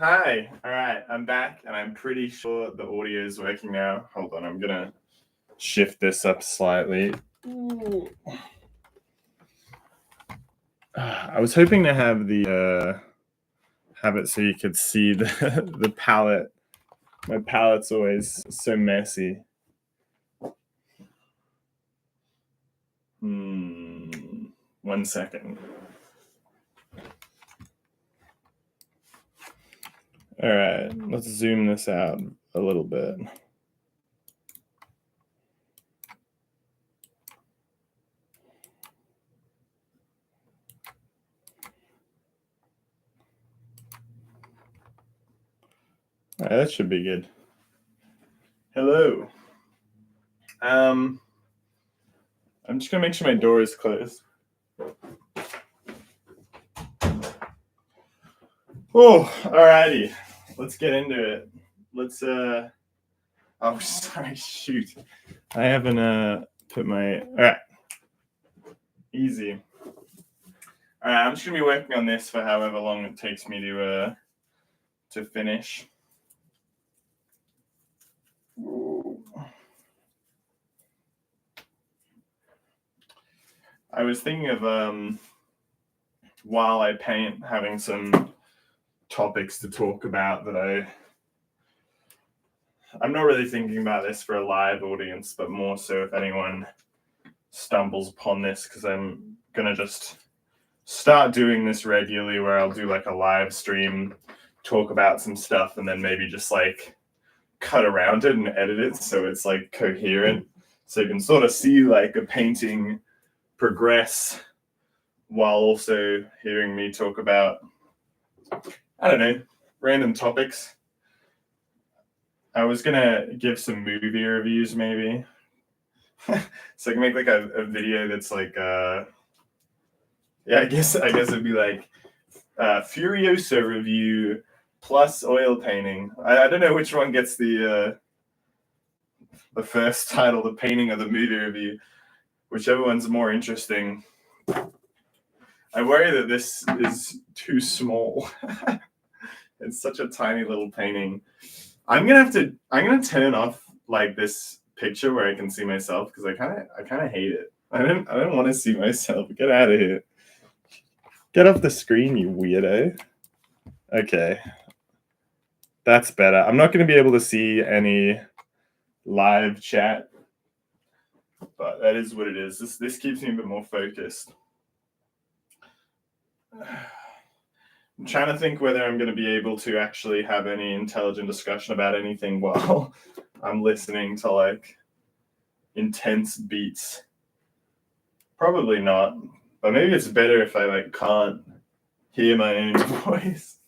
Hi. All right, I'm back, and I'm pretty sure the audio is working now. Hold on, I'm gonna shift this up slightly. Ooh. I was hoping to have it so you could see the palette. My palette's always so messy. 1 second. All right, let's zoom this out a little bit. All right, that should be good. Hello. I'm just gonna make sure my door is closed. Oh, alrighty. Let's get into it. Let's oh sorry, shoot. I haven't put my alright. Easy. Alright, I'm just gonna be working on this for however long it takes me to finish. I was thinking of while I paint having some topics to talk about that I'm not really thinking about this for a live audience, but more so if anyone stumbles upon this, because I'm gonna just start doing this regularly where I'll do like a live stream, talk about some stuff, and then maybe just like cut around it and edit it so it's like coherent, so you can sort of see like a painting progress while also hearing me talk about, I don't know, random topics. I was gonna give some movie reviews maybe. So I can make like a video that's like yeah, I guess it'd be like Furiosa review plus oil painting. I don't know which one gets the first title, the painting or the movie review, whichever one's more interesting. I worry that this is too small. It's such a tiny little painting. I'm gonna turn off like this picture where I can see myself, because I kind of hate it. I don't want to see myself. Get out of here. Get off the screen, you weirdo. Okay. That's better. I'm not going to be able to see any live chat, but that is what it is. This keeps me a bit more focused. I'm trying to think whether I'm going to be able to actually have any intelligent discussion about anything while I'm listening to like intense beats. Probably not, but maybe it's better if I like can't hear my own voice.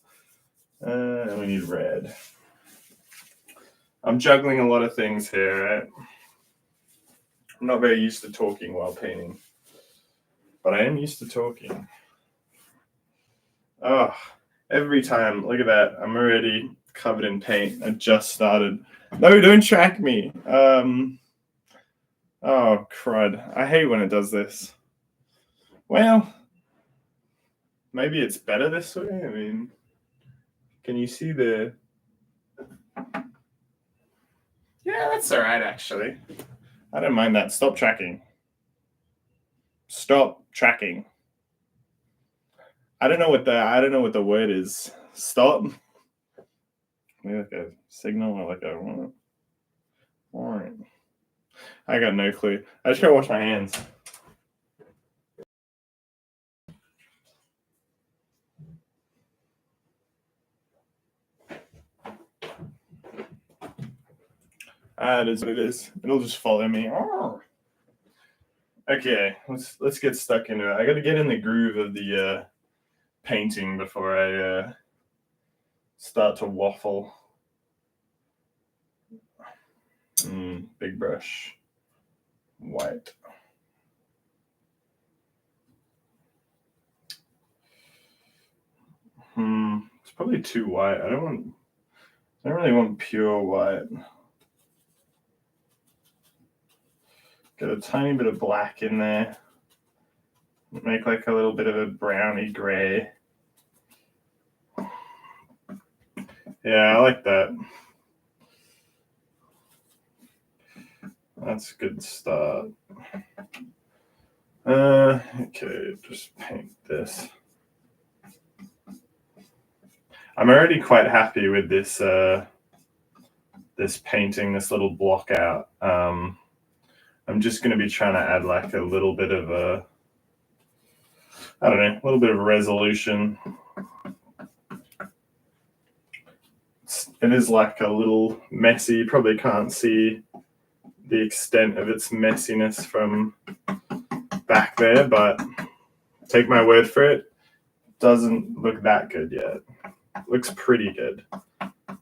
And we need red. I'm juggling a lot of things here, right? I'm not very used to talking while painting, but I am used to talking. Oh, every time. Look at that. I'm already covered in paint. I just started. No, don't track me. Oh, crud. I hate when it does this. Well, maybe it's better this way. I mean, can you see the... Yeah, that's all right, actually. I don't mind that. Stop tracking. Stop tracking. I don't know what the word is. Stop. Maybe like a signal or like a... All right. I got no clue. I just gotta wash my hands. It is what it is. It'll just follow me. Okay, let's get stuck into it. I gotta get in the groove of the painting before I start to waffle. Big brush. White. It's probably too white. I don't really want pure white. Get a tiny bit of black in there. Make like a little bit of a browny gray. Yeah, I like that. That's a good start. Okay, just paint this. I'm already quite happy with this this painting, this little block out. I'm just going to be trying to add like a little bit of a, I don't know, a little bit of resolution. It is like a little messy. You probably can't see the extent of its messiness from back there, but take my word for it, doesn't look that good yet. Looks pretty good.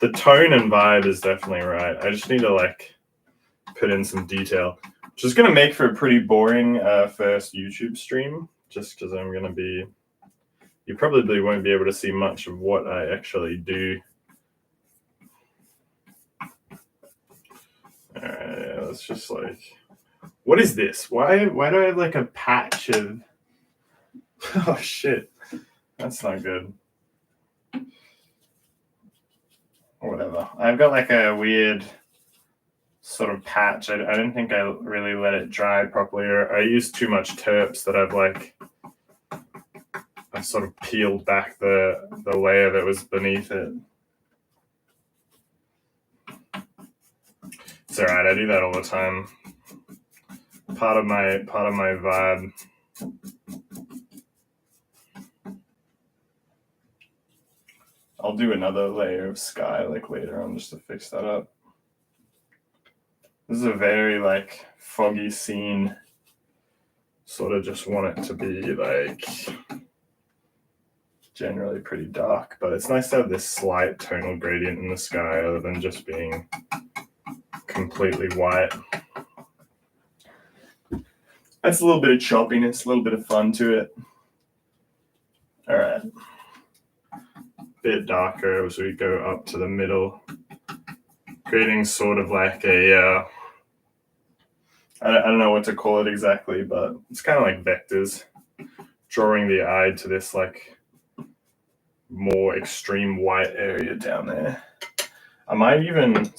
The tone and vibe is definitely right. I just need to like put in some detail, which is going to make for a pretty boring first YouTube stream, just because I'm going to be, you probably won't be able to see much of what I actually do. Alright, let's just like, what is this? Why do I have like a patch of, oh shit, that's not good. Whatever. I've got like a weird sort of patch. I didn't think I really let it dry properly, or I used too much terps that I've sort of peeled back the layer that was beneath it. It's alright, I do that all the time. Part of my vibe. I'll do another layer of sky like later on just to fix that up. This is a very like foggy scene. Sort of just want it to be like generally pretty dark, but it's nice to have this slight tonal gradient in the sky other than just being completely white. That's a little bit of choppiness, a little bit of fun to it. All right. Bit darker as we go up to the middle, creating sort of like a I don't know what to call it exactly, but it's kind of like vectors, drawing the eye to this like more extreme white area down there. I might even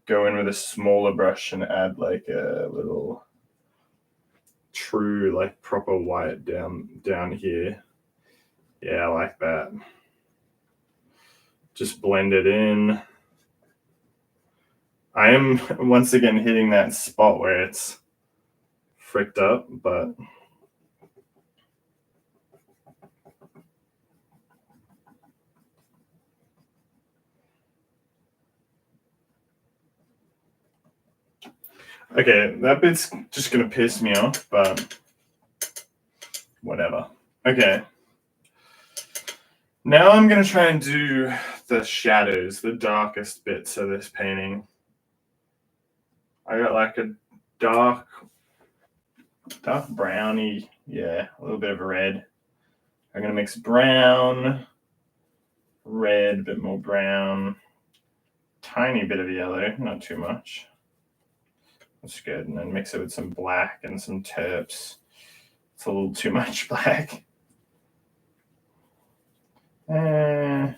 go in with a smaller brush and add like a little true like proper white down here. Yeah, I like that. Just blend it in. I am once again hitting that spot where it's fricked up, but okay, that bit's just gonna piss me off, but whatever. Okay. Now I'm gonna try and do the shadows, the darkest bits of this painting. I got like a dark browny, yeah, a little bit of red. I'm gonna mix brown, red, a bit more brown, tiny bit of yellow, not too much. That's good. And then mix it with some black and some terps. It's a little too much black. This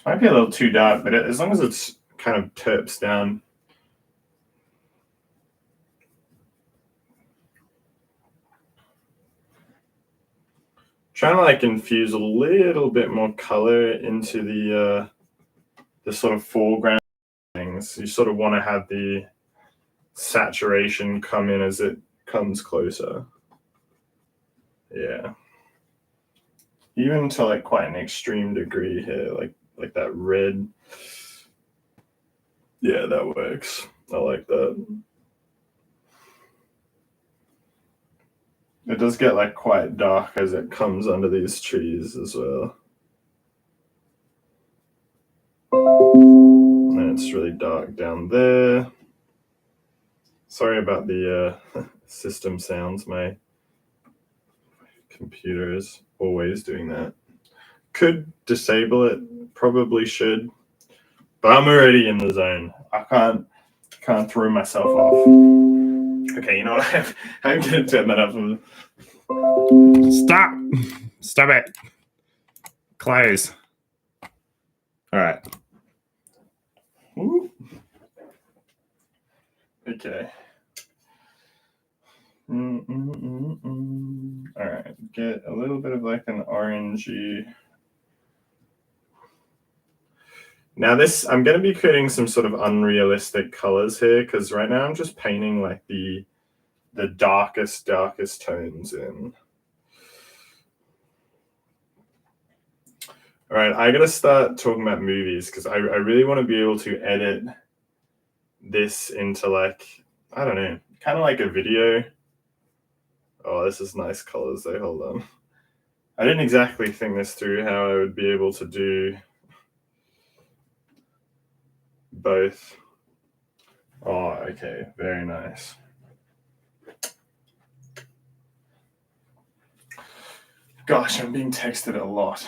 might be a little too dark, but as long as it's kind of terps down. Trying to like infuse a little bit more color into the sort of foreground things. You sort of want to have the saturation come in as it comes closer. Yeah. Even to like quite an extreme degree here, like that red. Yeah, that works. I like that. It does get like quite dark as it comes under these trees as well. And it's really dark down there. Sorry about the system sounds. My computer is always doing that. Could disable it, probably should, but I'm already in the zone. I can't throw myself off. Okay, you know what? I'm gonna turn that up. Stop it. Close. All right. Okay. All right, get a little bit of like an orangey. Now this, I'm going to be creating some sort of unrealistic colors here because right now I'm just painting like the darkest tones in. All right, I got to start talking about movies because I really want to be able to edit this into like, I don't know, kind of like a video. Oh, this is nice colors though, hold on. I didn't exactly think this through how I would be able to do both. Oh, okay, very nice. Gosh, I'm being texted a lot.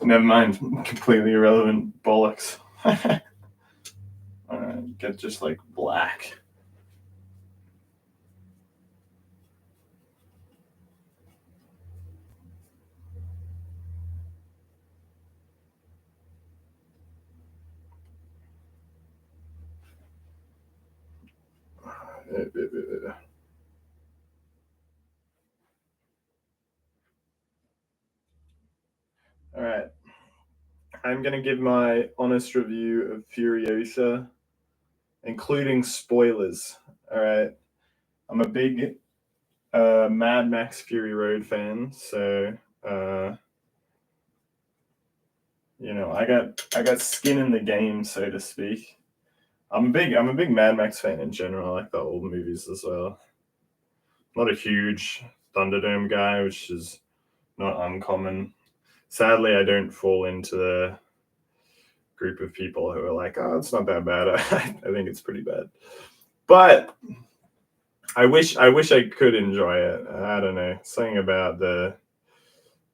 Never mind, completely irrelevant bollocks. Alright, get just like black. All right, I'm gonna give my honest review of Furiosa, including spoilers. All right, I'm a big Mad Max Fury Road fan, so you know I got skin in the game, so to speak. I'm a big Mad Max fan in general. I like the old movies as well. Not a huge Thunderdome guy, which is not uncommon. Sadly, I don't fall into the group of people who are like, "Oh, it's not that bad." I think it's pretty bad, but I wish I could enjoy it. I don't know, something about the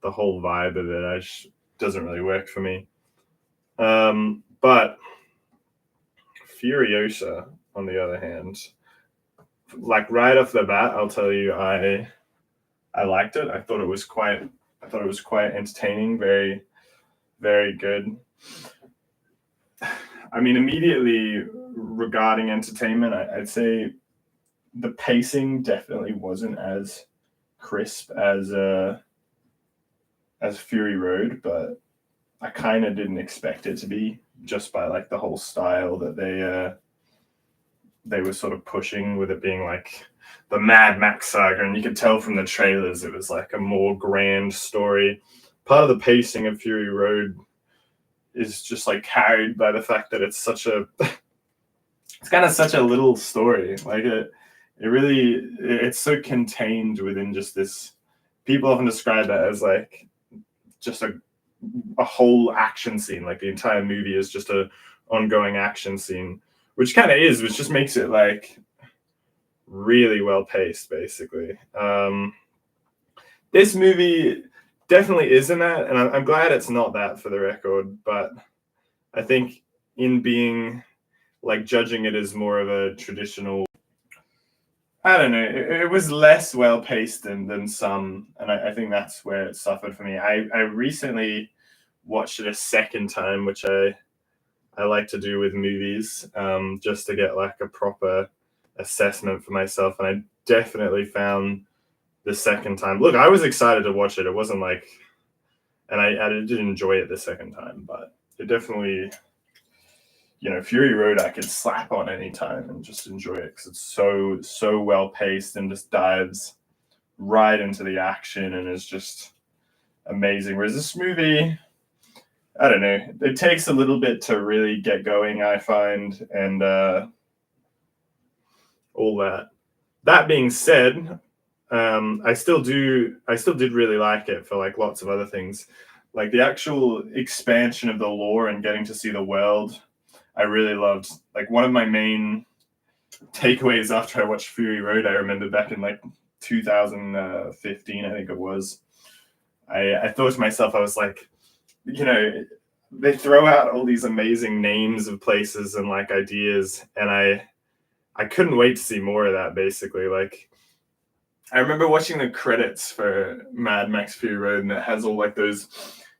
whole vibe of it doesn't really work for me. But Furiosa, on the other hand, like right off the bat, I'll tell you, I liked it. I thought it was quite entertaining, very very good. I mean, immediately regarding entertainment, I'd say the pacing definitely wasn't as crisp as Fury Road, but I kind of didn't expect it to be just by like the whole style that they were sort of pushing with it being like the Mad Max saga, and you could tell from the trailers it was like a more grand story. Part of the pacing of Fury Road is just like carried by the fact that it's such a it's kind of such a little story. Like it's so contained within just this. People often describe it as like just a whole action scene. Like the entire movie is just a ongoing action scene, which kind of is, which just makes it like really well paced, basically. This movie definitely isn't that, and I'm glad it's not that for the record. But I think in being like judging it as more of a traditional, I don't know, it was less well paced than some, and I think that's where it suffered for me. I recently watched it a second time, which I like to do with movies, just to get like a proper assessment for myself, and I definitely found the second time. Look, I was excited to watch it. It wasn't like, and I did enjoy it the second time, but it definitely, you know, Fury Road I could slap on any time and just enjoy it because it's so well paced and just dives right into the action and is just amazing. Whereas this movie, I don't know, it takes a little bit to really get going, I find, and all that. That being said, I still did really like it for like lots of other things, like the actual expansion of the lore and getting to see the world. I really loved. Like one of my main takeaways after I watched Fury Road, I remember back in like 2015, I think it was. I thought to myself, I was like, you know, they throw out all these amazing names of places and like ideas, and I couldn't wait to see more of that. Basically, like I remember watching the credits for Mad Max Fury Road, and it has all like those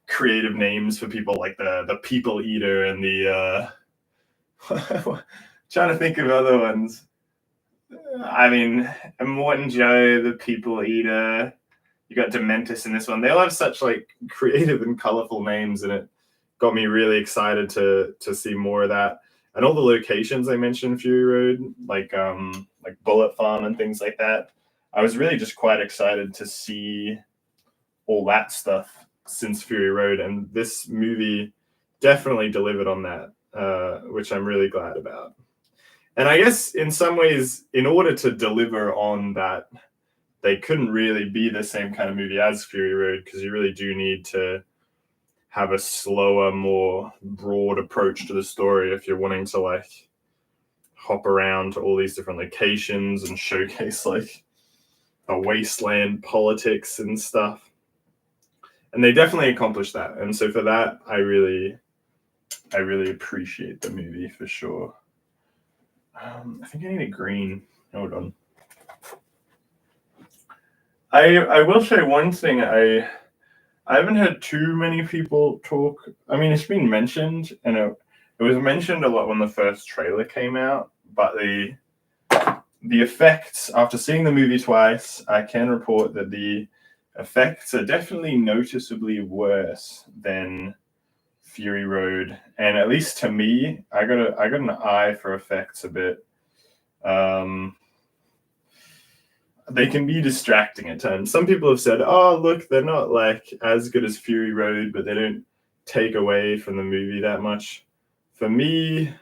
creative names for people, like the People Eater and the trying to think of other ones. I mean, Immortan Joe, the People Eater. You got Dementus in this one. They all have such like creative and colorful names, and it got me really excited to see more of that. And all the locations I mentioned, Fury Road, like Bullet Farm and things like that. I was really just quite excited to see all that stuff since Fury Road, and this movie definitely delivered on that, which I'm really glad about. And I guess in some ways, in order to deliver on that, they couldn't really be the same kind of movie as Fury Road, because you really do need to have a slower, more broad approach to the story if you're wanting to like hop around to all these different locations and showcase like a wasteland politics and stuff. And they definitely accomplished that. And so for that, I really appreciate the movie for sure. I think I need a green. Hold on. I will say one thing. I haven't heard too many people talk. I mean, it's been mentioned, and it was mentioned a lot when the first trailer came out. But the effects, after seeing the movie twice, I can report that the effects are definitely noticeably worse than Fury Road, and at least to me, I got an eye for effects a bit. They can be distracting at times. Some people have said, "Oh, look, they're not like as good as Fury Road, but they don't take away from the movie that much." For me,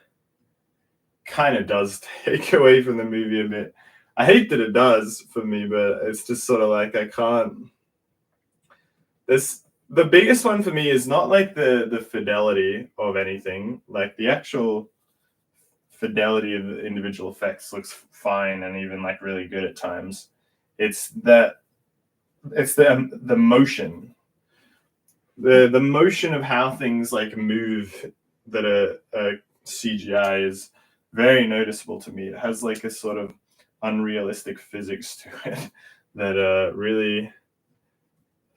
kind of does take away from the movie a bit. I hate that it does for me, but it's just sort of like I can't. The biggest one for me is not like the fidelity of anything. Like the actual fidelity of the individual effects looks fine and even like really good at times. It's the motion, the motion of how things like move that are CGI is very noticeable to me. It has like a sort of unrealistic physics to it that really,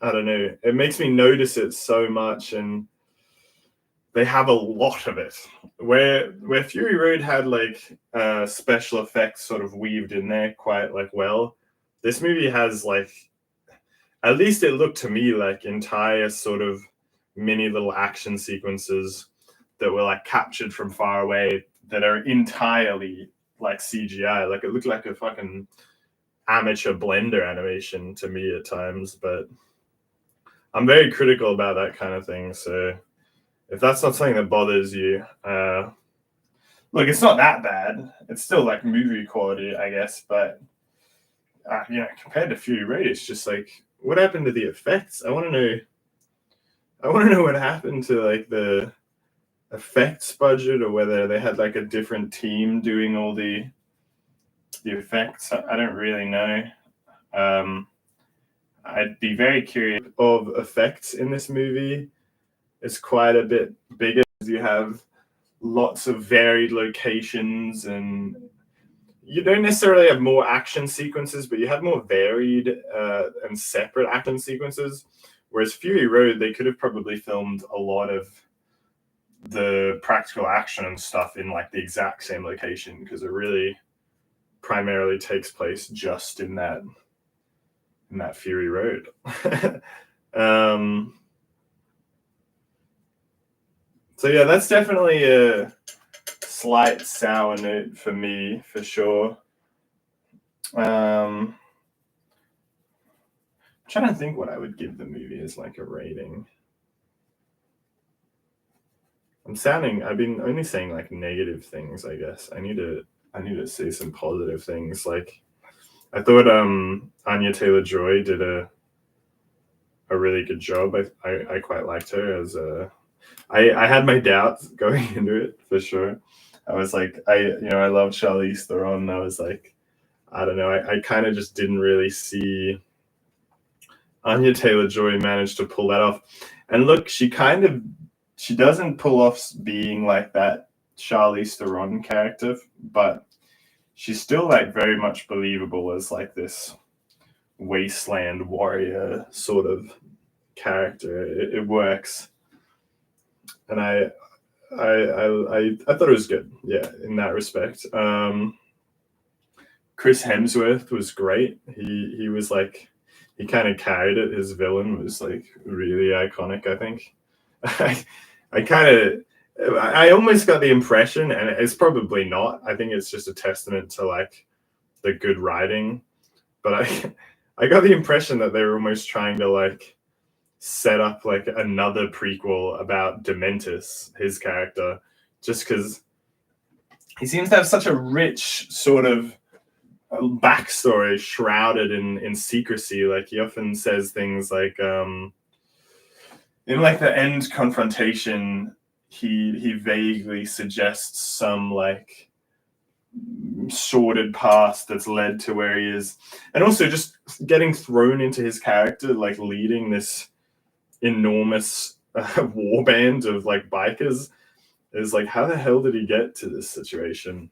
I don't know, it makes me notice it so much, and they have a lot of it. Where Fury Road had like special effects sort of weaved in there quite like well, this movie has like, at least it looked to me like entire sort of mini little action sequences that were like captured from far away that are entirely like CGI. Like it looked like a fucking amateur Blender animation to me at times, but I'm very critical about that kind of thing. So if that's not something that bothers you, look, it's not that bad. It's still like movie quality, I guess, but compared to Fury Road, it's just like, what happened to the effects? I want to know. I want to know what happened to like the effects budget, or whether they had like a different team doing all the effects. I don't really know. I'd be very curious of effects in this movie. It's quite a bit bigger. You have lots of varied locations, and you don't necessarily have more action sequences, but you have more varied and separate action sequences. Whereas Fury Road, they could have probably filmed a lot of the practical action and stuff in like the exact same location, because it really primarily takes place just in that Fury Road. So yeah, that's definitely a slight sour note for me, for sure. I'm trying to think what I would give the movie as like a rating. I've been only saying like negative things, I guess. I need to say some positive things. Like I thought Anya Taylor-Joy did a really good job. I quite liked her as I had my doubts going into it, for sure. I was like, I love Charlize Theron. I was like, I don't know. I kind of just didn't really see Anya Taylor-Joy manage to pull that off. And look, she kind of she doesn't pull off being like that Charlize Theron character, but she's still like very much believable as like this wasteland warrior sort of character. It works, and I thought it was good. Yeah, in that respect. Chris Hemsworth was great. He was like he kind of carried it. His villain was like really iconic. I think. I kind of. I almost got the impression, and it's probably not. I think it's just a testament to like the good writing, but I got the impression that they were almost trying to like set up like another prequel about Dementus, his character, just because he seems to have such a rich sort of backstory shrouded in secrecy. Like he often says things like in like the end confrontation, he vaguely suggests some like sordid past that's led to where he is, and also just getting thrown into his character, like leading this enormous war band of like bikers, is like, how the hell did he get to this situation?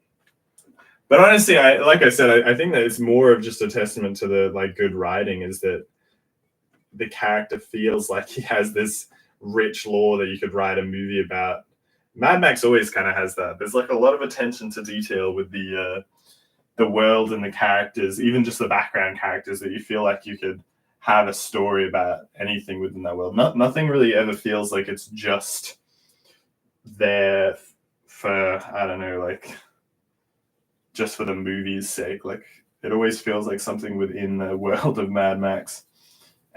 But honestly, like I said, I think that it's more of just a testament to the like good writing, is that the character feels like he has this rich lore that you could write a movie about. Mad Max always kind of has that. There's like a lot of attention to detail with the world and the characters, even just the background characters, that you feel like you could have a story about anything within that world. Nothing really ever feels like it's just there for, I don't know, like just for the movie's sake. Like it always feels like something within the world of Mad Max.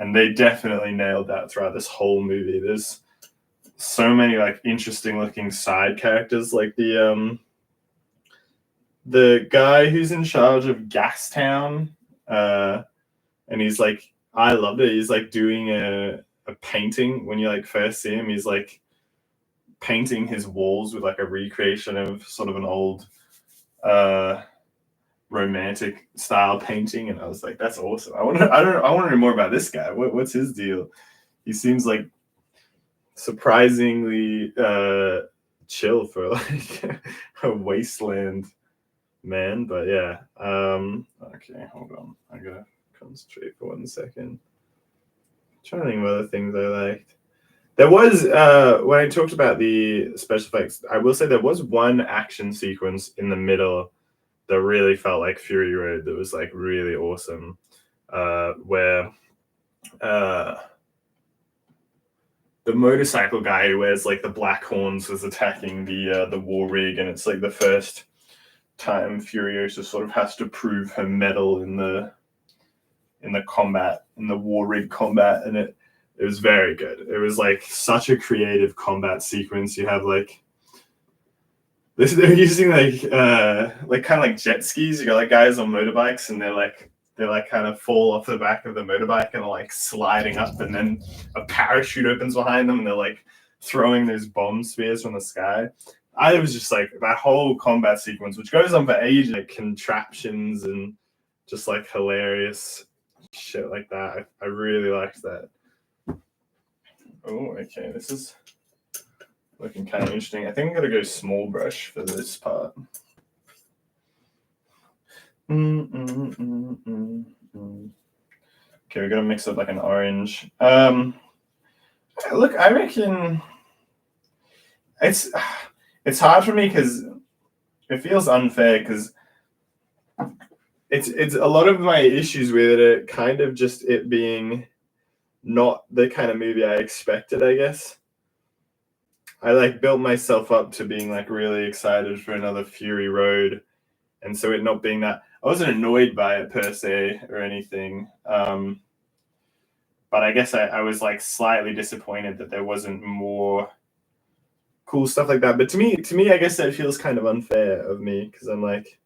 And they definitely nailed that throughout this whole movie. There's so many like interesting looking side characters, like the guy who's in charge of Gastown, and he's like, I loved it. He's like doing a painting when you like first see him. He's like painting his walls with like a recreation of sort of an old romantic style painting, and I was like, that's awesome. I want to know more about this guy. What's his deal? He seems like surprisingly chill for like a wasteland man, but yeah. Okay, hold on. I gotta concentrate for 1 second. I'm trying to think of other things I liked. There was when I talked about the special effects, I will say there was one action sequence in the middle that really felt like Fury Road, that was like really awesome, where the motorcycle guy who wears like the black horns was attacking the war rig, and it's like the first time Furiosa sort of has to prove her mettle in the combat, in the war rig combat, and it was very good. It was like such a creative combat sequence. You have like this, they're using like kind of like jet skis. You got like guys on motorbikes, and they like kind of fall off the back of the motorbike and are like sliding up, and then a parachute opens behind them, and they're like throwing those bomb spears from the sky. I was just like, that whole combat sequence, which goes on for ages, like contraptions and just like hilarious shit like that. I really liked that. Oh, okay, this is looking kind of interesting. I think I'm gonna go small brush for this part. Okay, we're gonna mix up like an orange. Look, I reckon it's hard for me because it feels unfair, because it's a lot of my issues with it are kind of just it being not the kind of movie I expected, I guess. I like built myself up to being like really excited for another Fury Road, and so it not being that, I wasn't annoyed by it per se or anything. But I guess I was like slightly disappointed that there wasn't more cool stuff like that. But to me, I guess that feels kind of unfair of me, because I'm like,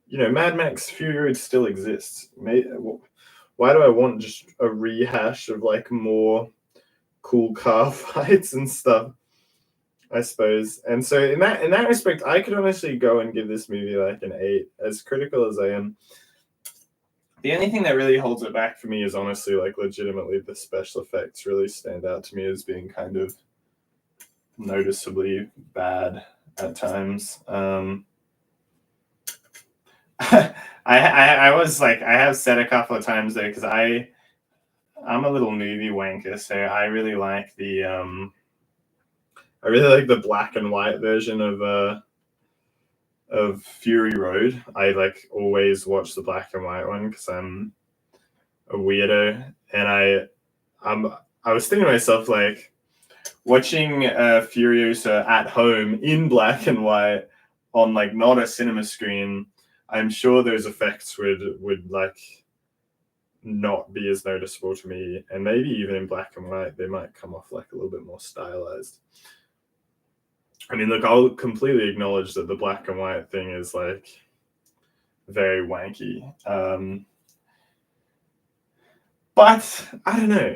you know, Mad Max Fury Road still exists. Why do I want just a rehash of like more cool car fights and stuff? I suppose. And so in that respect, I could honestly go and give this movie like an 8, as critical as I am. The only thing that really holds it back for me is honestly like legitimately the special effects really stand out to me as being kind of noticeably bad at times. I was like, I have said a couple of times though, because I'm a little movie wanker, so I really like the black and white version of Fury Road. I like always watch the black and white one because I'm a weirdo, and I was thinking to myself, like, watching Furiosa at home in black and white on like not a cinema screen. I'm sure those effects would like not be as noticeable to me, and maybe even in black and white they might come off like a little bit more stylized. I mean, look, I'll completely acknowledge that the black and white thing is like very wanky. But I don't know.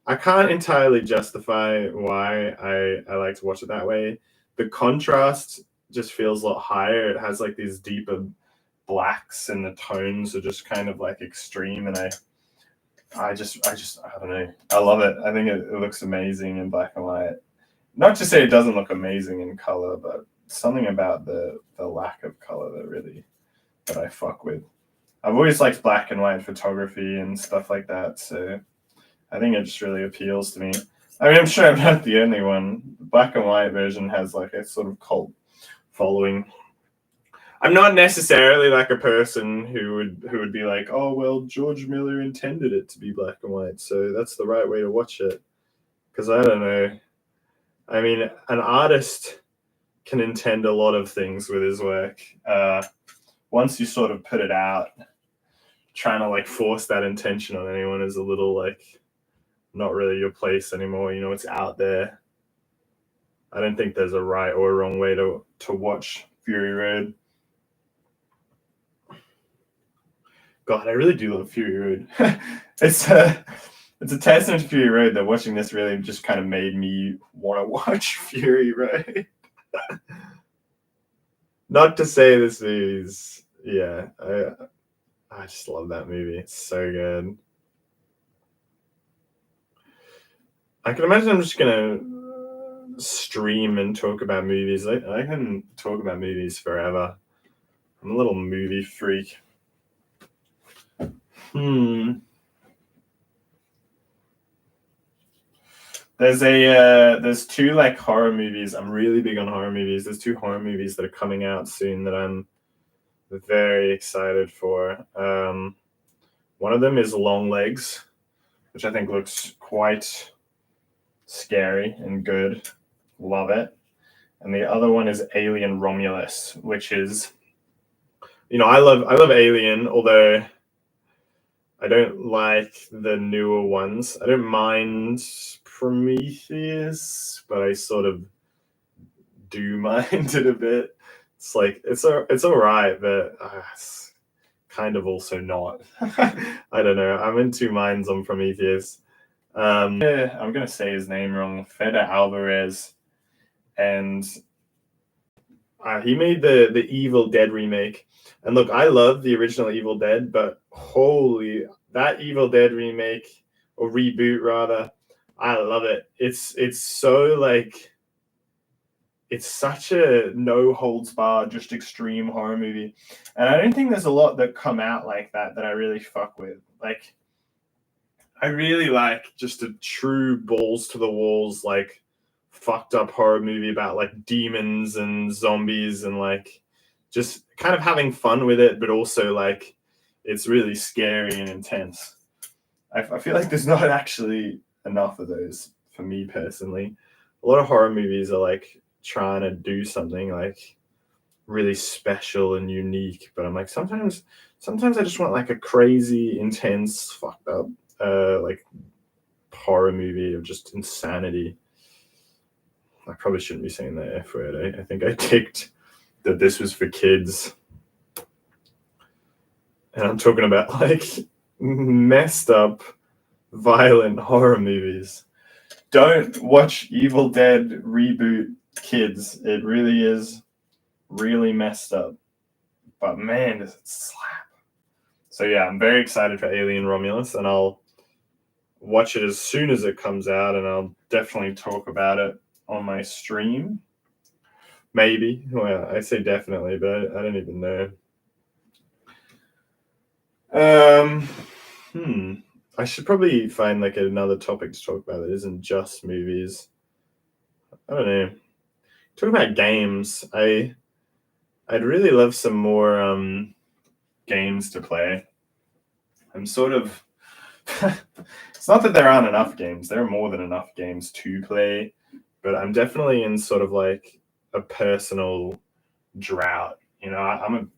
I can't entirely justify why I like to watch it that way. The contrast just feels a lot higher. It has like these deeper blacks, and the tones are just kind of like extreme. And I don't know. I love it. I think it looks amazing in black and white. Not to say it doesn't look amazing in color, but something about the lack of color that I fuck with. I've always liked black and white photography and stuff like that, so I think it just really appeals to me. I mean, I'm sure I'm not the only one. The black and white version has like a sort of cult following. I'm not necessarily like a person who would be like, oh well, George Miller intended it to be black and white, so that's the right way to watch it. Because I don't know. I mean, an artist can intend a lot of things with his work. Once you sort of put it out, trying to like force that intention on anyone is a little like not really your place anymore. You know, it's out there. I don't think there's a right or a wrong way to watch Fury Road. God, I really do love Fury Road. It's a testament to Fury Road that watching this really just kind of made me want to watch Fury Road. Not to say this movie's, yeah, I just love that movie. It's so good. I can imagine I'm just gonna stream and talk about movies. I can talk about movies forever. I'm a little movie freak. There's two like horror movies. I'm really big on horror movies. There's two horror movies that are coming out soon that I'm very excited for. One of them is Long Legs, which I think looks quite scary and good. Love it. And the other one is Alien Romulus, which is, you know, I love Alien, although I don't like the newer ones. I don't mind Prometheus, but I sort of do mind it a bit. It's like it's all right, but it's kind of also not. I don't know. I'm in two minds on Prometheus. I'm gonna say his name wrong. Fede Alvarez, and he made the Evil Dead remake. And look, I love the original Evil Dead, but holy, that Evil Dead remake or reboot rather, I love it. It's so like, it's such a no holds barred, just extreme horror movie. And I don't think there's a lot that come out like that I really fuck with. Like, I really like just a true balls to the walls, like fucked up horror movie about like demons and zombies and like just kind of having fun with it, but also like it's really scary and intense. I feel like there's not actually enough of those for me personally. A lot of horror movies are like trying to do something like really special and unique, but I'm like sometimes I just want like a crazy, intense, fucked up like horror movie of just insanity. I probably shouldn't be saying that F word. I think I ticked that this was for kids. And I'm talking about like messed up, violent horror movies. Don't watch Evil Dead reboot, kids. It really is really messed up. But man, does it slap. So yeah, I'm very excited for Alien Romulus, and I'll watch it as soon as it comes out, and I'll definitely talk about it on my stream. Maybe. Well, I say definitely, but I don't even know. I should probably find like another topic to talk about that isn't just movies. I don't know. Talk about games. I'd really love some more games to play. I'm sort of it's not that there aren't enough games. There are more than enough games to play, but I'm definitely in sort of like a personal drought. I've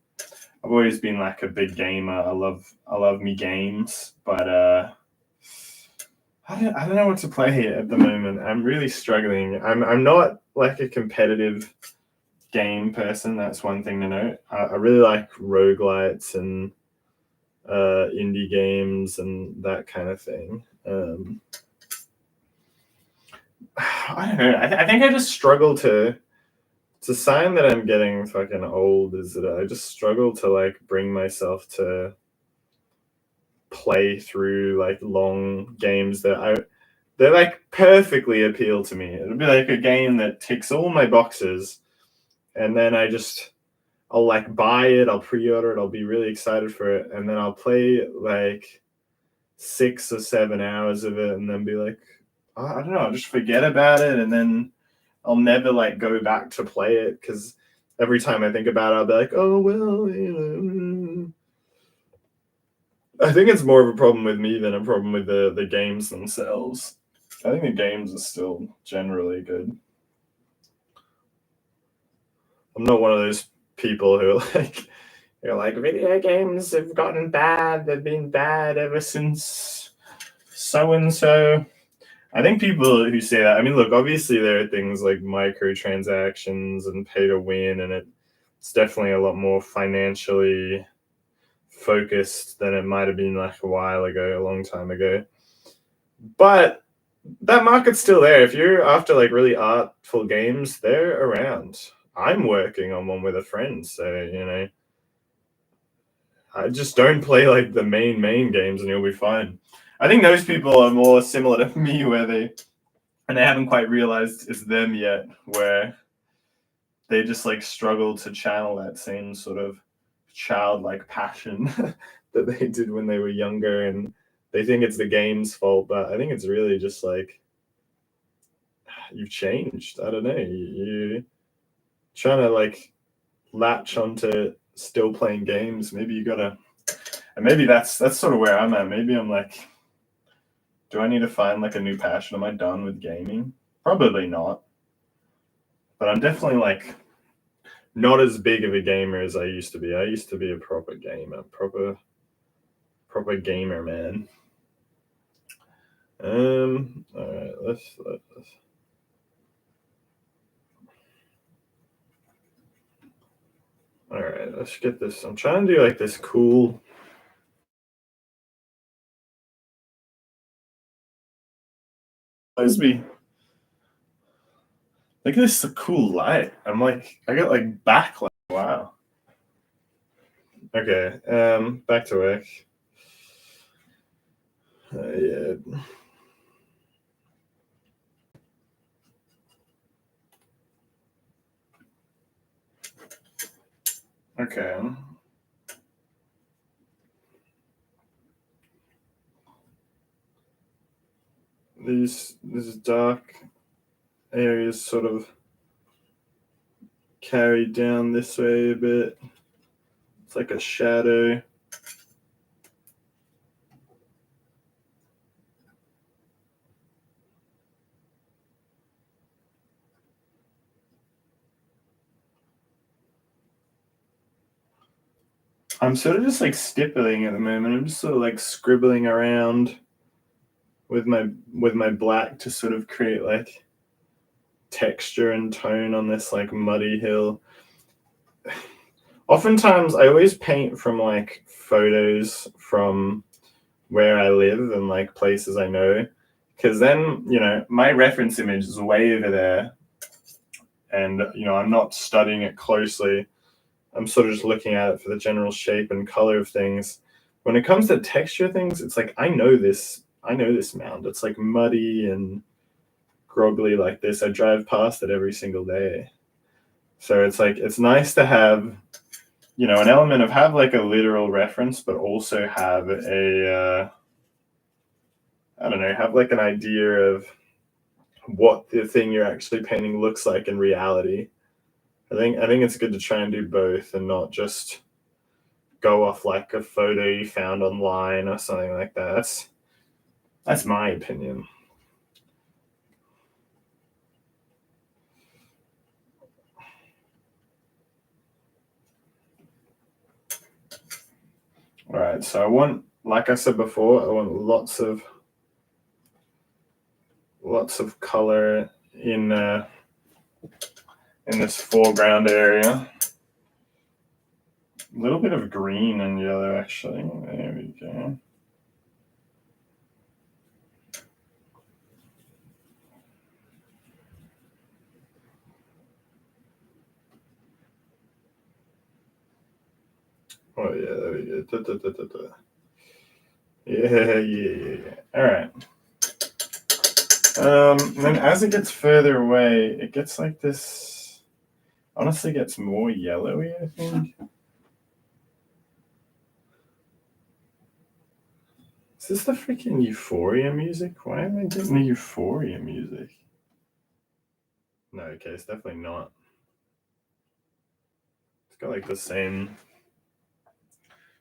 always been like a big gamer. I love me games, but I don't know what to play at the moment. I'm really struggling. I'm not like a competitive game person. That's one thing to note. I really like roguelites and indie games and that kind of thing. I don't know. I think I just struggle to. It's a sign that I'm getting fucking old. Is that I just struggle to like bring myself to play through like long games they're like perfectly appeal to me. It'll be like a game that ticks all my boxes, and then I'll like buy it, I'll pre-order it, I'll be really excited for it, and then I'll play like 6 or 7 hours of it, and then be like, oh, I don't know, I'll just forget about it, and then I'll never like go back to play it because every time I think about it, I'll be like, oh well, I think it's more of a problem with me than a problem with the games themselves. I think the games are still generally good. I'm not one of those people who you're like video games have gotten bad. They've been bad ever since so and so. I think people who say that. I mean, look, obviously there are things like microtransactions and pay to win, and it's definitely a lot more financially focused than it might have been like a while ago, a long time ago. But that market's still there. If you're after like really artful games, they're around. I'm working on one with a friend, so I just don't play like the main games, and you'll be fine. I think those people are more similar to me, where they haven't quite realized it's them yet, where they just like struggle to channel that same sort of childlike passion that they did when they were younger, and they think it's the game's fault, but I think it's really just like you've changed. I don't know. You trying to like latch onto still playing games. Maybe you gotta, and maybe that's sort of where I'm at. Maybe I'm like, do I need to find like a new passion? Am I done with gaming? Probably not. But I'm definitely like not as big of a gamer as I used to be. I used to be a proper gamer, proper gamer, man. All right, let's. All right, let's get this. I'm trying to do like this cool. Me. Look at this cool light. I'm like, I got like backlight. Wow. Okay. Back to work. Yeah. Okay. These dark areas sort of carried down this way a bit. It's like a shadow. I'm sort of just like stippling at the moment. I'm just sort of like scribbling around with my black to sort of create like texture and tone on this like muddy hill. Oftentimes I always paint from like photos from where I live and like places I know, because then my reference image is way over there, and I'm not studying it closely. I'm sort of just looking at it for the general shape and color of things. When it comes to texture things, it's like I know this I know this mound. It's like muddy and groggly like this. I drive past it every single day. So it's like, it's nice to have, you know, an element of have like a literal reference, but also have a, I don't know, have like an idea of what the thing you're actually painting looks like in reality. I think it's good to try and do both and not just go off like a photo you found online or something like that. That's my opinion. All right, so I want, like I said before, I want lots of color in this foreground area. A little bit of green and yellow, actually. There we go. Oh yeah, there we go. Yeah. All right. Then as it gets further away, it gets like this. Honestly, gets more yellowy, I think. Is this the freaking Euphoria music? Why am I getting the Euphoria music? No, okay, it's definitely not. It's got like the same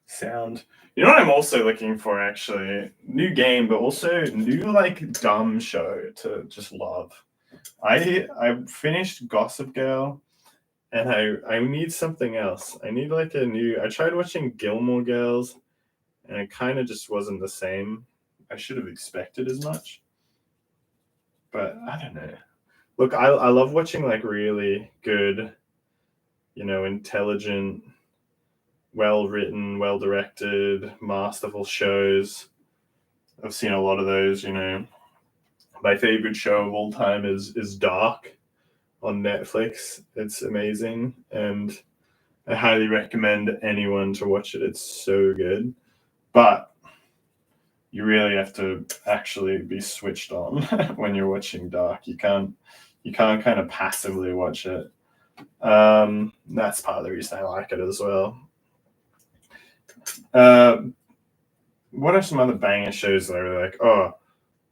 sound. You know what I'm also looking for, actually? New game, but also new like dumb show to just love. I finished Gossip Girl, and I need something else. I need like a new. I tried watching Gilmore Girls, and it kind of just wasn't the same. I should have expected as much, but I don't know. Look, I love watching like really good, you know, intelligent, well written, well directed, masterful shows. I've seen a lot of those, you know. My favorite show of all time is Dark on Netflix. It's amazing, and I highly recommend anyone to watch it. It's so good. But you really have to actually be switched on when you're watching Dark. You can't kind of passively watch it. That's part of the reason I like it as well. What are some other banger shows that are like, oh,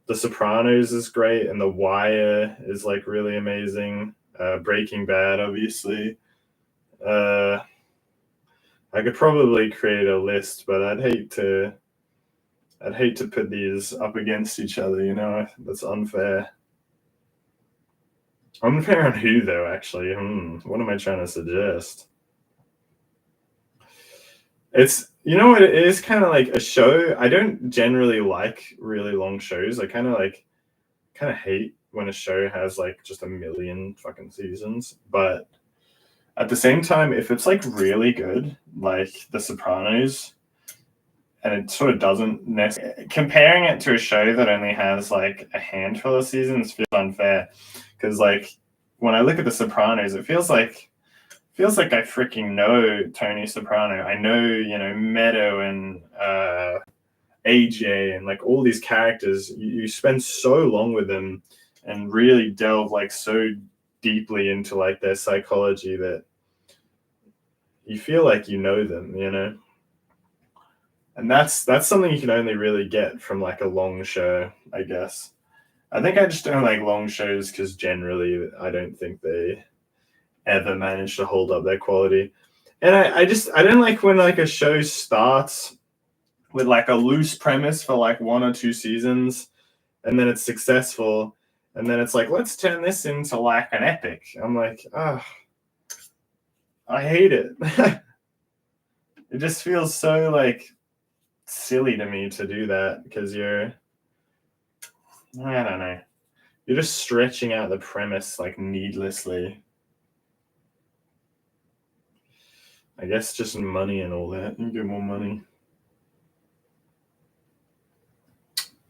The Sopranos is great, and The Wire is like really amazing. Breaking Bad, obviously. I could probably create a list, but I'd hate to put these up against each other. You know, that's unfair. Unfair on who though? Actually, what am I trying to suggest? It's, you know what, it is kind of like a show. I don't generally like really long shows. I kind of hate when a show has like just a million fucking seasons. But at the same time, if it's like really good, like The Sopranos, and it sort of doesn't necessarily, comparing it to a show that only has like a handful of seasons feels unfair, because like when I look at The Sopranos, it feels like I freaking know Tony Soprano. I know, you know, Meadow and AJ and like all these characters. You spend so long with them and really delve like so deeply into like their psychology that you feel like you know them, you know. And that's something you can only really get from like a long show, I guess. I think I just don't like long shows because generally I don't think they ever manage to hold up their quality. And I don't like when like a show starts with like a loose premise for like one or two seasons, and then it's successful, and then it's like, let's turn this into like an epic. I'm like, I hate it. It just feels so like silly to me to do that, because I don't know, you're just stretching out the premise like needlessly. I guess just money and all that. You get more money.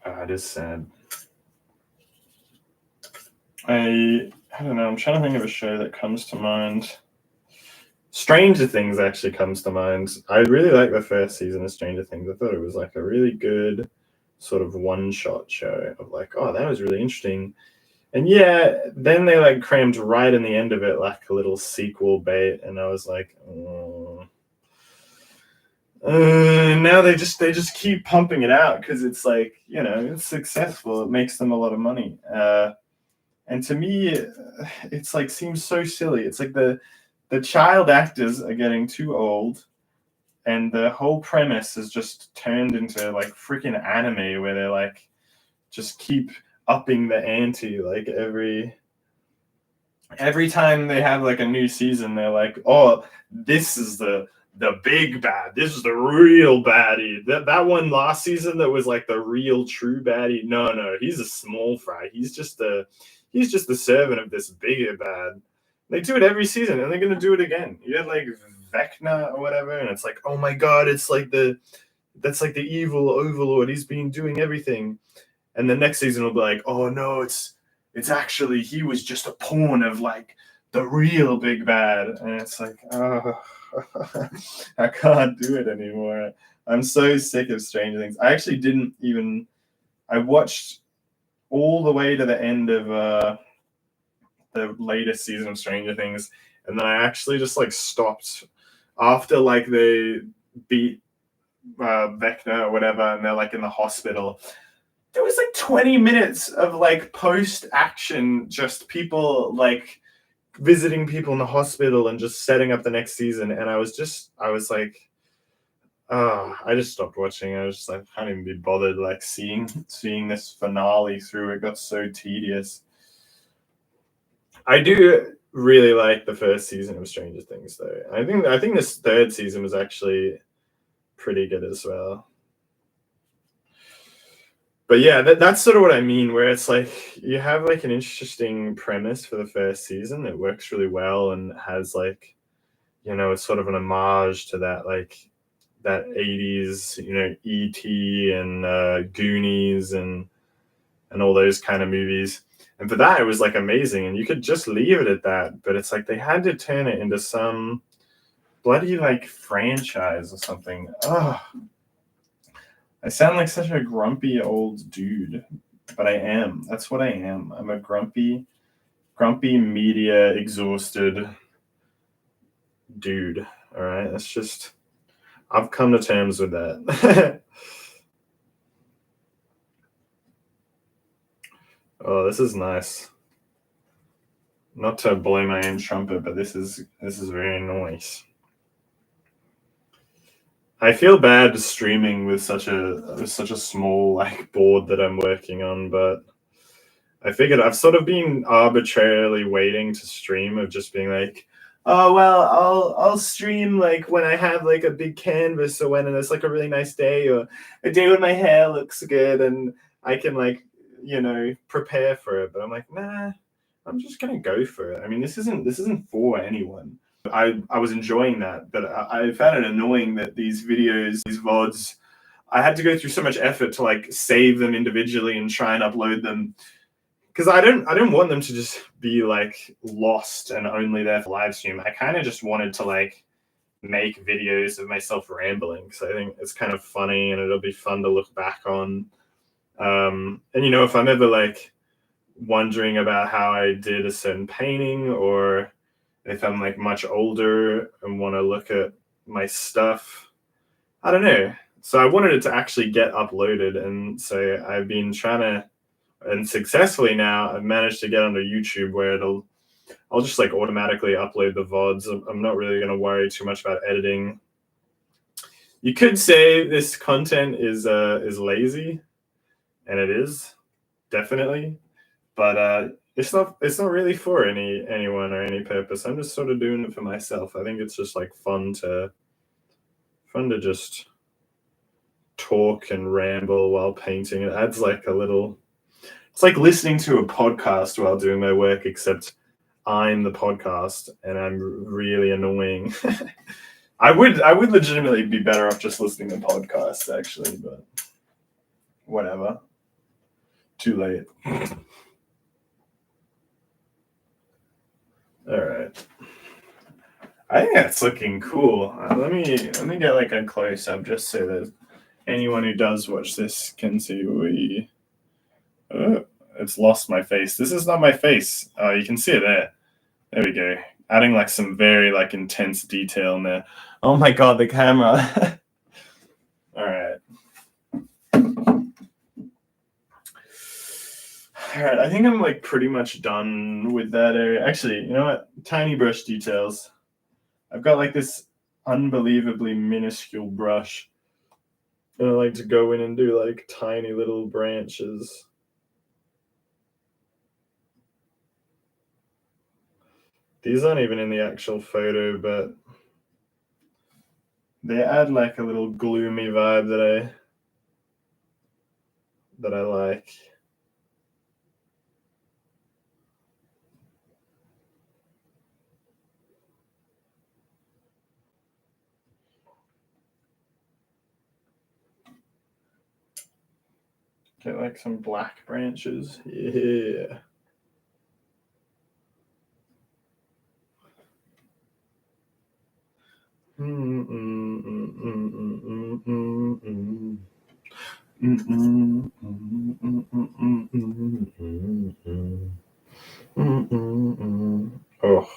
It is sad. I don't know. I'm trying to think of a show that comes to mind. Stranger Things actually comes to mind. I really like the first season of Stranger Things. I thought it was like a really good sort of one-shot show of like, oh, that was really interesting. And yeah, then they like crammed right in the end of it like a little sequel bait, and I was like, oh. Now they just keep pumping it out because it's like, you know, it's successful. It makes them a lot of money. And to me, it's like seems so silly. It's like the child actors are getting too old, and the whole premise is just turned into like freaking anime where they like just keep upping the ante like every time they have like a new season. They're like, oh, this is the big bad, this is the real baddie. That one last season that was like the real true baddie, no, he's a small fry. He's just the servant of this bigger bad. They do it every season, and they're gonna do it again. You had like Vecna or whatever, and it's like, oh my god, it's like that's like the evil overlord. He's been doing everything, and the next season will be like, oh no, it's actually he was just a pawn of like the real big bad, and it's like, oh, I can't do it anymore. I'm so sick of Stranger Things. I actually didn't even. I watched all the way to the end of the latest season of Stranger Things, and then I actually just like stopped after like they beat Vecna or whatever, and they're like in the hospital. There was like 20 minutes of like post action, just people like visiting people in the hospital and just setting up the next season. And I was like, I just stopped watching. I was just like, I can't even be bothered like seeing this finale through. It got so tedious. I do really like the first season of Stranger Things, though. I think this third season was actually pretty good as well. But yeah, that's sort of what I mean, where it's like you have like an interesting premise for the first season that works really well and has like, you know, it's sort of an homage to that like that 80s, you know, E.T. and Goonies and all those kind of movies. And for that, it was like amazing, and you could just leave it at that. But it's like they had to turn it into some bloody like franchise or something. Oh, I sound like such a grumpy old dude, but I am. That's what I am. I'm a grumpy media exhausted dude. All right, that's just. I've come to terms with that. Oh, this is nice. Not to blow my own trumpet, but this is very nice. I feel bad streaming with such a small like board that I'm working on, but I figured I've sort of been arbitrarily waiting to stream of just being like, oh well, I'll stream like when I have like a big canvas or when it's like a really nice day or a day when my hair looks good and I can like, you know, prepare for it. But I'm like, nah, I'm just gonna go for it. I mean, this isn't for anyone. I was enjoying that, but I found it annoying that these videos, these VODs, I had to go through so much effort to like save them individually and try and upload them because I don't want them to just be like lost and only there for live stream. I kind of just wanted to like make videos of myself rambling because I think it's kind of funny and it'll be fun to look back on. And you know, if I'm ever like wondering about how I did a certain painting, or if I'm like much older and want to look at my stuff, I don't know. So I wanted it to actually get uploaded, and so I've been trying to, and successfully now I've managed to get onto YouTube where I'll just like automatically upload the VODs. I'm not really going to worry too much about editing. You could say this content is lazy, and it is definitely, but it's not really for anyone or any purpose. I'm just sort of doing it for myself. I think it's just like fun to just talk and ramble while painting. It adds like a little. It's like listening to a podcast while doing my work, except I'm the podcast and I'm really annoying. I would legitimately be better off just listening to podcasts actually, but whatever. Too late. All right. I think that's looking cool. Let me get like a close up just so that anyone who does watch this can see it's lost my face. This is not my face. Oh, you can see it there. There we go. Adding like some very like intense detail in there. Oh my god, the camera. All right. All right, I think I'm like pretty much done with that area. Actually, you know what? Tiny brush details. I've got like this unbelievably minuscule brush. And I like to go in and do like tiny little branches. These aren't even in the actual photo, but they add like a little gloomy vibe that I like. Get like some black branches. Yeah. Oh,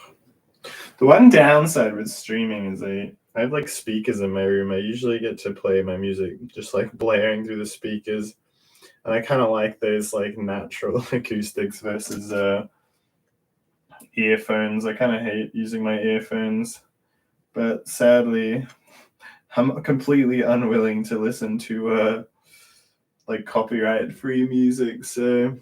the one downside with streaming is I have like speakers in my room. I usually get to play my music just like blaring through the speakers, and I kind of like those like natural acoustics versus earphones. I kind of hate using my earphones, but sadly, I'm completely unwilling to listen to like copyright-free music, so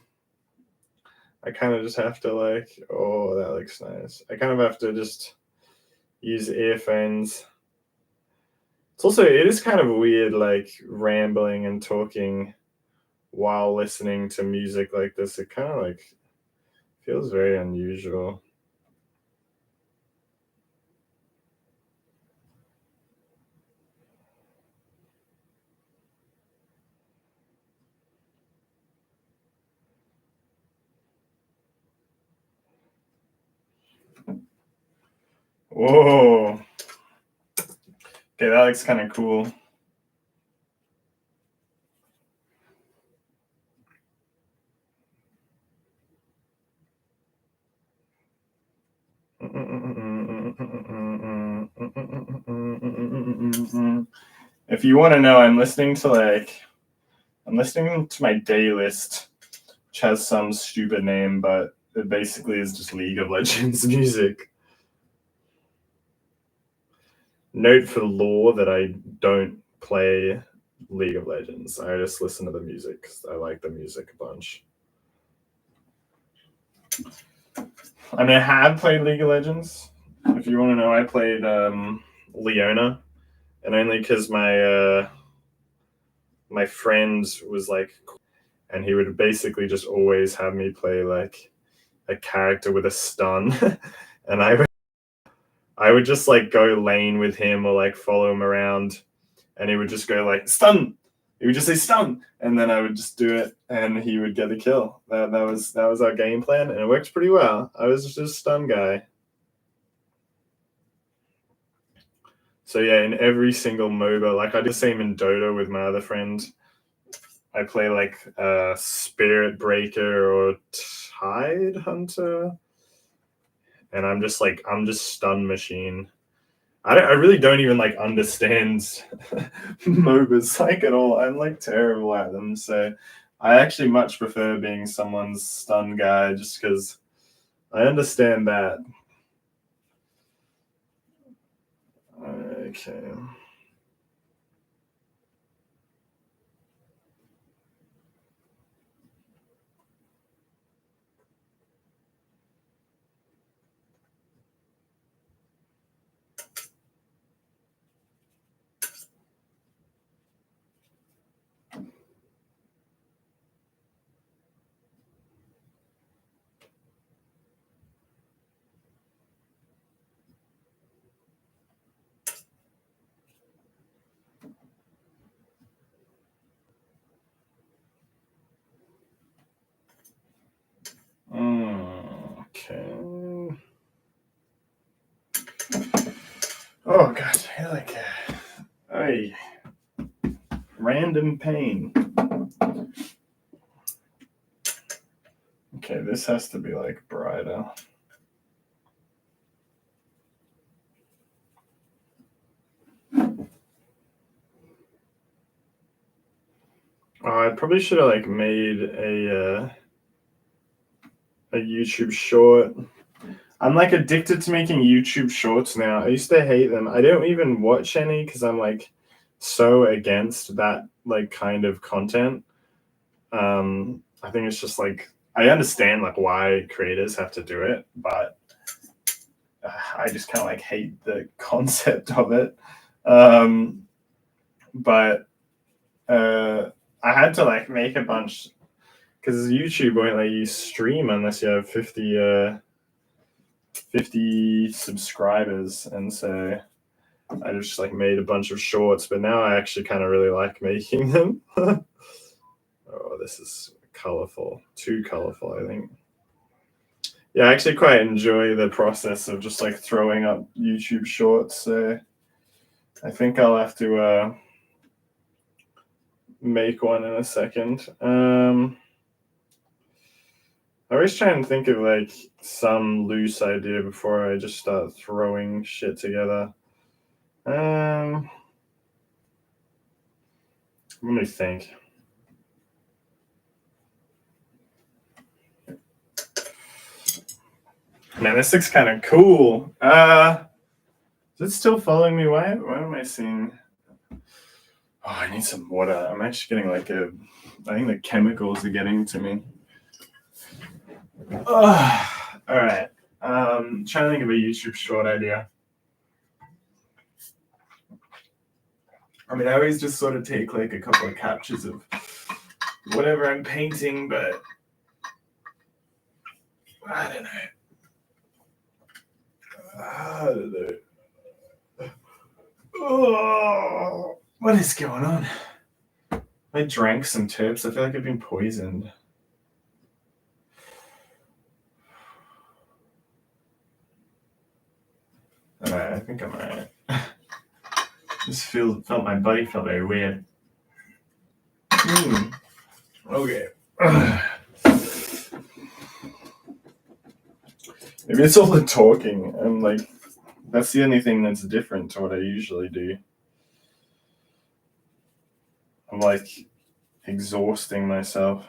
I kind of just have to like, oh, that looks nice. I kind of have to just use earphones. It's also, it is kind of weird, like rambling and talking while listening to music like this. It kind of like feels very unusual. Whoa. Okay, that looks kind of cool. If you want to know, I'm listening to my day list, which has some stupid name, but it basically is just League of Legends music. Note for lore that I don't play League of Legends. I just listen to the music because I like the music a bunch. I mean, I have played League of Legends. If you want to know, I played Leona, and only because my friend was like, and he would basically just always have me play like a character with a stun, and I would just like go lane with him or like follow him around, and he would just go like stun. He would just say stun, and then I would just do it, and he would get the kill. That was our game plan, and it worked pretty well. I was just a stun guy. So yeah, in every single MOBA, like I do the same in Dota with my other friend. I play like Spirit Breaker or Tide Hunter, and I'm just stun machine. I really don't even like understand MOBAs like at all. I'm like terrible at them, so I actually much prefer being someone's stun guy just because I understand that. Okay. Okay. Oh god, I like I ran random pain. Okay, this has to be like brighter. Oh, I probably should have like made a YouTube short. I'm like addicted to making YouTube shorts now. I used to hate them. I don't even watch any because I'm like so against that like kind of content. I think it's just like I understand like why creators have to do it, but I just kind of like hate the concept of it. But I had to like make a bunch because YouTube won't let you stream unless you have 50 subscribers, and so I just like made a bunch of shorts, but now I actually kind of really like making them. Oh, this is colorful, too colorful, I think. Yeah, I actually quite enjoy the process of just like throwing up YouTube shorts, so I think I'll have to make one in a second. I always try and think of like some loose idea before I just start throwing shit together. Let me think. Man, this looks kind of cool. Is it still following me? Why am I seeing? Oh, I need some water. I'm actually getting like I think the chemicals are getting to me. All right. Trying to think of a YouTube short idea. I mean, I always just sort of take like a couple of captures of whatever I'm painting, but I don't know. Oh, what is going on? I drank some tips. I feel like I've been poisoned. Alright, I think I'm alright. Just felt my body felt very weird. Okay. Maybe it's all the talking. I'm like, that's the only thing that's different to what I usually do. I'm like exhausting myself.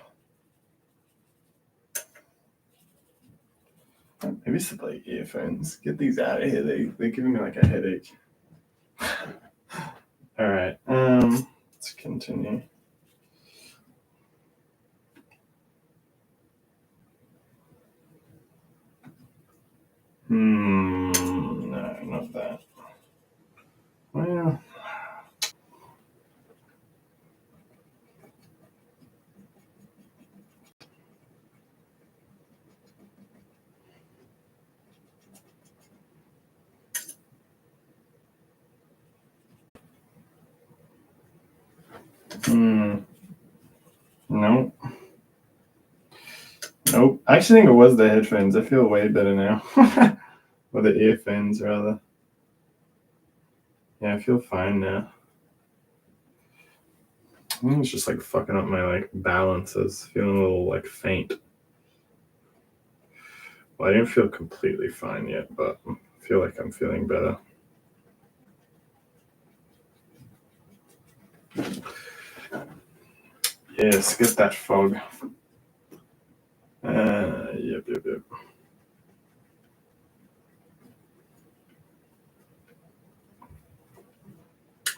Maybe it's the like earphones. Get these out of here. They're giving me like a headache. All right. Let's continue. No, not that. Well. Nope. Nope. I actually think it was the headphones. I feel way better now. Or the earphones, rather. Yeah, I feel fine now. I think it's just like fucking up my like balances. Feeling a little like faint. Well, I didn't feel completely fine yet, but I feel like I'm feeling better. Yes, get that fog. Yep.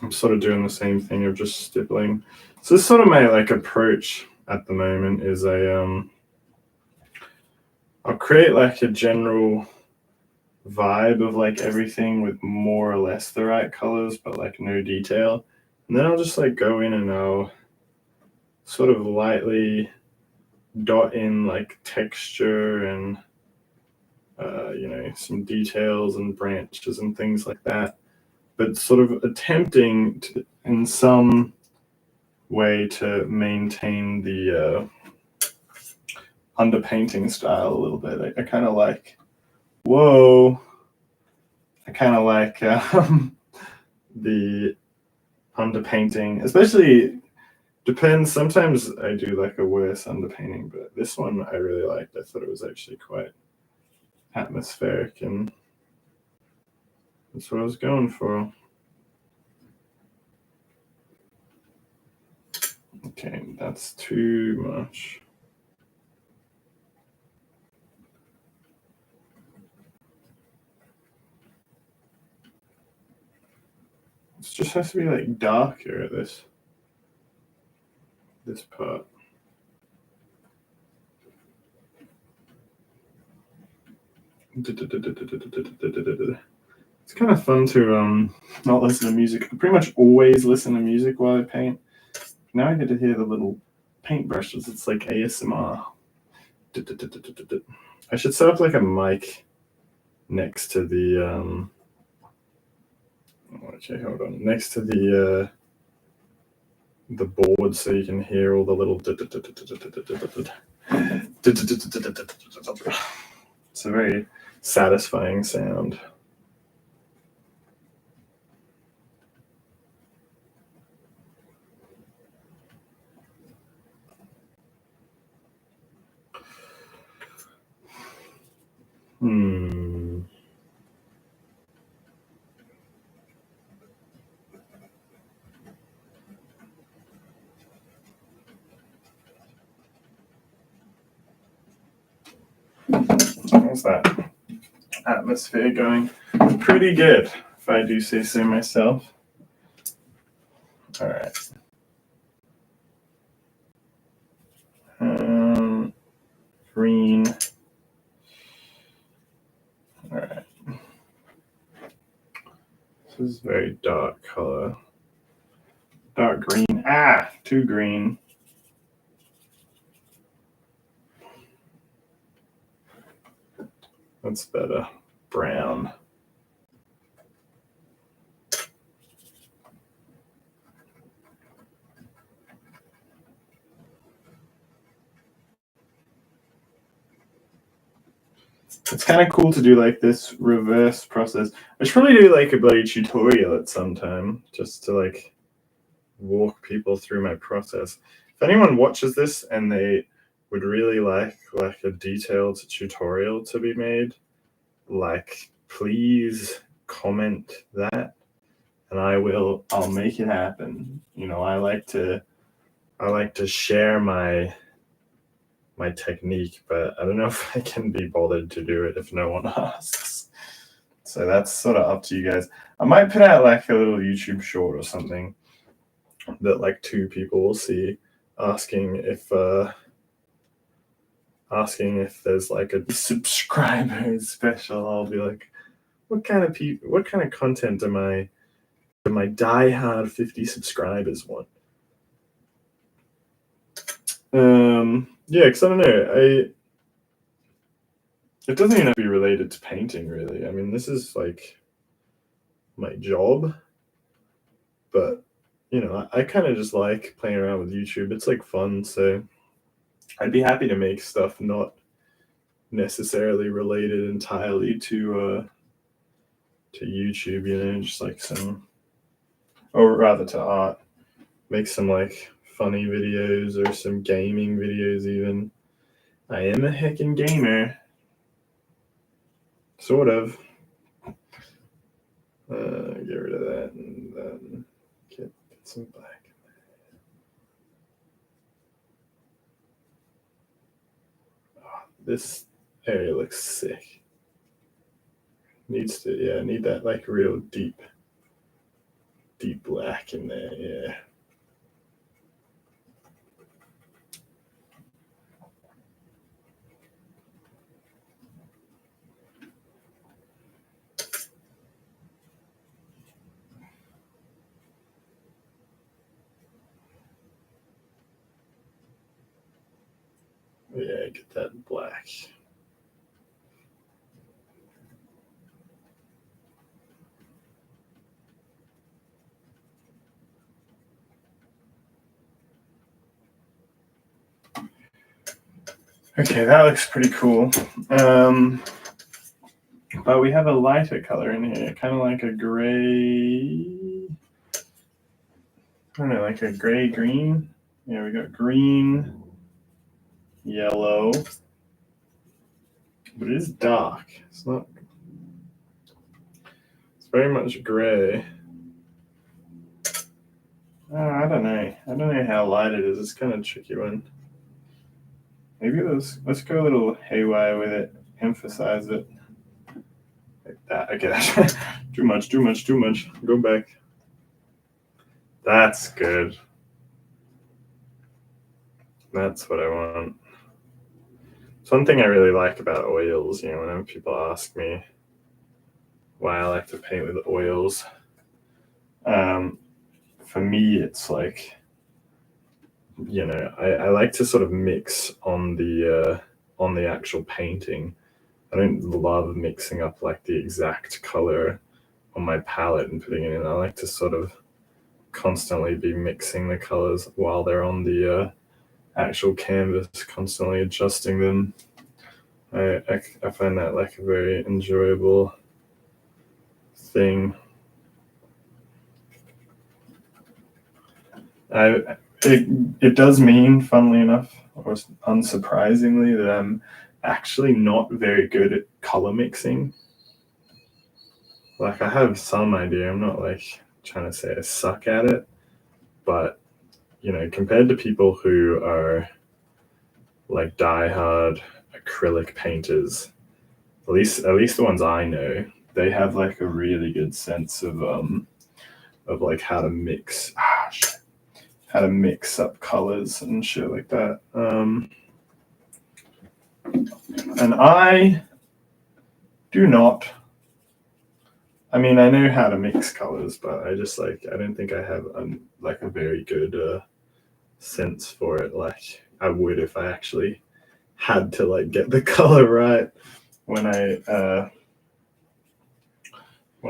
I'm sort of doing the same thing of just stippling. So this is sort of my like approach at the moment is I'll create like a general vibe of like everything with more or less the right colors, but like no detail. And then I'll just like go in and I'll sort of lightly dot in like texture and some details and branches and things like that, but sort of attempting to, in some way, to maintain the underpainting style a little bit. I kind of like, whoa, I kind of like the underpainting, especially Depends. Sometimes I do like a worse underpainting, but this one I really liked. I thought it was actually quite atmospheric, and that's what I was going for. Okay, that's too much. It just has to be like darker at this part. It's kind of fun to not listen to music. I pretty much always listen to music while I paint. Now I get to hear the little paintbrushes. It's like ASMR. I should set up like a mic next to the okay, hold on. Next to the board so you can hear all the little it's a very satisfying sound. How's that atmosphere going? Pretty good, if I do say so myself. All right. Green. All right. This is a very dark color. Dark green. Ah, too green. That's better. Brown. It's kind of cool to do like this reverse process. I should probably do like a bloody tutorial at some time just to like walk people through my process. If anyone watches this and they would really like a detailed tutorial to be made, like please comment that and I'll make it happen. You know, I like to share my technique, but I don't know if I can be bothered to do it if no one asks. So that's sort of up to you guys. I might put out like a little YouTube short or something that like 2 people will see, asking if there's like a subscriber special. I'll be like, what kind of content do my diehard 50 subscribers want? Yeah, because I don't know. It doesn't even have to be related to painting, really. I mean, this is like my job, but you know, I kind of just like playing around with YouTube. It's like fun, so I'd be happy to make stuff not necessarily related entirely to YouTube. You know, just like or rather to art. Make some like funny videos or some gaming videos even. I am a heckin' gamer. Sort of. Get rid of that and then get some black in there. Oh, this area looks sick. Needs to, yeah, need that like real deep black in there, yeah. Yeah, get that black. Okay, that looks pretty cool. But we have a lighter color in here, kind of like a gray. I don't know, like a gray green. Yeah, we got green, yellow, but it is dark. It's not. It's very much gray. I don't know. I don't know how light it is. It's kind of a tricky one. Maybe let's go a little haywire with it. Emphasize it. Like that. Okay. Too much. Go back. That's good. That's what I want. It's one thing I really like about oils, whenever people ask me why I like to paint with oils, for me, it's like, I like to sort of mix on the actual painting. I don't love mixing up like the exact color on my palette and putting it in. I like to sort of constantly be mixing the colors while they're on the actual canvas, constantly adjusting them. I find that like a very enjoyable thing. It does mean, funnily enough, or unsurprisingly, that I'm actually not very good at color mixing. Like, I have some idea. I'm not like trying to say I suck at it, but compared to people who are like diehard acrylic painters, at least the ones I know, they have like a really good sense of like how to mix up colors and shit like that. And I do not. I mean, I know how to mix colors, but I just I don't think I have like a very good sense for it. Like I would if I actually had to like get the color right when I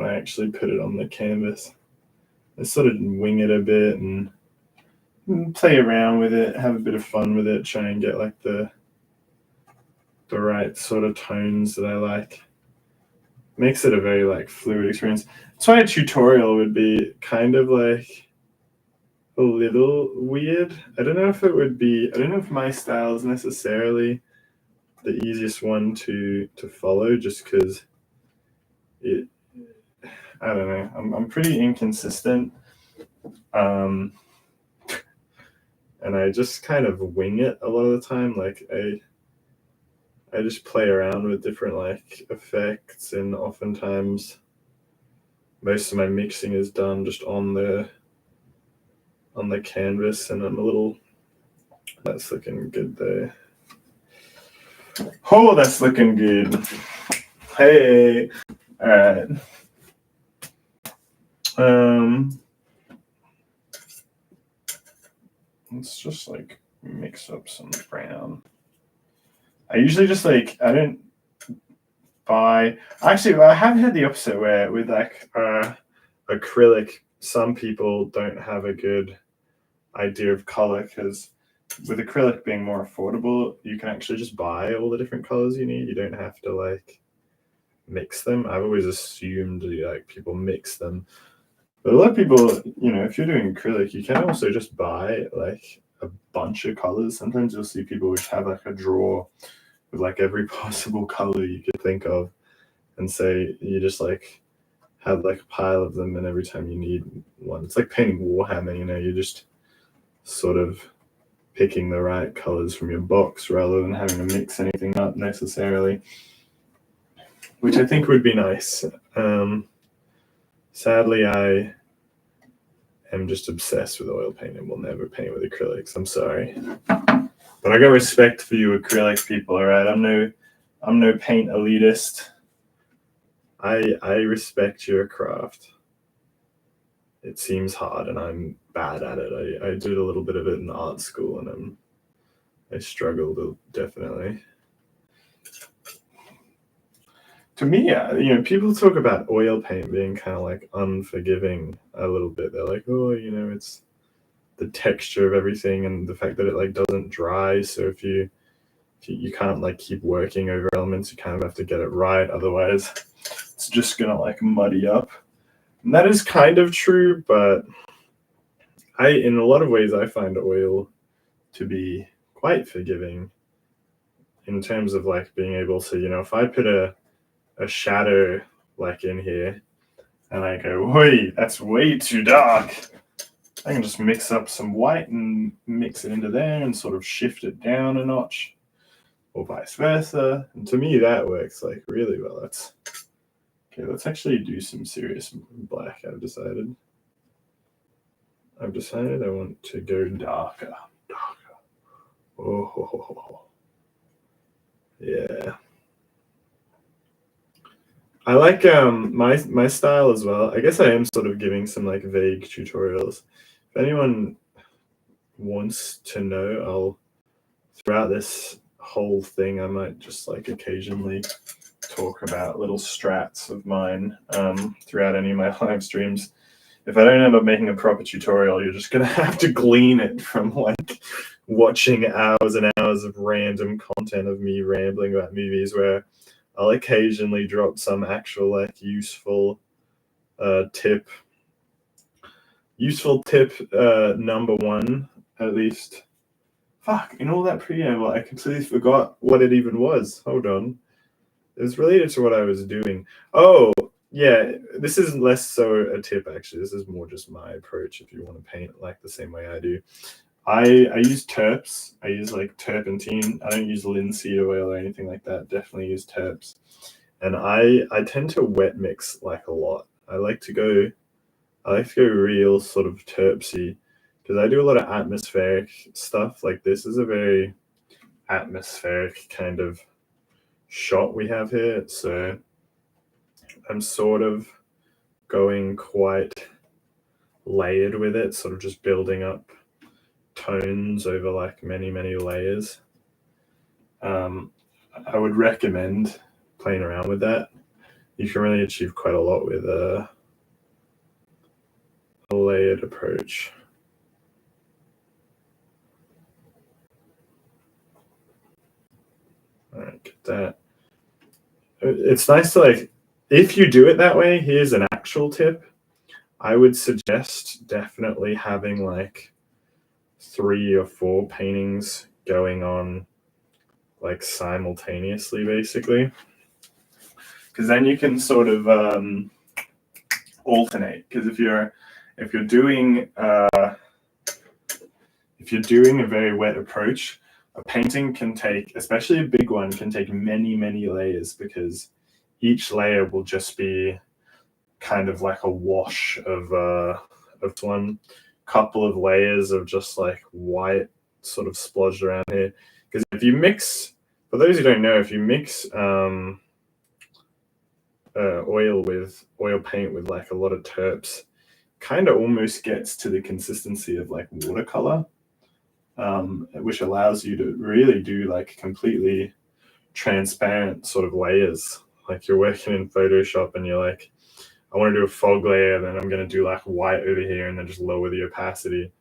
actually put it on the canvas. I sort of wing it a bit and play around with it, have a bit of fun with it, try and get like the right sort of tones that I like. Makes it a very like fluid experience. That's why a tutorial would be kind of like a little weird. I don't know if my style is necessarily the easiest one to follow, just because I don't know. I'm pretty inconsistent. And I just kind of wing it a lot of the time. Like I just play around with different like effects, and oftentimes most of my mixing is done just on the canvas, and I'm a little. That's looking good there. Oh, that's looking good. Hey, all right. Let's just like mix up some brown. I usually just like I don't buy. Actually, I have had the opposite where with like acrylic, some people don't have a good idea of color, because with acrylic being more affordable, you can actually just buy all the different colors you need. You don't have to like mix them. I've always assumed like people mix them, but a lot of people, if you're doing acrylic, you can also just buy like a bunch of colors. Sometimes you'll see people which have like a drawer with like every possible color you could think of, and say you just like have like a pile of them, and every time you need one, it's like painting Warhammer. You're just sort of picking the right colors from your box rather than having to mix anything up necessarily, which I think would be nice. Sadly, I am just obsessed with oil paint and will never paint with acrylics. I'm sorry, but I got respect for you acrylic people. All right, I'm no paint elitist. I respect your craft. It seems hard, and I'm bad at it. I did a little bit of it in art school, and I struggled definitely. To me, people talk about oil paint being kind of like unforgiving a little bit. They're like, oh, it's the texture of everything and the fact that it like doesn't dry. So if you can't like keep working over elements, you kind of have to get it right. Otherwise, it's just gonna like muddy up. And that is kind of true, but in a lot of ways, I find oil to be quite forgiving in terms of like being able to, if I put a shadow like in here and I go, "Oi, that's way too dark," I can just mix up some white and mix it into there and sort of shift it down a notch, or vice versa. And to me, that works like really well. Let's actually do some serious black. I've decided I want to go darker. Oh, yeah. I like my style as well. I guess I am sort of giving some like vague tutorials. If anyone wants to know, I'll throughout this whole thing I might just like occasionally talk about little strats of mine throughout any of my live streams. If I don't end up making a proper tutorial, you're just gonna have to glean it from like watching hours and hours of random content of me rambling about movies, where I'll occasionally drop some actual like useful tip. Useful tip number one, at least. Fuck, in all that preamble, I completely forgot what it even was. Hold on. It was related to what I was doing. Oh, yeah, this is less so a tip, actually. This is more just my approach if you want to paint like the same way I do. I use terps. I use like turpentine. I don't use linseed oil or anything like that. Definitely use terps. And I tend to wet mix like a lot. I like to go real sort of terpsy because I do a lot of atmospheric stuff. Like this is a very atmospheric kind of shot we have here. So I'm sort of going quite layered with it, sort of just building up tones over like many layers. I would recommend playing around with that. You can really achieve quite a lot with a layered approach. All right, get that. It's nice to like, if you do it that way, here's an actual tip. I would suggest definitely having like 3 or 4 paintings going on like simultaneously, basically, because then you can sort of alternate. Because if you're doing a very wet approach, a painting can take, especially a big one, can take many layers, because each layer will just be kind of like a wash of one couple of layers of just like white sort of splodged around here. Because if you mix, for those who don't know, if you mix oil paint with like a lot of terps, kind of almost gets to the consistency of like watercolor, which allows you to really do like completely transparent sort of layers. Like you're working in Photoshop and you're like, I want to do a fog layer, then I'm going to do like white over here and then just lower the opacity.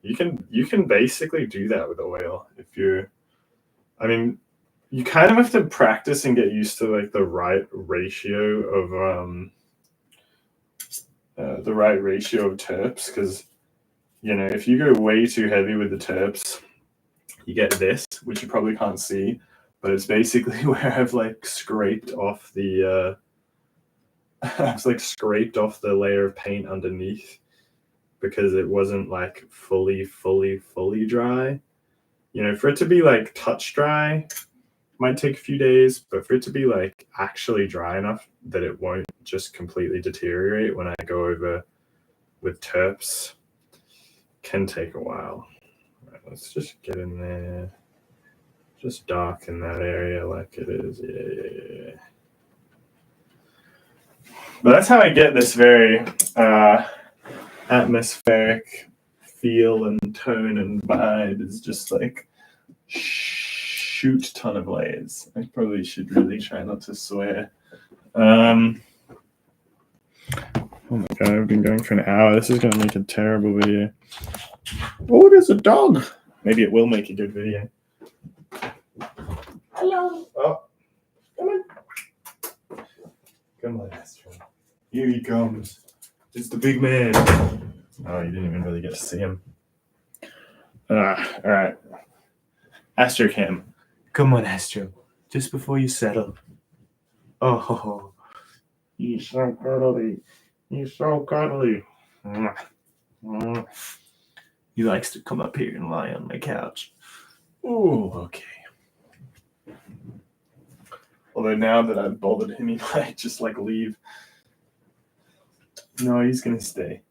You can basically do that with oil if you, I mean, you kind of have to practice and get used to like the right ratio of terps, because if you go way too heavy with the terps, you get this, which you probably can't see, but it's basically where I've like scraped off the layer of paint underneath, because it wasn't like fully dry. For it to be like touch dry might take a few days, but for it to be like actually dry enough that it won't just completely deteriorate when I go over with terps can take a while. Right, let's just get in there, just darken that area like it is. Yeah. But that's how I get this very atmospheric feel and tone and vibe. Is just like shoot ton of layers. I probably should really try not to swear. Oh my god, I've been going for an hour. This is going to make a terrible video. Oh, there's a dog. Maybe it will make a good video. Hello. Oh, come on. Come on, Astro. Here he comes. It's the big man. Oh, you didn't even really get to see him. All right. Astrocam. Come on, Astro. Just before you settle. Oh, he's so cuddly. He's so cuddly. He likes to come up here and lie on my couch. Oh, okay. Although now that I've bothered him, he might just like leave. No, he's gonna stay.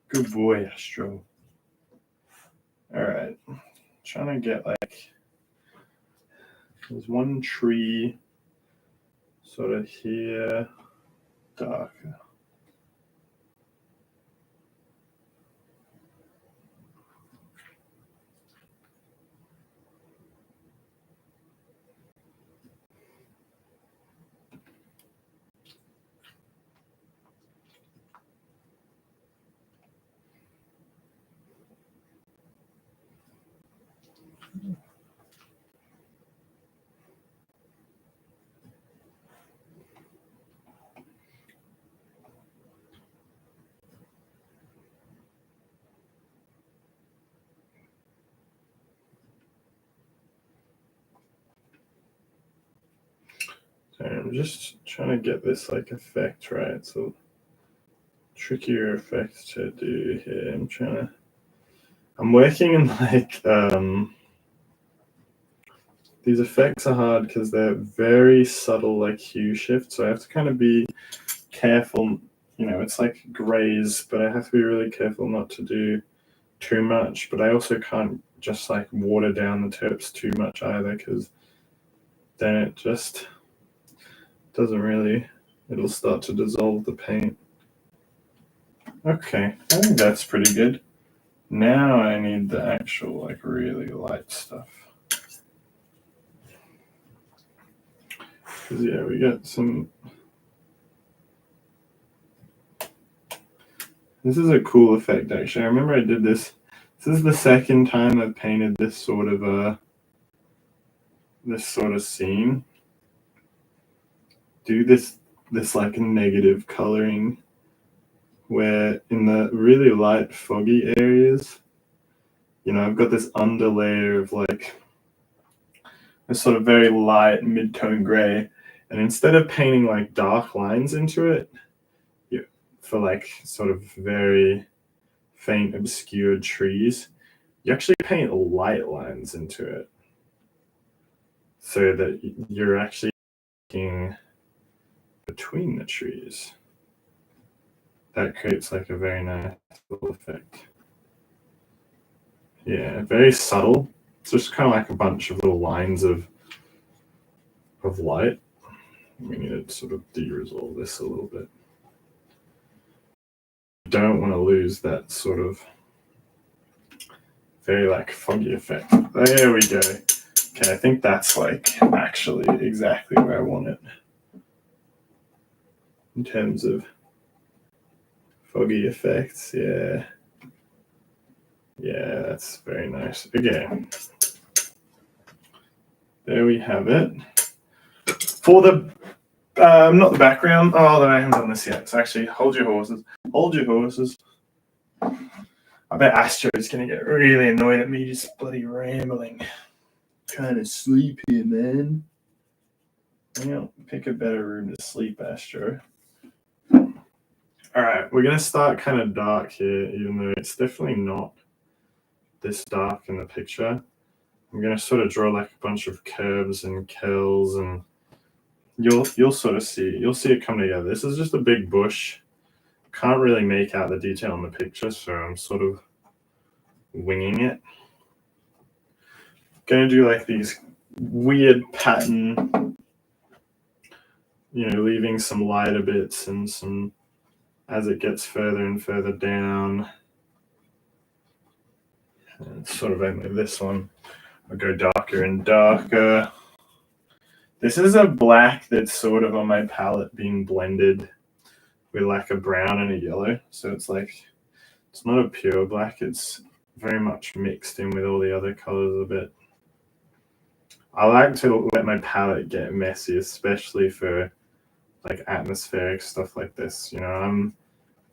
Good boy, Astro. Alright. Trying to get like, there's one tree sort of here, darker. I'm just trying to get this like effect right. So trickier effect to do here. I'm working in like these effects are hard because they're very subtle like hue shift. So I have to kind of be careful. You know, it's like grays, but I have to be really careful not to do too much. But I also can't just like water down the terps too much either, because then it just doesn't really, it'll start to dissolve the paint. Okay, I think that's pretty good. Now I need the actual like really light stuff. Because yeah, we got some. This is a cool effect actually. I remember I did this. This is the second time I've painted this sort of scene. Do this like negative coloring where in the really light foggy areas, you know, I've got this underlayer of like a sort of very light mid-tone gray, and instead of painting like dark lines into it, for like sort of very faint obscured trees, you actually paint light lines into it so that you're actually looking between the trees. That creates like a very nice little effect. Yeah, very subtle. It's just kind of like a bunch of little lines of light. We need to sort of de-resolve this a little bit. Don't want to lose that sort of very like foggy effect. There we go. Okay, I think that's like actually exactly where I want it in terms of foggy effects. Yeah, that's very nice. Okay, there we have it. For the not the background. Oh, I haven't done this yet. So actually, hold your horses. Hold your horses. I bet Astro is gonna get really annoyed at me just bloody rambling. Trying to sleep here, man. Pick a better room to sleep, Astro. Alright, we're gonna start kind of dark here, even though it's definitely not this dark in the picture. I'm gonna sort of draw like a bunch of curves and curls, and you'll sort of see it come together. This is just a big bush. Can't really make out the detail in the picture, so I'm sort of winging it. Gonna do like these weird pattern, leaving some lighter bits and some as it gets further and further down. And sort of only this one. I'll go darker and darker. This is a black that's sort of on my palette being blended with like a brown and a yellow. So it's not a pure black. It's very much mixed in with all the other colors a bit. I like to let my palette get messy, especially for like atmospheric stuff like this. I'm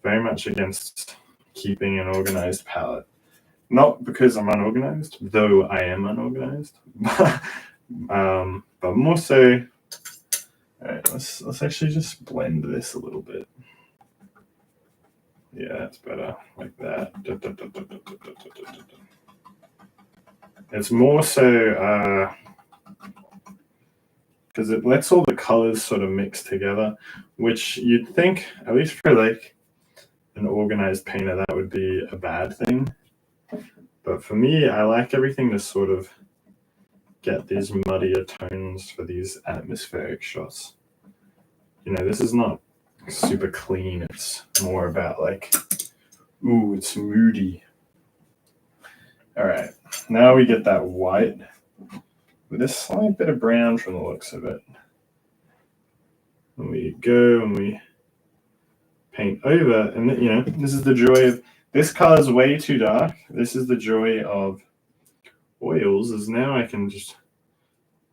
very much against keeping an organized palette. not because I'm unorganized, though I am unorganized, but more so. All right, let's actually just blend this a little bit. Yeah, that's better, like that. It's more so because it lets all the colors sort of mix together, which you'd think, at least for like an organized painter, that would be a bad thing. But for me, I like everything to sort of get these muddier tones for these atmospheric shots. You know, this is not super clean. It's more about like, ooh, it's moody. All right, now we get that white with a slight bit of brown from the looks of it. And we go and we paint over, and you know, this is the joy of, this color is way too dark. This is the joy of oils, is now I can just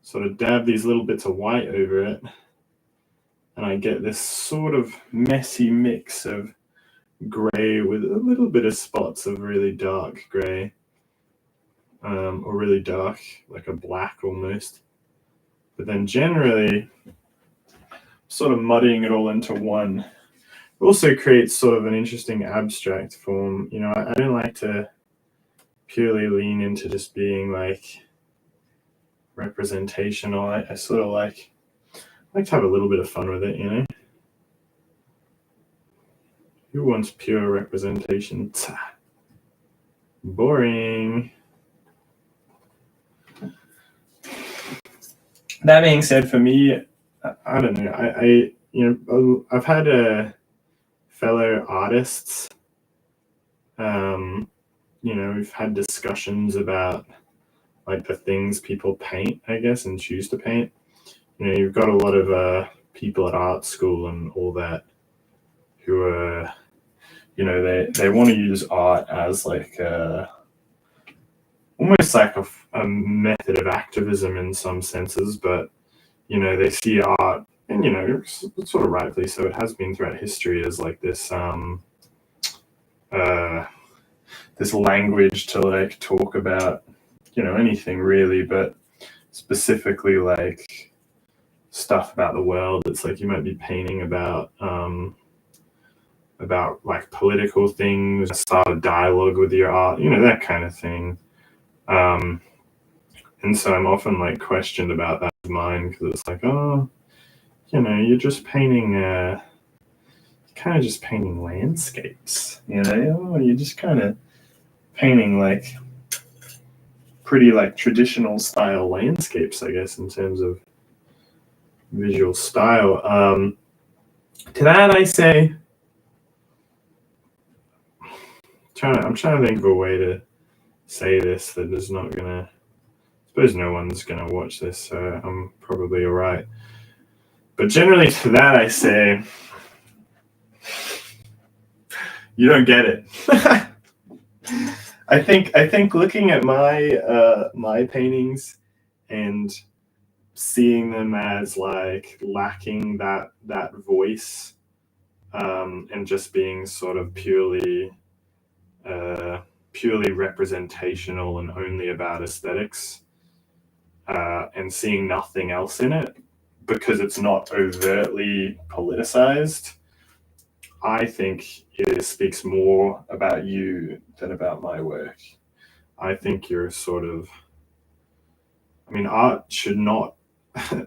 sort of dab these little bits of white over it, and I get this sort of messy mix of gray with a little bit of spots of really dark gray, or really dark, like a black almost. But then generally, sort of muddying it all into one also creates sort of an interesting abstract form. You know, I don't like to purely lean into just being like representational. I sort of like to have a little bit of fun with it, you know? Who wants pure representation? Boring. That being said, for me, I don't know. I you know, I've had fellow artists. You know, we've had discussions about like the things people paint, I guess, and choose to paint. You know, you've got a lot of people at art school and all that who are, you know, they want to use art as like almost like a method of activism in some senses, but you know, they see art, and you know, sort of rightly so, it has been throughout history as like this this language to like talk about, you know, anything really, but specifically like stuff about the world. It's like you might be painting about like political things, start a dialogue with your art, you know, that kind of thing. And so I'm often like questioned about that of mine, because it's like, oh, you know, you're just painting kind of just painting landscapes, you know? Oh, you're just kind of painting like pretty like traditional style landscapes, I guess, in terms of visual style. To that I say, I'm trying to think of a way to say this that is not gonna, I suppose no one's gonna watch this, so I'm probably all right. But generally to that I say, you don't get it. I think looking at my paintings and seeing them as like lacking that voice, and just being sort of purely representational and only about aesthetics, and seeing nothing else in it because it's not overtly politicized, I think it speaks more about you than about my work. I think you're sort of, I mean, art should not,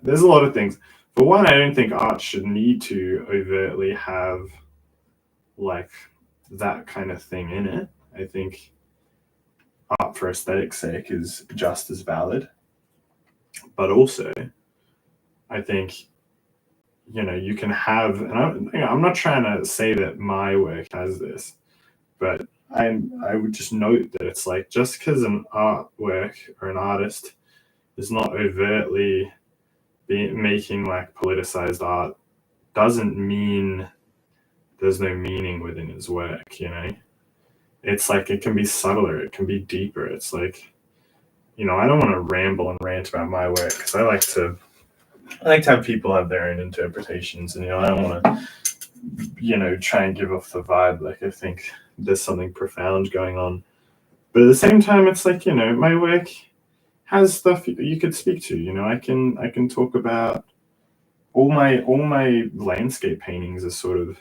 there's a lot of things. For one, I don't think art should need to overtly have like that kind of thing in it. I think art for aesthetic's sake is just as valid. But also, I think, you know, you can have, and I'm not trying to say that my work has this, but I would just note that it's like, just because an artwork or an artist is not overtly making like politicized art doesn't mean there's no meaning within his work, you know? It's like, it can be subtler, it can be deeper. It's like, you know, I don't want to ramble and rant about my work, because I like to have people have their own interpretations, and you know, I don't want to, you know, try and give off the vibe like I think there's something profound going on. But at the same time, it's like, my work has stuff you could speak to. I can talk about all my landscape paintings are sort of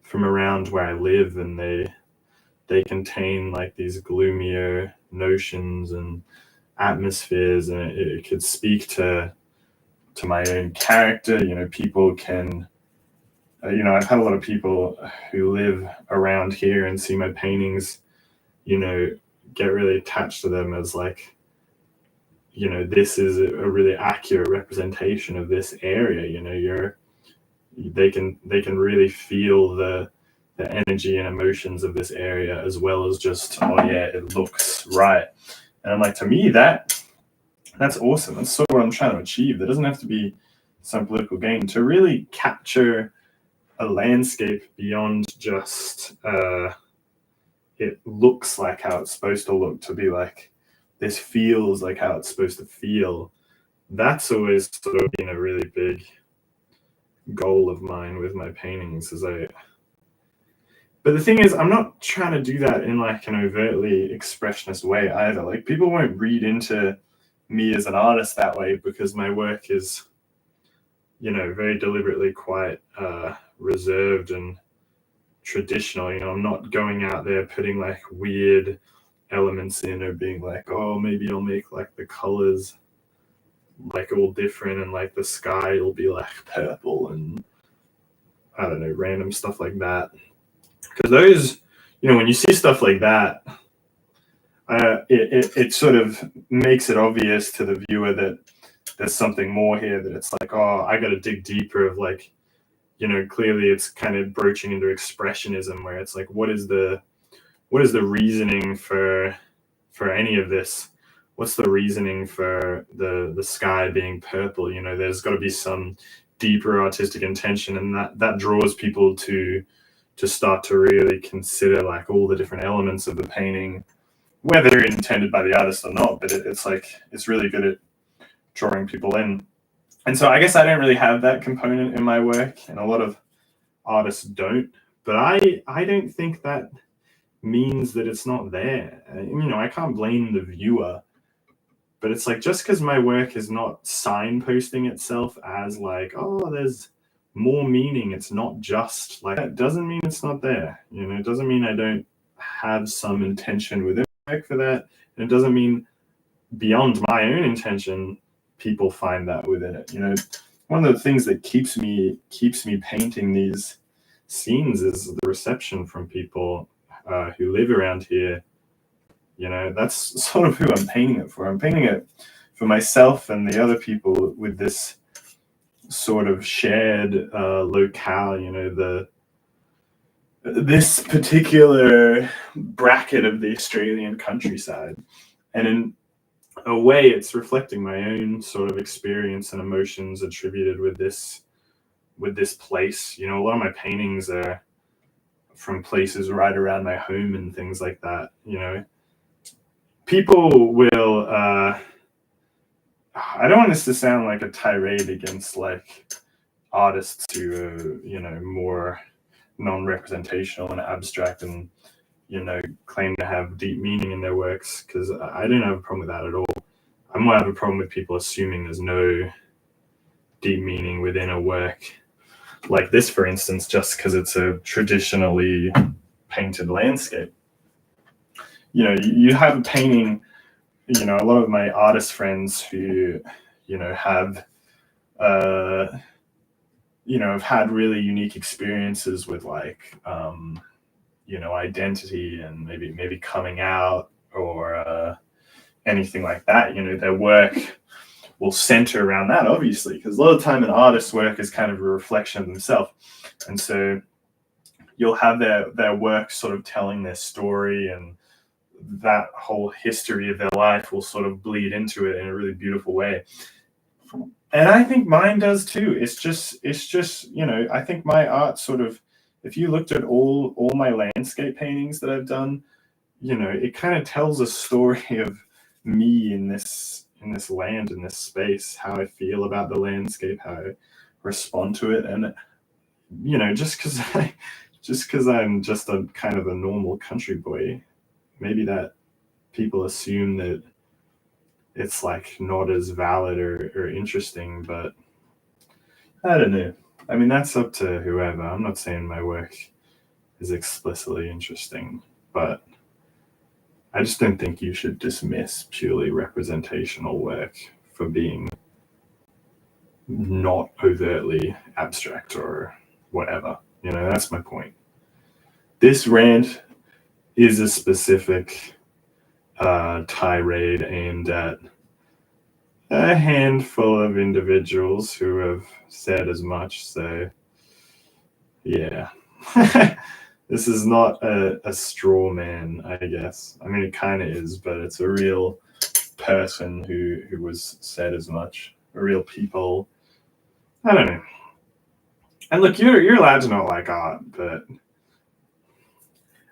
from around where I live, and they contain like these gloomier notions and atmospheres, and it could speak to my own character. People can, I've had a lot of people who live around here and see my paintings, you know, get really attached to them as like, this is a really accurate representation of this area. They can really feel the energy and emotions of this area, as well as just, oh yeah, it looks right. And I'm like, to me, that's awesome. That's sort of what I'm trying to achieve. There doesn't have to be some political gain to really capture a landscape beyond just it looks like how it's supposed to look, to be like, this feels like how it's supposed to feel. That's always sort of been a really big goal of mine with my paintings. But the thing is, I'm not trying to do that in like an overtly expressionist way either. Like, people won't read into me as an artist that way, because my work is, very deliberately quite reserved and traditional. I'm not going out there putting like weird elements in, or being like, oh, maybe I'll make like the colors like all different, and like the sky will be like purple, and I don't know, random stuff like that. Because those, when you see stuff like that, it sort of makes it obvious to the viewer that there's something more here, that it's like, oh, I got to dig deeper, of like, clearly it's kind of broaching into expressionism, where it's like, what is the reasoning for any of this? What's the reasoning for the sky being purple? There's got to be some deeper artistic intention, and that draws people to start to really consider like all the different elements of the painting, whether they're intended by the artist or not. But it's like, it's really good at drawing people in. And so I guess I don't really have that component in my work, and a lot of artists don't. But I don't think that means that it's not there. I can't blame the viewer, but it's like, just because my work is not signposting itself as like, oh, there's more meaning, it's not just like that, doesn't mean it's not there. It doesn't mean I don't have some intention within my work for that. And it doesn't mean beyond my own intention people find that within it. One of the things that keeps me painting these scenes is the reception from people who live around here. That's sort of who I'm painting it for. I'm painting it for myself and the other people with this sort of shared locale. This particular bracket of the Australian countryside, and in a way, it's reflecting my own sort of experience and emotions attributed with this place. A lot of my paintings are from places right around my home and things like that. People will I don't want this to sound like a tirade against like artists who are more non-representational and abstract, and claim to have deep meaning in their works, because I don't have a problem with that at all. I might have a problem with people assuming there's no deep meaning within a work like this, for instance, just because it's a traditionally painted landscape. You have a painting, a lot of my artist friends who, have have had really unique experiences with like, identity, and maybe coming out, or anything like that. Their work will center around that, obviously, because a lot of time an artist's work is kind of a reflection of themselves. And so you'll have their work sort of telling their story, and that whole history of their life will sort of bleed into it in a really beautiful way. And I think mine does too. It's just, I think my art sort of, if you looked at all my landscape paintings that I've done, it kind of tells a story of me in this land, in this space, how I feel about the landscape, how I respond to it. And just because I'm just a kind of a normal country boy, maybe that people assume that it's like not as valid or interesting, but I don't know. I mean, that's up to whoever. I'm not saying my work is explicitly interesting, but I just don't think you should dismiss purely representational work for being not overtly abstract or whatever. You know, that's my point. This rant is a specific tirade aimed at a handful of individuals who have said as much. So, yeah. This is not a straw man, I guess. I mean, it kind of is, but it's a real person who was said as much. A real people. I don't know. And look, you're allowed to not like art, but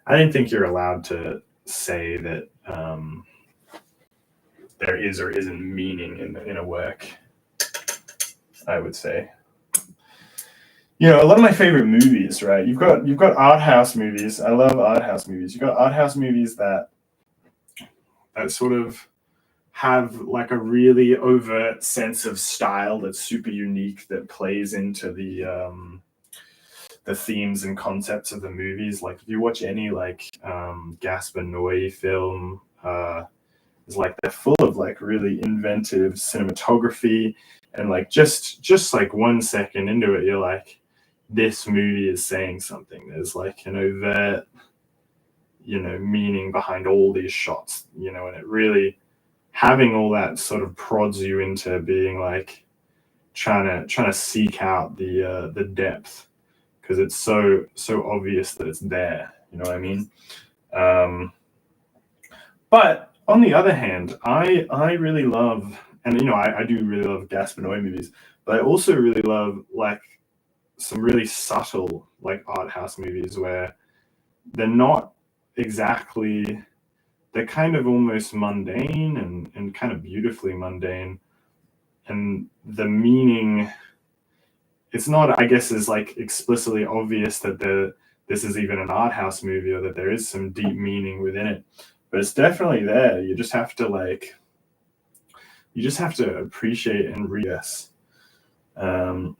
I don't think you're allowed to say that there is or isn't meaning in a work. I would say. You know, a lot of my favorite movies, right? You've got art house movies. I love art house movies. You've got art house movies that sort of have like a really overt sense of style that's super unique, that plays into the themes and concepts of the movies. Like if you watch any like Gaspar Noé film, it's like they're full of like really inventive cinematography, and like just like 1 second into it, you're like, this movie is saying something. There's like an overt, you know, meaning behind all these shots, you know, and it really, having all that sort of prods you into being like trying to seek out the depth, because it's so obvious that it's there. You know what I mean? But on the other hand, I really love, and you know, I do really love Gaspar Noé movies, but I also really love like some really subtle like art house movies where they're not exactly, they're kind of almost mundane and kind of beautifully mundane, and the meaning, it's not, I guess, is like explicitly obvious that this is even an art house movie or that there is some deep meaning within it, but it's definitely there. You just have to appreciate and read this. I'm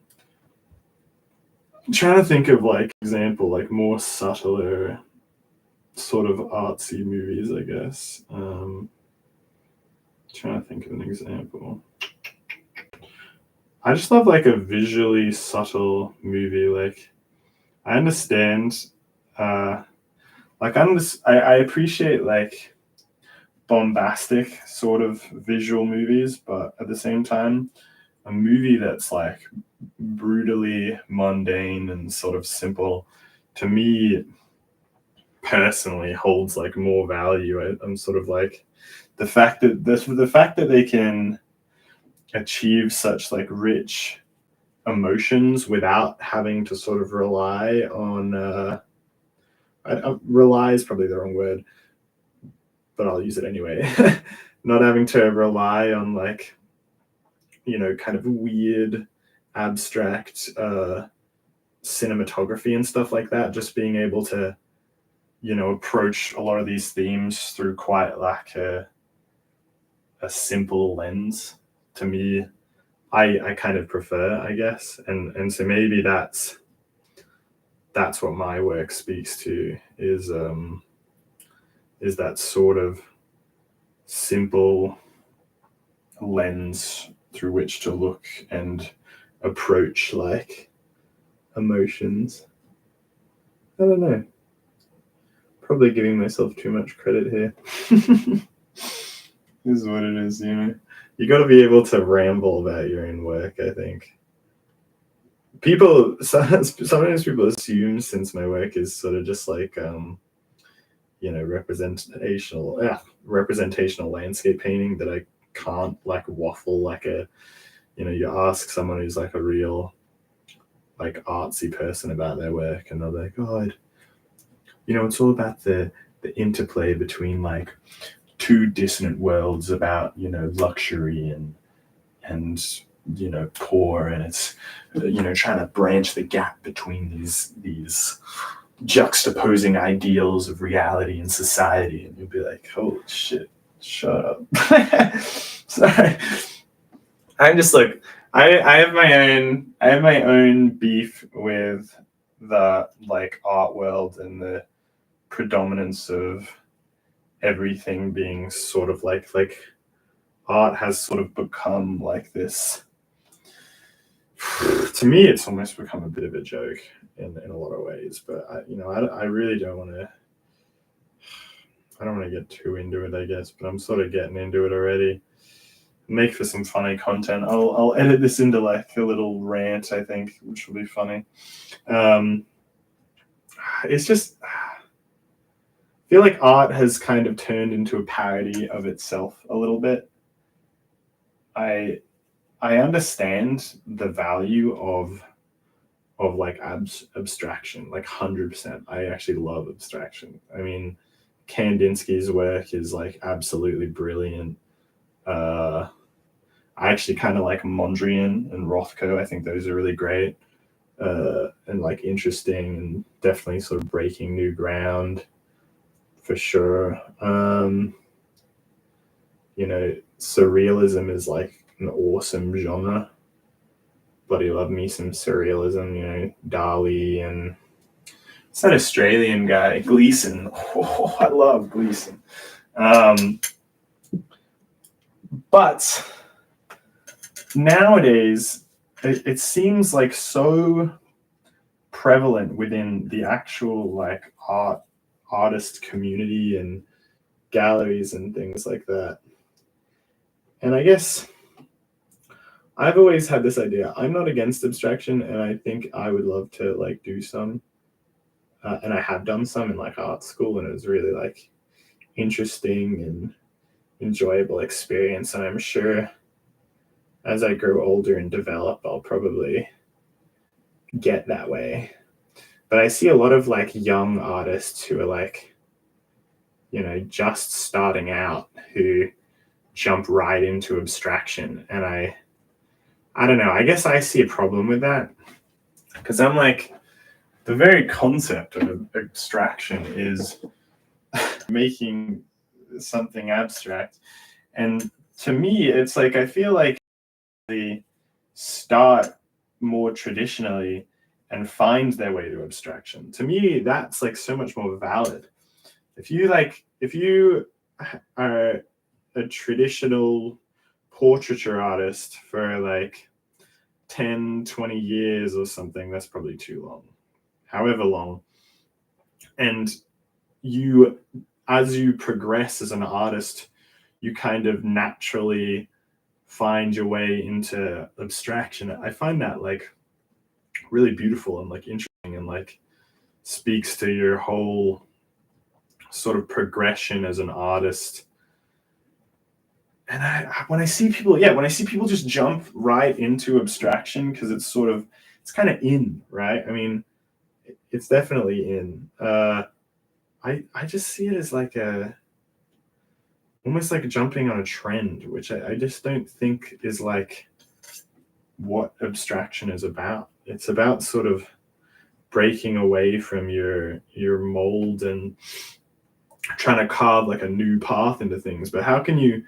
trying to think of like example, like more subtler sort of artsy movies, I guess. Trying to think of an example. I just love like a visually subtle movie. Like I understand, I appreciate like bombastic sort of visual movies, but at the same time, a movie that's like brutally mundane and sort of simple, to me personally holds like more value. I'm sort of like the fact that they can achieve such like rich emotions without having to sort of rely on rely is probably the wrong word, but I'll use it anyway. Not having to rely on like, you know, kind of weird abstract cinematography and stuff like that, just being able to, you know, approach a lot of these themes through quite like a simple lens. To me, I kind of prefer, I guess, and so maybe that's what my work speaks to, is that sort of simple lens through which to look and approach like emotions. I don't know. Probably giving myself too much credit here. This is what it is, you know. You got to be able to ramble about your own work, I think. Sometimes people assume, since my work is sort of just like you know, representational landscape painting, that I can't like waffle like a, you know, you ask someone who's like a real like artsy person about their work and they're like, oh, you know, it's all about the interplay between like two dissonant worlds about, you know, luxury and you know, poor, and it's, you know, trying to branch the gap between these juxtaposing ideals of reality and society, and you'll be like, holy shit, shut up. Sorry. I'm just like, I have my own beef with the like art world and the predominance of everything being sort of like art has sort of become like this. To me, it's almost become a bit of a joke in a lot of ways, but I really don't want to. I don't want to get too into it, I guess, but I'm sort of getting into it already. Make for some funny content. I'll edit this into like a little rant, I think, which will be funny. It's just, I feel like art has kind of turned into a parody of itself a little bit. I understand the value of like abstraction, like 100%. I actually love abstraction. I mean, Kandinsky's work is like absolutely brilliant. I actually kind of like Mondrian and Rothko. I think those are really great and like interesting and definitely sort of breaking new ground for sure. Surrealism is like an awesome genre. Bloody love me some surrealism, Dali and it's that Australian guy, Gleeson. Oh, I love Gleeson. But nowadays, it seems like so prevalent within the actual like artist community and galleries and things like that. And I guess I've always had this idea. I'm not against abstraction, and I think I would love to like do some. And I have done some in like art school, and it was really like interesting and enjoyable experience. And I'm sure as I grow older and develop, I'll probably get that way. But I see a lot of like young artists who are like, just starting out who jump right into abstraction. And I don't know, I guess I see a problem with that because I'm like, the very concept of abstraction is making something abstract. And to me, it's like, I feel like they start more traditionally and find their way to abstraction. To me, that's like so much more valid. If you are a traditional portraiture artist for like 10, 20 years or something, that's probably too long, however long. And as you progress as an artist, you kind of naturally find your way into abstraction. I find that like really beautiful and like interesting and like speaks to your whole sort of progression as an artist. And when I see people just jump right into abstraction because it's kind of in, right? I mean, it's definitely in. I just see it as like almost like jumping on a trend, which I just don't think is like what abstraction is about. It's about sort of breaking away from your mold and trying to carve like a new path into things. But how can you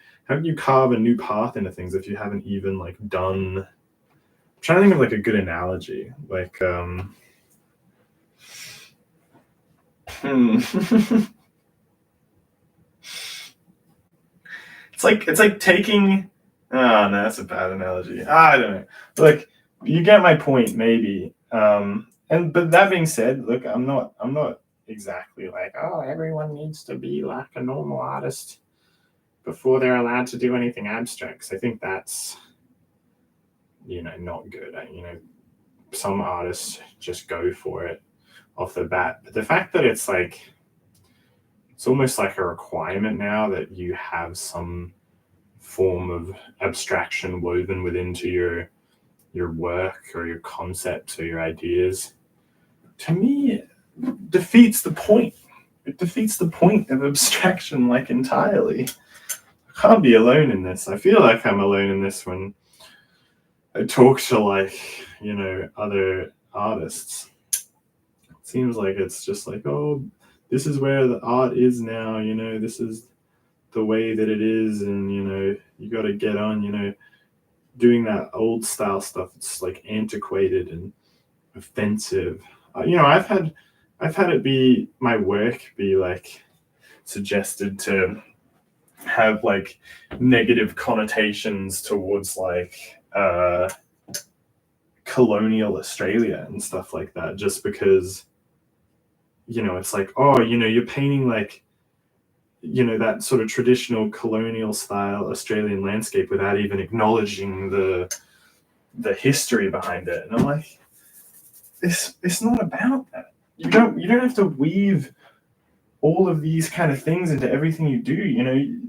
carve a new path into things if you haven't even like done? I'm trying to think of like a good analogy, like it's like taking. Oh no, that's a bad analogy. I don't know. Like you get my point, maybe. But that being said, look, I'm not exactly like, oh, everyone needs to be like a normal artist before they're allowed to do anything abstract. 'Cause I think that's not good. Some artists just go for it off the bat. But the fact that it's almost like a requirement now that you have some form of abstraction woven into your work or your concepts or your ideas, to me, it defeats the point. It defeats the point of abstraction like entirely. I can't be alone in this. I feel like I'm alone in this when I talk to like, other artists. seems like it's just like, oh, this is where the art is now, this is the way that it is, and you got to get on, doing that old style stuff. It's like antiquated and offensive. I've had it be my work be like suggested to have like negative connotations towards like colonial Australia and stuff like that, just because it's like, oh, you're painting like that sort of traditional colonial style Australian landscape without even acknowledging the history behind it. And I'm like, it's not about that. You don't have to weave all of these kind of things into everything you do.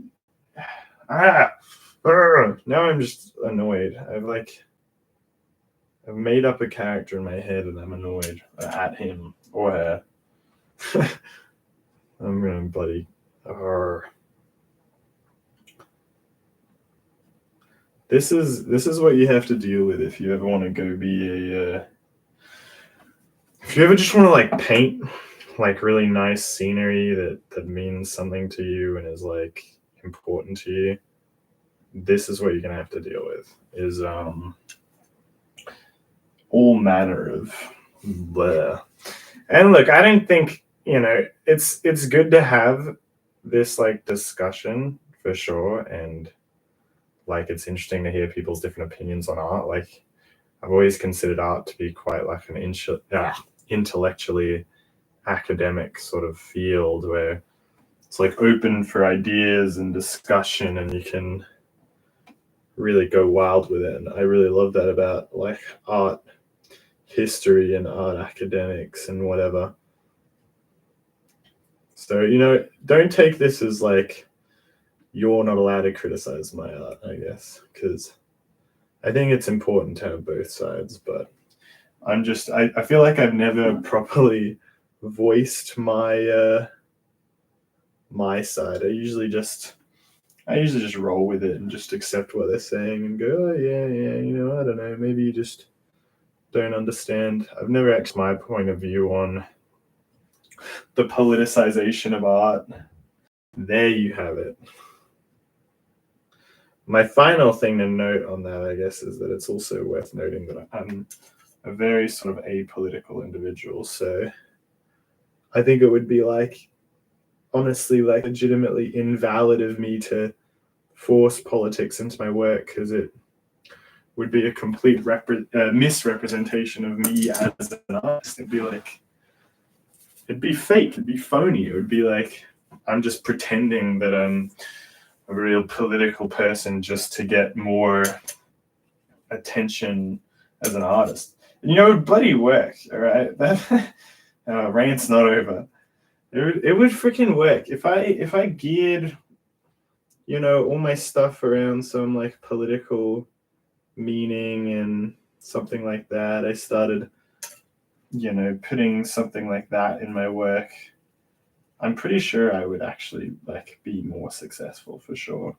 Now I'm just annoyed. I've made up a character in my head and I'm annoyed at him or her. I'm gonna bloody This is what you have to deal with if you ever want to go be if you ever just want to like paint like really nice scenery that means something to you and is like important to you. This is what you're gonna have to deal with, is all manner of bleh. And look, I don't think it's good to have this like discussion for sure, and like it's interesting to hear people's different opinions on art. Like I've always considered art to be quite like an intellectually academic sort of field where it's like open for ideas and discussion, and you can really go wild with it. And I really love that about like art history and art academics and whatever. So don't take this as like you're not allowed to criticize my art, I guess, because I think it's important to have both sides. But I feel like I've never properly voiced my my side. I usually just roll with it and just accept what they're saying and go, oh yeah, I don't know, maybe you just don't understand. I've never actually my point of view on the politicization of art. There you have it. My final thing to note on that, I guess, is that it's also worth noting that I'm a very sort of apolitical individual. So I think it would be like, honestly, like legitimately invalid of me to force politics into my work, because it would be a complete misrepresentation of me as an artist. It'd be fake, it'd be phony. It would be like I'm just pretending that I'm a real political person just to get more attention as an artist. And it would bloody work, all right? That rant's not over. It would freaking work if I geared all my stuff around some like political meaning and something like that. I started putting something like that in my work. I'm pretty sure I would actually like be more successful for sure.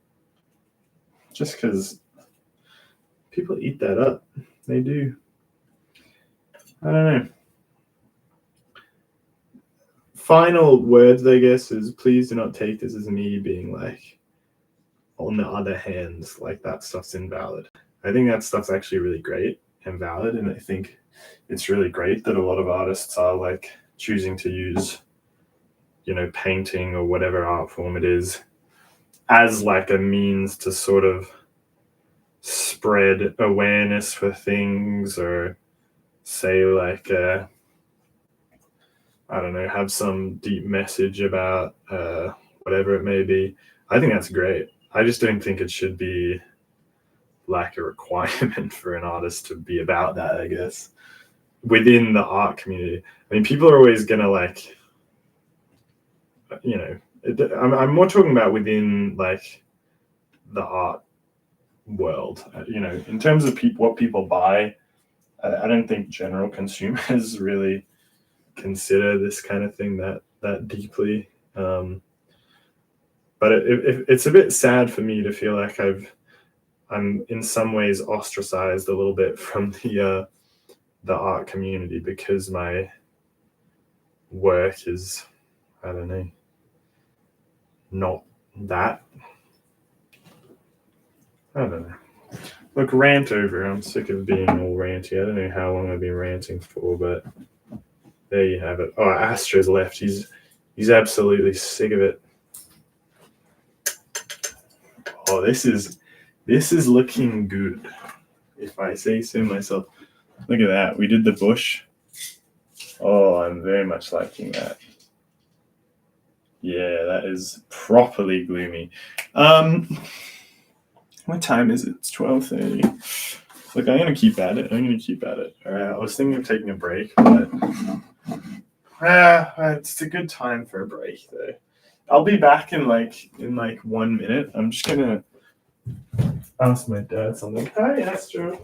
Just because people eat that up. They do. I don't know. Final words, I guess, is please do not take this as me being like, on the other hand, like that stuff's invalid. I think that stuff's actually really great and valid, and I think it's really great that a lot of artists are like choosing to use painting or whatever art form it is as like a means to sort of spread awareness for things, or say like I don't know, have some deep message about whatever it may be. I think that's great. I just don't think it should be like a requirement for an artist to be about that, I guess, within the art community. I mean, people are always gonna like, I'm more talking about within like the art world. In terms of what people buy, I don't think general consumers really consider this kind of thing that deeply. But it's a bit sad for me to feel like I'm in some ways ostracized a little bit from the art community, because my work is, I don't know, not that. I don't know. Look, rant over. I'm sick of being all ranty. I don't know how long I've been ranting for, but there you have it. Oh, Astro's left. He's absolutely sick of it. Oh, this is looking good, if I say so myself. Look at that. We did the bush. Oh, I'm very much liking that. Yeah, that is properly gloomy. What time is it? It's 12:30. Look, I'm gonna keep at it. All right. I was thinking of taking a break, but it's a good time for a break, though. I'll be back in like 1 minute. I'm just gonna ask my dad something. Hi, Astro.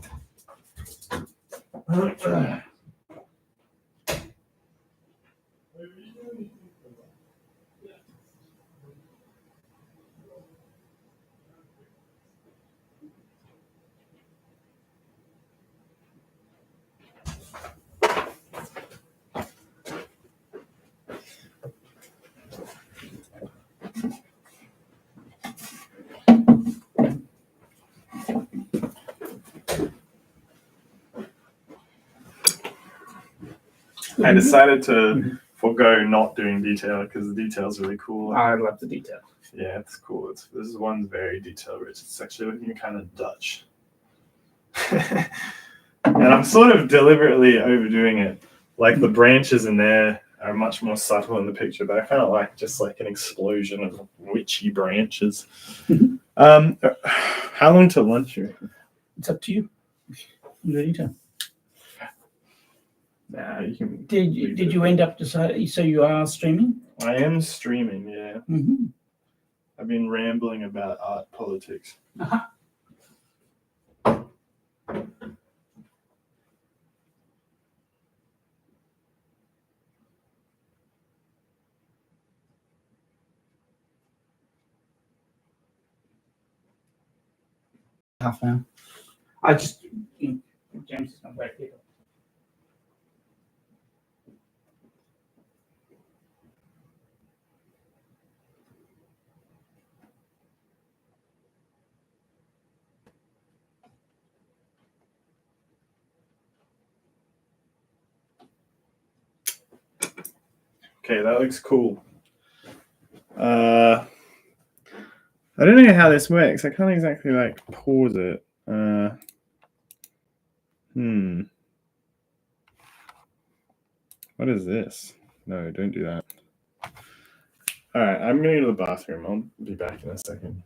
I decided to forego not doing detail because the detail's really cool. I love the detail. Yeah, it's cool. This one's very detail rich. It's actually looking kind of Dutch. And I'm sort of deliberately overdoing it. Like the branches in there are much more subtle in the picture, but I kind of like just like an explosion of witchy branches. How long till lunch? It's up to you. You ready to? Nah, you can. Did you end up deciding? So you are streaming? I am streaming. Yeah, Mm-hmm. I've been rambling about art politics. Uh-huh. Half an hour. I just James is not back here. Okay, that looks cool. I don't know how this works. I can't exactly like pause it. What is this? No, don't do that. All right, I'm going to go to the bathroom. I'll be back in a second.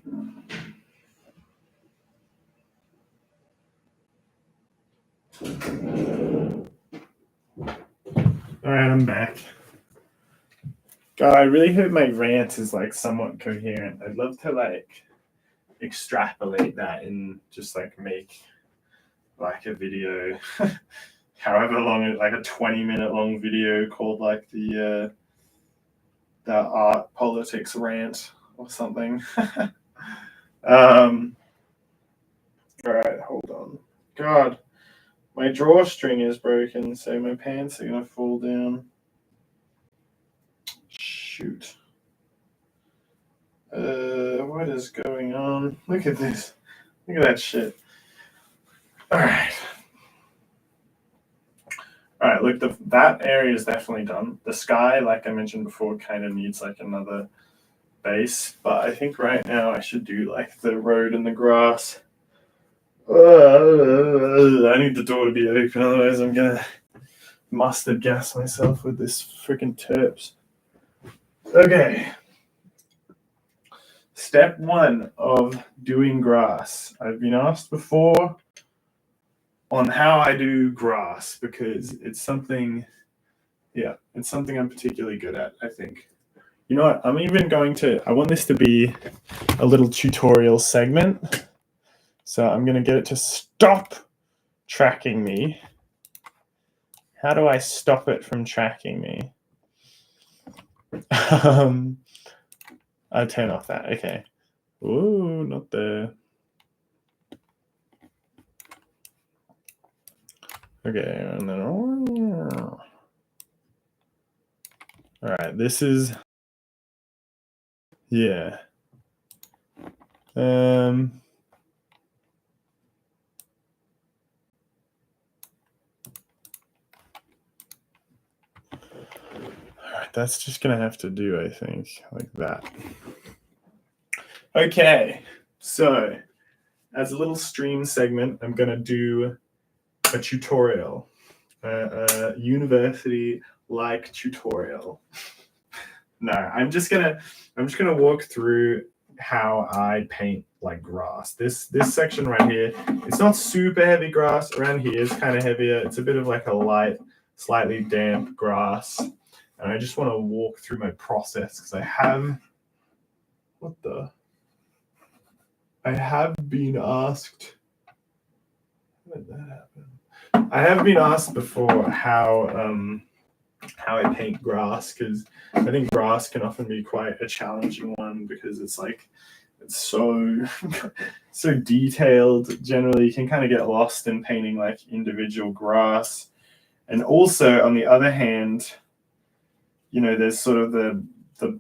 All right, I'm back. God, I really hope my rant is like somewhat coherent. I'd love to like extrapolate that and just like make like a video, however long, like a 20-minute long video called like the art politics rant or something. All right, hold on. God, my drawstring is broken, so my pants are gonna fall down. Shoot. What is going on? Look at this. Look at that shit. All right. All right, look, that area is definitely done. The sky, like I mentioned before, kind of needs like another base, but I think right now I should do like the road and the grass. I need the door to be open, otherwise I'm gonna mustard gas myself with this freaking terps. Okay. Step 1 of doing grass. I've been asked before on how I do grass because it's something I'm particularly good at, I think. You know what? I want this to be a little tutorial segment. So I'm going to get it to stop tracking me. How do I stop it from tracking me? I'll turn off that. Okay. Ooh, not there. Okay, and then all right, this is yeah. All right, that's just gonna have to do, I think, like that. Okay, so as a little stream segment, I'm gonna do a tutorial, a university-like tutorial. No, I'm just gonna walk through how I paint like grass. This section right here, it's not super heavy grass. Around here is kind of heavier. It's a bit of like a light, slightly damp grass. And I just want to walk through my process because I have been asked. How did that happen? I have been asked before how I paint grass because I think grass can often be quite a challenging one because it's so so detailed. Generally, you can kind of get lost in painting like individual grass, and also on the other hand, you know, there's sort of the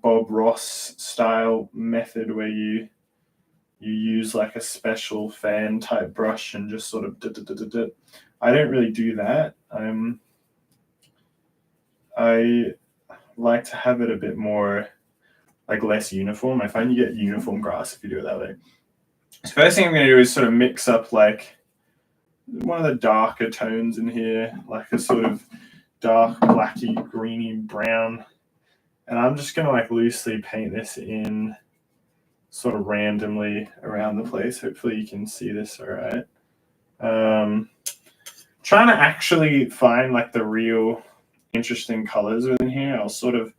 Bob Ross style method where you use like a special fan type brush and just sort of I don't really do that. I like to have it a bit more like less uniform. I find you get uniform grass if you do it that way. So first thing I'm going to do is sort of mix up like one of the darker tones in here, like a sort of dark blacky, greeny brown. And I'm just going to like loosely paint this in sort of randomly around the place. Hopefully you can see this all right. Trying to actually find like the real interesting colors within here. I'll sort of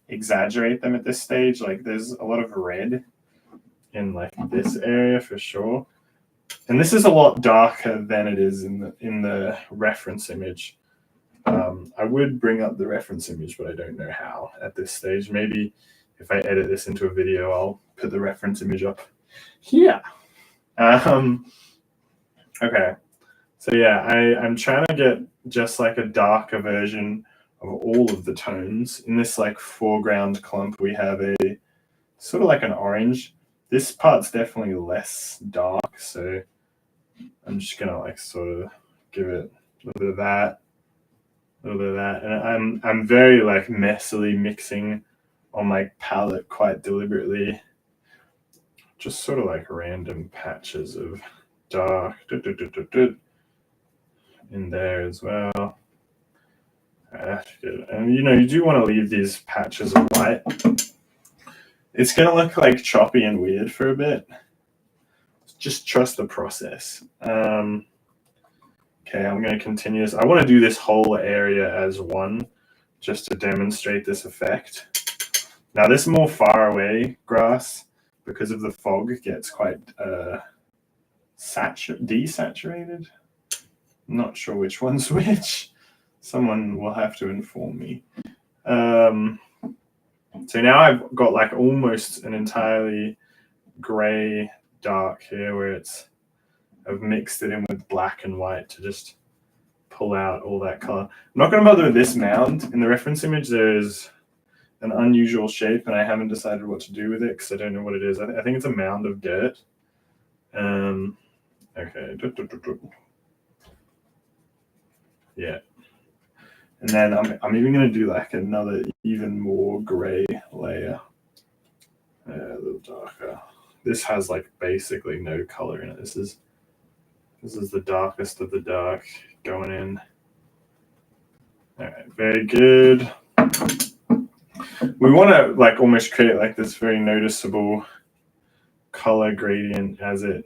exaggerate them at this stage. Like there's a lot of red in like this area for sure. And this is a lot darker than it is in the reference image. I would bring up the reference image, but I don't know how at this stage. Maybe if I edit this into a video, I'll put the reference image up here. Okay. So yeah, I'm trying to get just like a darker version of all of the tones. In this like foreground clump, we have a sort of like an orange. This part's definitely less dark, so I'm just gonna like sort of give it a little bit of that, a little bit of that, and I'm very like messily mixing on my palette quite deliberately, just sort of like random patches of dark in there as well. And you know, you do want to leave these patches of light. It's going to look like choppy and weird for a bit. Just trust the process. Okay, I'm going to continue this. I want to do this whole area as one just to demonstrate this effect. Now, this more far away grass, because of the fog, gets quite desaturated. I'm not sure which one's which. Someone will have to inform me. So now I've got like almost an entirely gray dark here where I've mixed it in with black and white to just pull out all that color. I'm not going to bother with this mound. In the reference image, there's an unusual shape, and I haven't decided what to do with it because I don't know what it is. I think it's a mound of dirt. Okay. Yeah. And then I'm even going to do like another even more gray layer. A little darker. This has like basically no color in it. This is the darkest of the dark going in. All right, very good. We want to like almost create like this very noticeable color gradient as it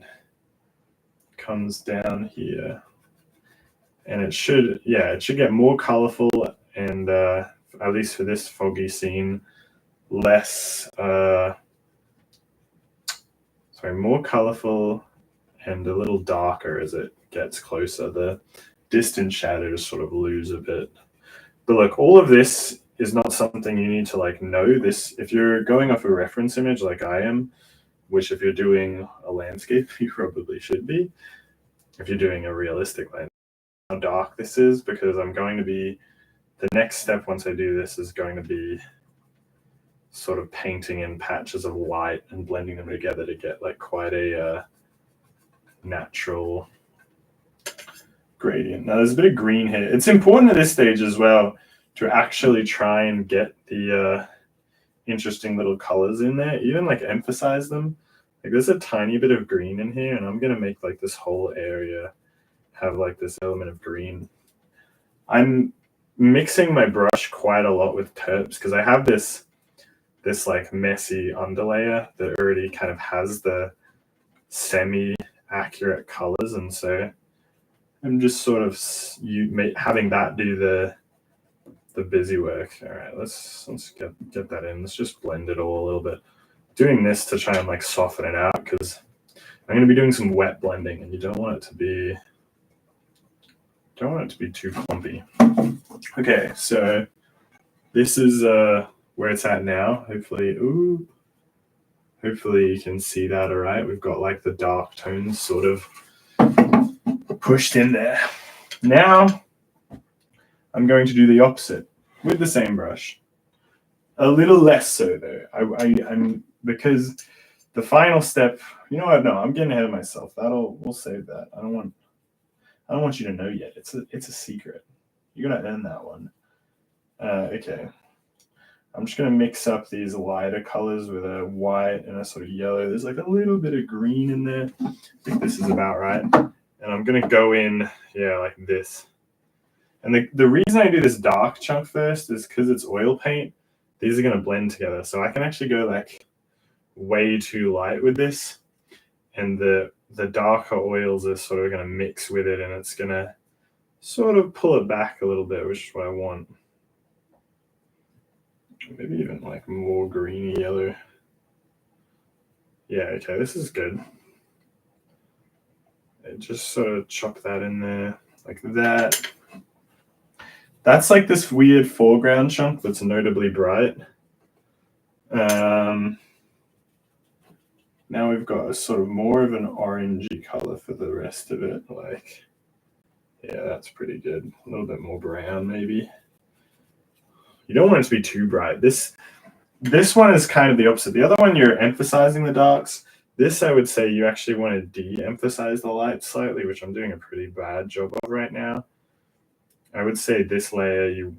comes down here. And it should get more colorful and at least for this foggy scene, more colorful and a little darker as it gets closer. The distant shadows sort of lose a bit. But look, all of this is not something you need to like know. This, if you're going off a reference image like I am, which if you're doing a landscape, you probably should be. If you're doing a realistic landscape, how dark this is, because I'm going to be, the next step once I do this is going to be sort of painting in patches of white and blending them together to get like quite a natural gradient. Now there's a bit of green here. It's important at this stage as well to actually try and get the interesting little colors in there, even like emphasize them. Like there's a tiny bit of green in here, and I'm gonna make like this whole area have like this element of green. I'm mixing my brush quite a lot with terps because I have this like messy underlayer that already kind of has the semi-accurate colors, and so I'm just sort of having that do the busy work. All right, let's get that in. Let's just blend it all a little bit. Doing this to try and like soften it out because I'm going to be doing some wet blending, and you don't want it to be too clumpy. Okay, so this is where it's at now. Hopefully you can see that all right. We've got like the dark tones sort of pushed in there. Now I'm going to do the opposite with the same brush. A little less so though. I'm because the final step, you know what? No, I'm getting ahead of myself. We'll save that. I don't want you to know yet. It's a secret. You're gonna earn that one. Okay. I'm just gonna mix up these lighter colors with a white and a sort of yellow. There's like a little bit of green in there. I think this is about right. And I'm gonna go in, like this. And the reason I do this dark chunk first is because it's oil paint. These are gonna blend together. So I can actually go like way too light with this. And the darker oils are sort of gonna mix with it, and it's gonna sort of pull it back a little bit, which is what I want. Maybe even like more greeny yellow. Yeah, okay, this is good. Just sort of chop that in there like that. That's like this weird foreground chunk that's notably bright. Now we've got a sort of more of an orangey color for the rest of it. Like, yeah, that's pretty good. A little bit more brown, maybe. You don't want it to be too bright. This one is kind of the opposite. The other one, you're emphasizing the darks. This, I would say, you actually want to de-emphasize the light slightly, which I'm doing a pretty bad job of right now. I would say this layer, you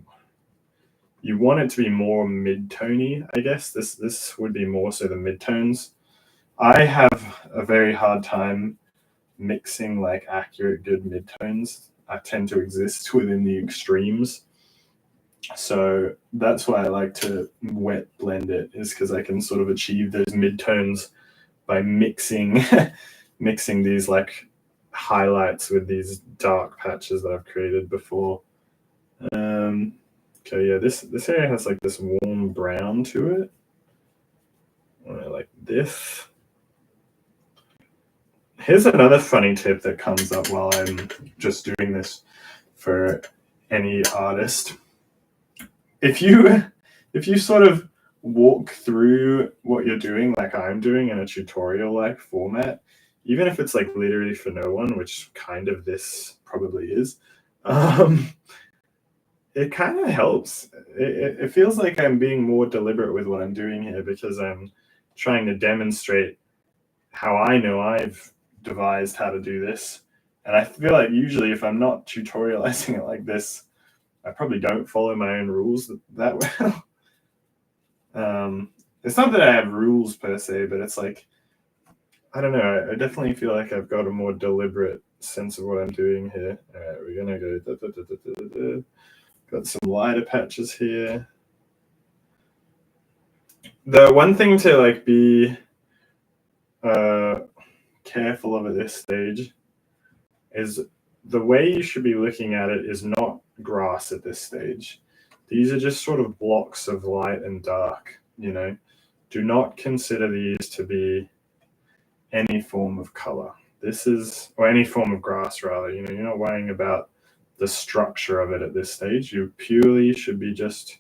want it to be more mid-tony, I guess. This would be more so the mid-tones. I have a very hard time mixing like accurate, good mid-tones. I tend to exist within the extremes. So that's why I like to wet blend it, is because I can sort of achieve those midtones by mixing mixing these like highlights with these dark patches that I've created before. Okay, yeah, this area has like this warm brown to it. Like this. Here's another funny tip that comes up while I'm just doing this for any artist. If you sort of walk through what you're doing like I'm doing in a tutorial like format, even if it's like literally for no one, which kind of this probably is, it kind of helps. It feels like I'm being more deliberate with what I'm doing here because I'm trying to demonstrate how I know I've devised how to do this. And I feel like usually if I'm not tutorializing it like this, I probably don't follow my own rules that well. It's not that I have rules per se, but it's like, I don't know. I definitely feel like I've got a more deliberate sense of what I'm doing here. All right, we're gonna go. Got some lighter patches here. The one thing to like be careful of at this stage is the way you should be looking at it is not grass at this stage. These are just sort of blocks of light and dark, you know. Do not consider these to be any form of color. This is, or any form of grass rather, you know, you're not worrying about the structure of it at this stage. You purely should be just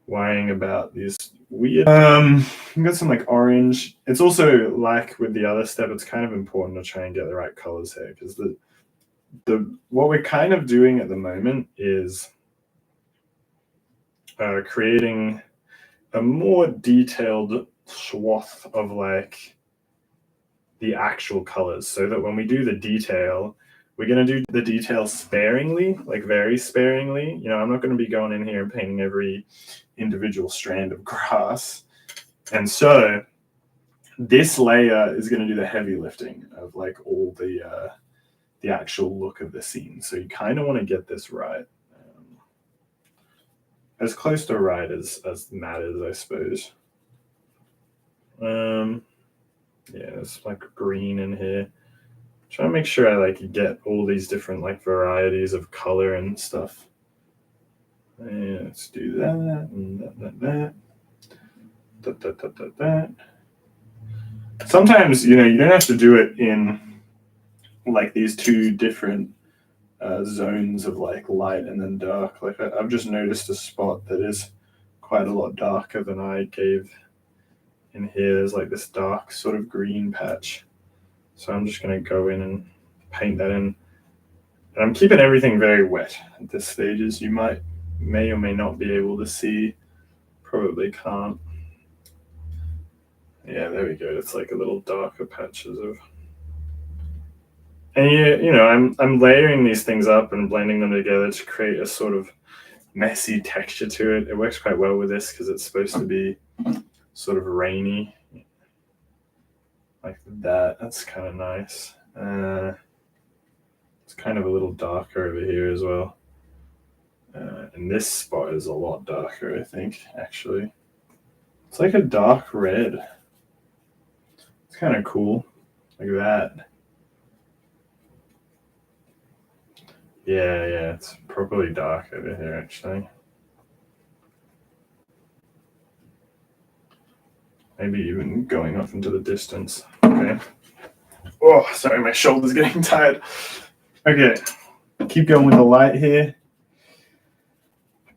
worrying about these weird you got some like orange. It's also like with the other step, it's kind of important to try and get the right colors here because the what we're kind of doing at the moment is creating a more detailed swath of like the actual colors so that when we do the detail, we're going to do the detail sparingly, like very sparingly. You know, I'm not going to be going in here and painting every individual strand of grass. And so this layer is going to do the heavy lifting of like all the actual look of the scene. So you kind of want to get this right. As close to right as matters, I suppose. Yeah, there's like green in here. Try to make sure I like get all these different like varieties of color and stuff. And let's do that and that. Sometimes, you know, you don't have to do it in like these two different zones of like light and then dark. Like I've just noticed a spot that is quite a lot darker than I gave in here. There's like this dark sort of green patch. So I'm just going to go in and paint that in. And I'm keeping everything very wet at this stage, as you may or may not be able to see. Probably can't. Yeah, there we go. It's like a little darker patches of. And you know, I'm layering these things up and blending them together to create a sort of messy texture to it. It works quite well with this because it's supposed to be sort of rainy, like that. That's kind of nice. It's kind of a little darker over here as well. And this spot is a lot darker, I think, actually. It's like a dark red. It's kind of cool, like that. Yeah, it's properly dark over here, actually. Maybe even going off into the distance. Okay. Oh, sorry, my shoulder's getting tired. Okay, keep going with the light here.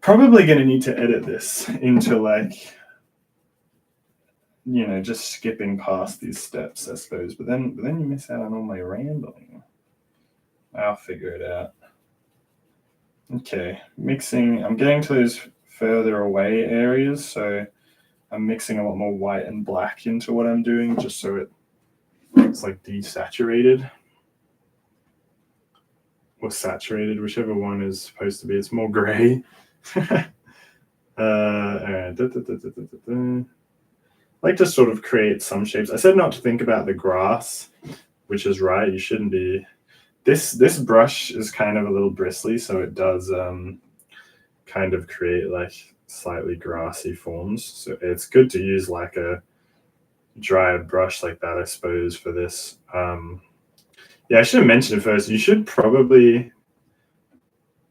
Probably going to need to edit this into like, you know, just skipping past these steps, I suppose. But then you miss out on all my rambling. I'll figure it out. Okay, mixing. I'm getting to those further away areas, so I'm mixing a lot more white and black into what I'm doing, just so it's like desaturated or saturated, whichever one is supposed to be. It's more gray. All right. Like to sort of create some shapes. I said not to think about the grass, which is right. You shouldn't be. This brush is kind of a little bristly, so it does kind of create like slightly grassy forms. So it's good to use like a dry brush like that, I suppose, for this. Yeah, I should have mentioned it first. You should probably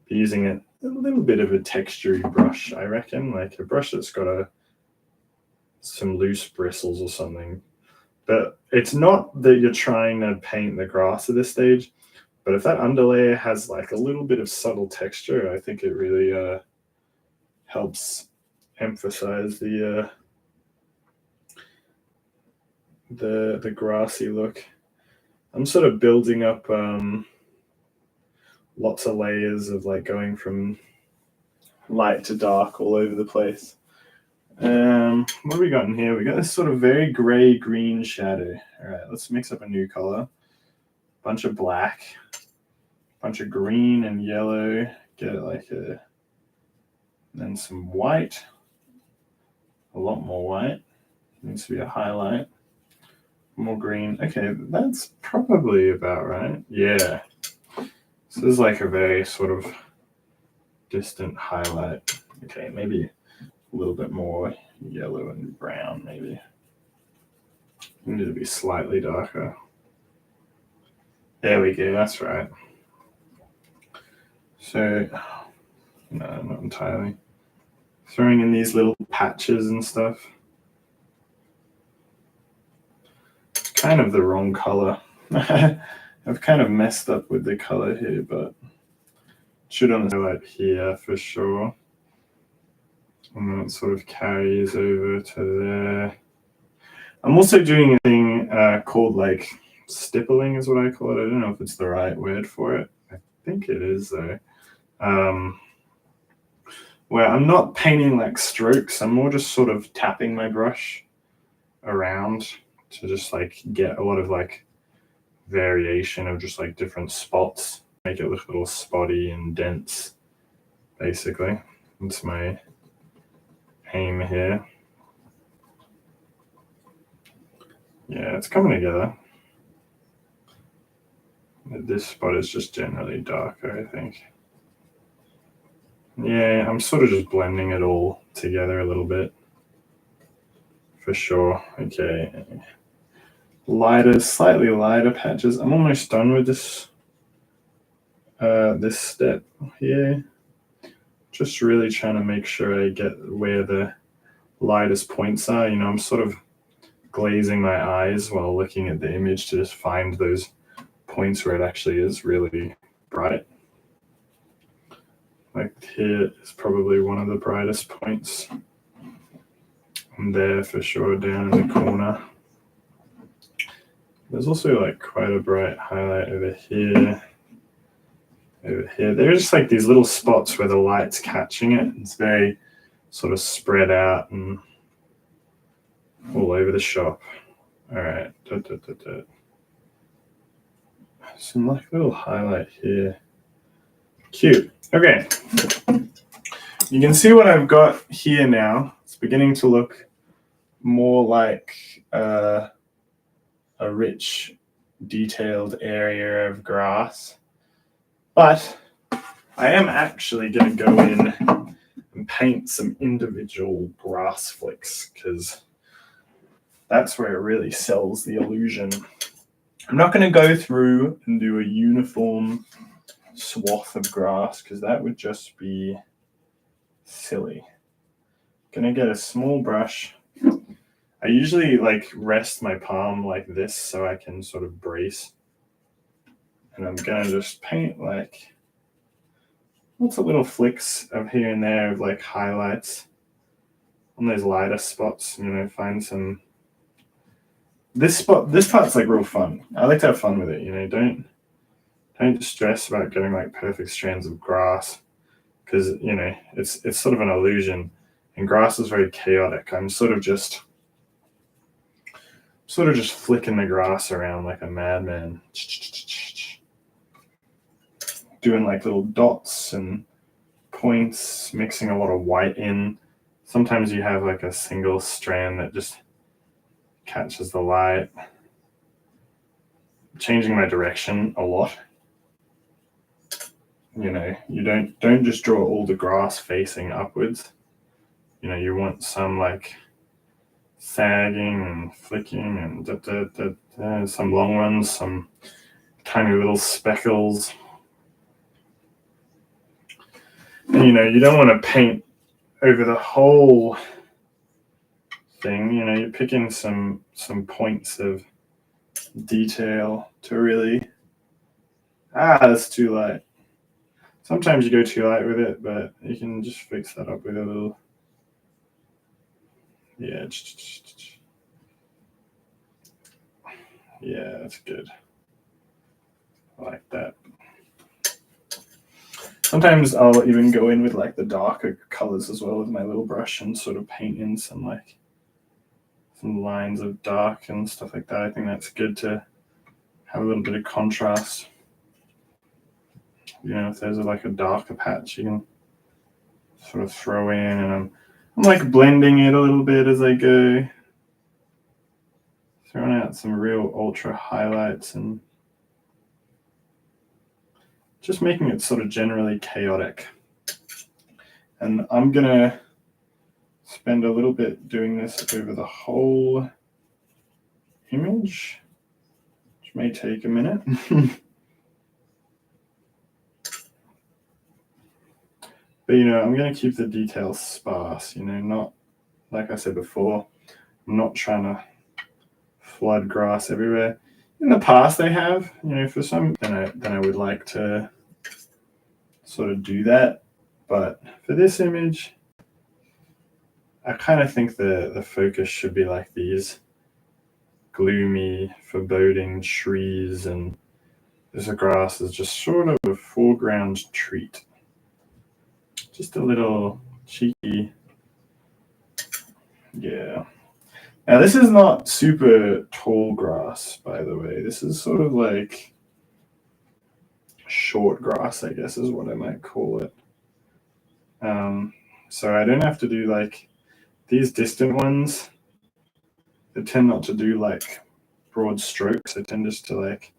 be using a little bit of a textury brush, I reckon, like a brush that's got some loose bristles or something. But it's not that you're trying to paint the grass at this stage, but if that underlayer has like a little bit of subtle texture, I think it really helps emphasize the grassy look. I'm sort of building up lots of layers of like going from light to dark all over the place. What have we got in here? We got this sort of very gray green shadow. All right, let's mix up a new color. Bunch of black, bunch of green and yellow. Get it like then some white. A lot more white. Needs to be a highlight. More green. Okay, that's probably about right. Yeah. So this is like a very sort of distant highlight. Okay, maybe a little bit more yellow and brown, maybe. Need to be slightly darker. There we go, that's right. So, no, not entirely. Throwing in these little patches and stuff. Kind of the wrong color. I've kind of messed up with the color here, but should on the highlight here for sure. And then it sort of carries over to there. I'm also doing a thing called like stippling is what I call it. I don't know if it's the right word for it. I think it is though. Where I'm not painting like strokes. I'm more just sort of tapping my brush around to just like get a lot of like variation of just like different spots. Make it look a little spotty and dense, basically. That's my aim here. Yeah, it's coming together. This spot is just generally darker, I think. Yeah, I'm sort of just blending it all together a little bit. For sure. Okay. Lighter, slightly lighter patches. I'm almost done with this this step here. Just really trying to make sure I get where the lightest points are. You know, I'm sort of glazing my eyes while looking at the image to just find those points where it actually is really bright. Like here is probably one of the brightest points. And there for sure down in the corner. There's also like quite a bright highlight over here. Over here. There's just like these little spots where the light's catching it. It's very sort of spread out and all over the shop. All right. Some like little highlight here. Cute. Okay. You can see what I've got here now. It's beginning to look more like a rich, detailed area of grass. But I am actually going to go in and paint some individual grass flicks because that's where it really sells the illusion. I'm not going to go through and do a uniform swath of grass because that would just be silly. Going to get a small brush. I usually like rest my palm like this so I can sort of brace. And I'm going to just paint like lots of little flicks of here and there of like highlights on those lighter spots, you know, find some. This part's like real fun. I like to have fun with it, you know, don't stress about getting like perfect strands of grass because, you know, it's sort of an illusion and grass is very chaotic. I'm sort of just flicking the grass around like a madman. Doing like little dots and points, mixing a lot of white in. Sometimes you have like a single strand that just catches the light. Changing my direction a lot. you don't just draw all the grass facing upwards. You want some like sagging and flicking and some long ones, some tiny little speckles. And, you don't want to paint over the whole thing. You're picking some points of detail to really. That's too light. Sometimes you go too light with it, but you can just fix that up with a little. Yeah. Yeah, that's good. I like that. Sometimes I'll even go in with like the darker colors as well with my little brush and sort of paint in some lines of dark and stuff like that. I think that's good to have a little bit of contrast. If there's like a darker patch, you can sort of throw in, and I'm like blending it a little bit as I go, throwing out some real ultra highlights and just making it sort of generally chaotic. And I'm gonna spend a little bit doing this over the whole image, which may take a minute. But I'm going to keep the details sparse, not, like I said before, I'm not trying to flood grass everywhere. In the past I have, for some, then I would like to sort of do that. But for this image, I kind of think the focus should be like these gloomy, foreboding trees, and this grass is just sort of a foreground treat. Just a little cheeky. Yeah. Now this is not super tall grass, by the way. This is sort of like short grass, I guess is what I might call it. So I don't have to do like these distant ones. I tend not to do like broad strokes. I tend just to like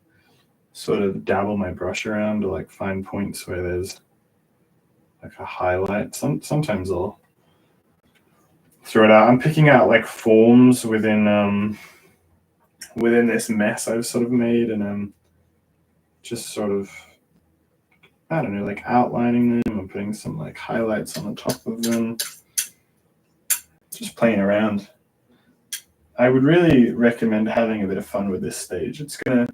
sort of dabble my brush around to like find points where there's like a highlight. Sometimes I'll throw it out. I'm picking out like forms within this mess I've sort of made, and I'm just sort of, I don't know, like outlining them and putting some like highlights on the top of them. Just playing around. I would really recommend having a bit of fun with this stage. It's gonna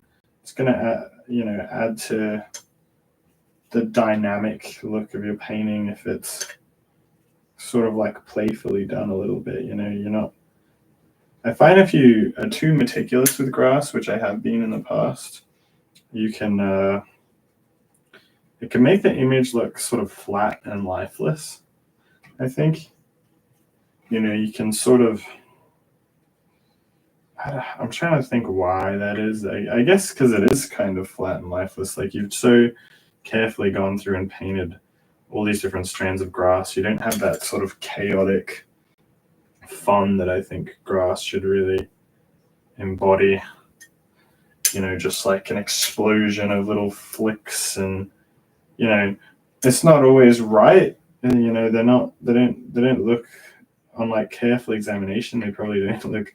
add to the dynamic look of your painting if it's sort of like playfully done a little bit. You're not. I find if you are too meticulous with grass, which I have been in the past, you can it can make the image look sort of flat and lifeless. I think you can sort of. I'm trying to think why that is. I guess because it is kind of flat and lifeless. Like you've so carefully gone through and painted all these different strands of grass. You don't have that sort of chaotic fun that I think grass should really embody. Just like an explosion of little flicks, and it's not always right. And they don't look on like careful examination. They probably don't look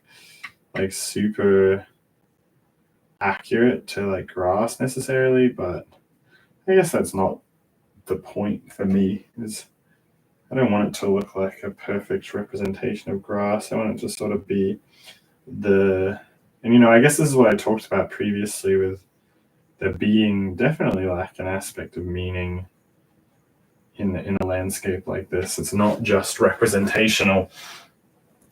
like super accurate to like grass necessarily, but I guess that's not the point for me. Is I don't want it to look like a perfect representation of grass. I want it to sort of be and I guess this is what I talked about previously with there being definitely like an aspect of meaning in a landscape like this. It's not just representational.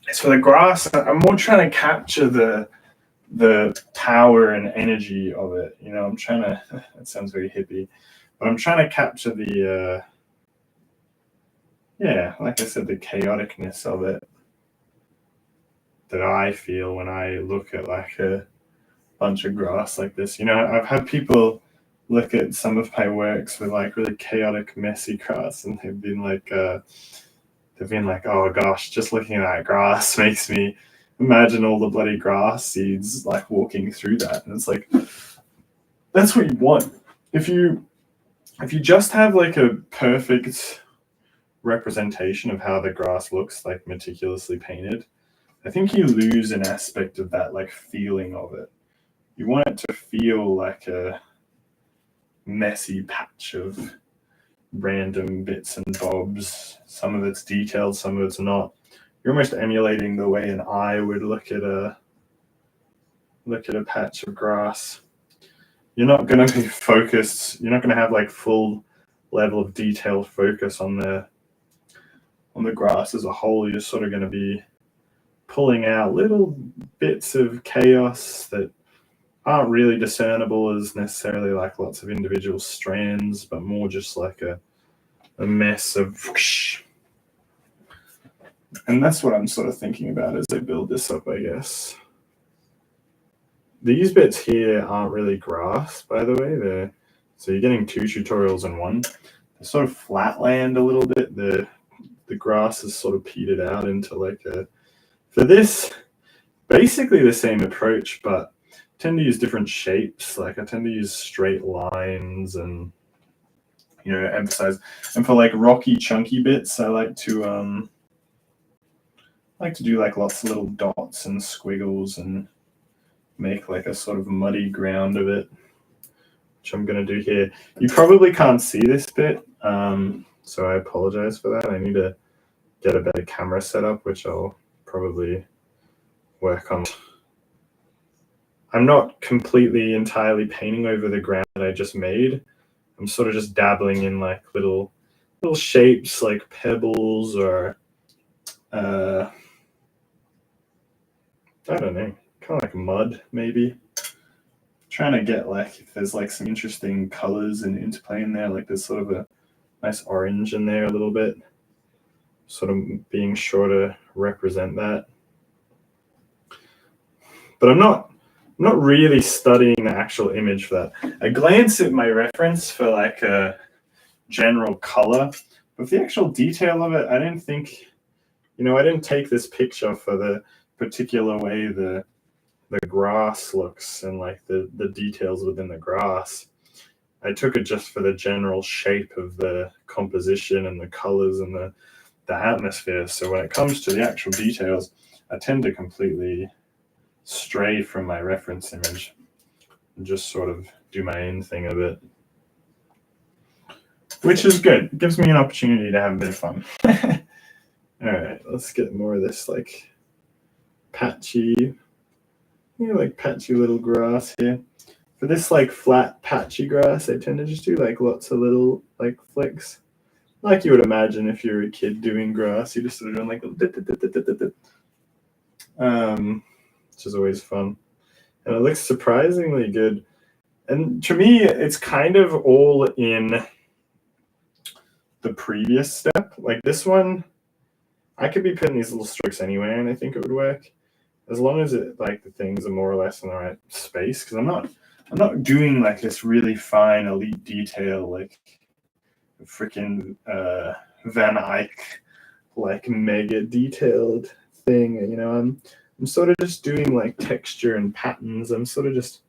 It's for the grass. I'm more trying to capture the power and energy of it. I'm trying to. That sounds very hippie, but I'm trying to capture the like I said, the chaoticness of it that I feel when I look at like a bunch of grass like this. I've had people look at some of my works with like really chaotic, messy grass, and they've been like, oh gosh, just looking at that grass makes me imagine all the bloody grass seeds like walking through that. And it's like, that's what you want. If you if you just have like a perfect representation of how the grass looks, like meticulously painted, I think you lose an aspect of that like feeling of it. You want it to feel like a messy patch of random bits and bobs. Some of it's detailed, some of it's not. You're almost emulating the way an eye would look at a patch of grass. You're not going to be focused. You're not going to have like full level of detailed focus on the grass as a whole. You're sort of going to be pulling out little bits of chaos that aren't really discernible as necessarily like lots of individual strands, but more just like a mess of whoosh. And that's what I'm sort of thinking about as I build this up, I guess. These bits here aren't really grass, by the way. So you're getting 2 tutorials in one. They're sort of flatland a little bit. The grass is sort of petered out into like a, for this, basically the same approach, but I tend to use different shapes. Like I tend to use straight lines and, you know, emphasize. And for like rocky, chunky bits, I like to do like lots of little dots and squiggles and make like a sort of muddy ground of it, which I'm going to do here. You probably can't see this bit, so I apologize for that. I need to get a better camera setup, which I'll probably work on. I'm not completely entirely painting over the ground that I just made. I'm sort of just dabbling in like little shapes like pebbles or I don't know, kind of like mud maybe. Trying to get like if there's like some interesting colors and interplay in there, like there's sort of a nice orange in there a little bit, sort of being sure to represent that. But I'm not really studying the actual image for that. I glance at my reference for like a general color, but the actual detail of it, I didn't think, you know, I didn't take this picture for the particular way the grass looks and like the details within the grass. I took it just for the general shape of the composition and the colors and the atmosphere. So when it comes to the actual details, I tend to completely stray from my reference image and just sort of do my own thing a bit, which is good. It gives me an opportunity to have a bit of fun. All right, let's get more of this like patchy, like patchy little grass here. For this like flat patchy grass, I tend to just do like lots of little like flicks, like you would imagine if you're a kid doing grass. You just sort of doing like which is always fun, and it looks surprisingly good. And to me, it's kind of all in the previous step. Like this one, I could be putting these little strokes anywhere, and I think it would work as long as it like the things are more or less in the right space. Because I'm not doing like this really fine elite detail like freaking Van Eyck like mega detailed thing. You know, I'm sort of just doing like texture and patterns. I'm sort of just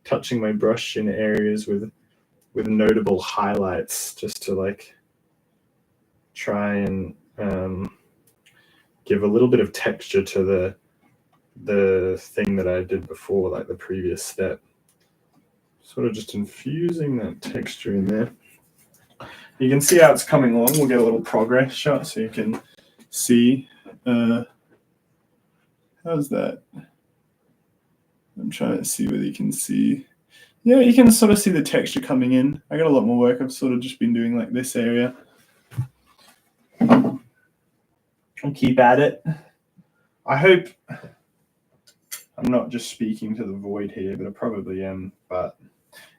touching my brush in areas with notable highlights just to like try and give a little bit of texture to the thing that I did before, like the previous step. Sort of just infusing that texture in there. You can see how it's coming along. We'll get a little progress shot so you can see. How's that? I'm trying to see whether you can see. Yeah, you can sort of see the texture coming in. I got a lot more work. I've sort of just been doing like this area. I'll keep at it. I hope I'm not just speaking to the void here, but I probably am. But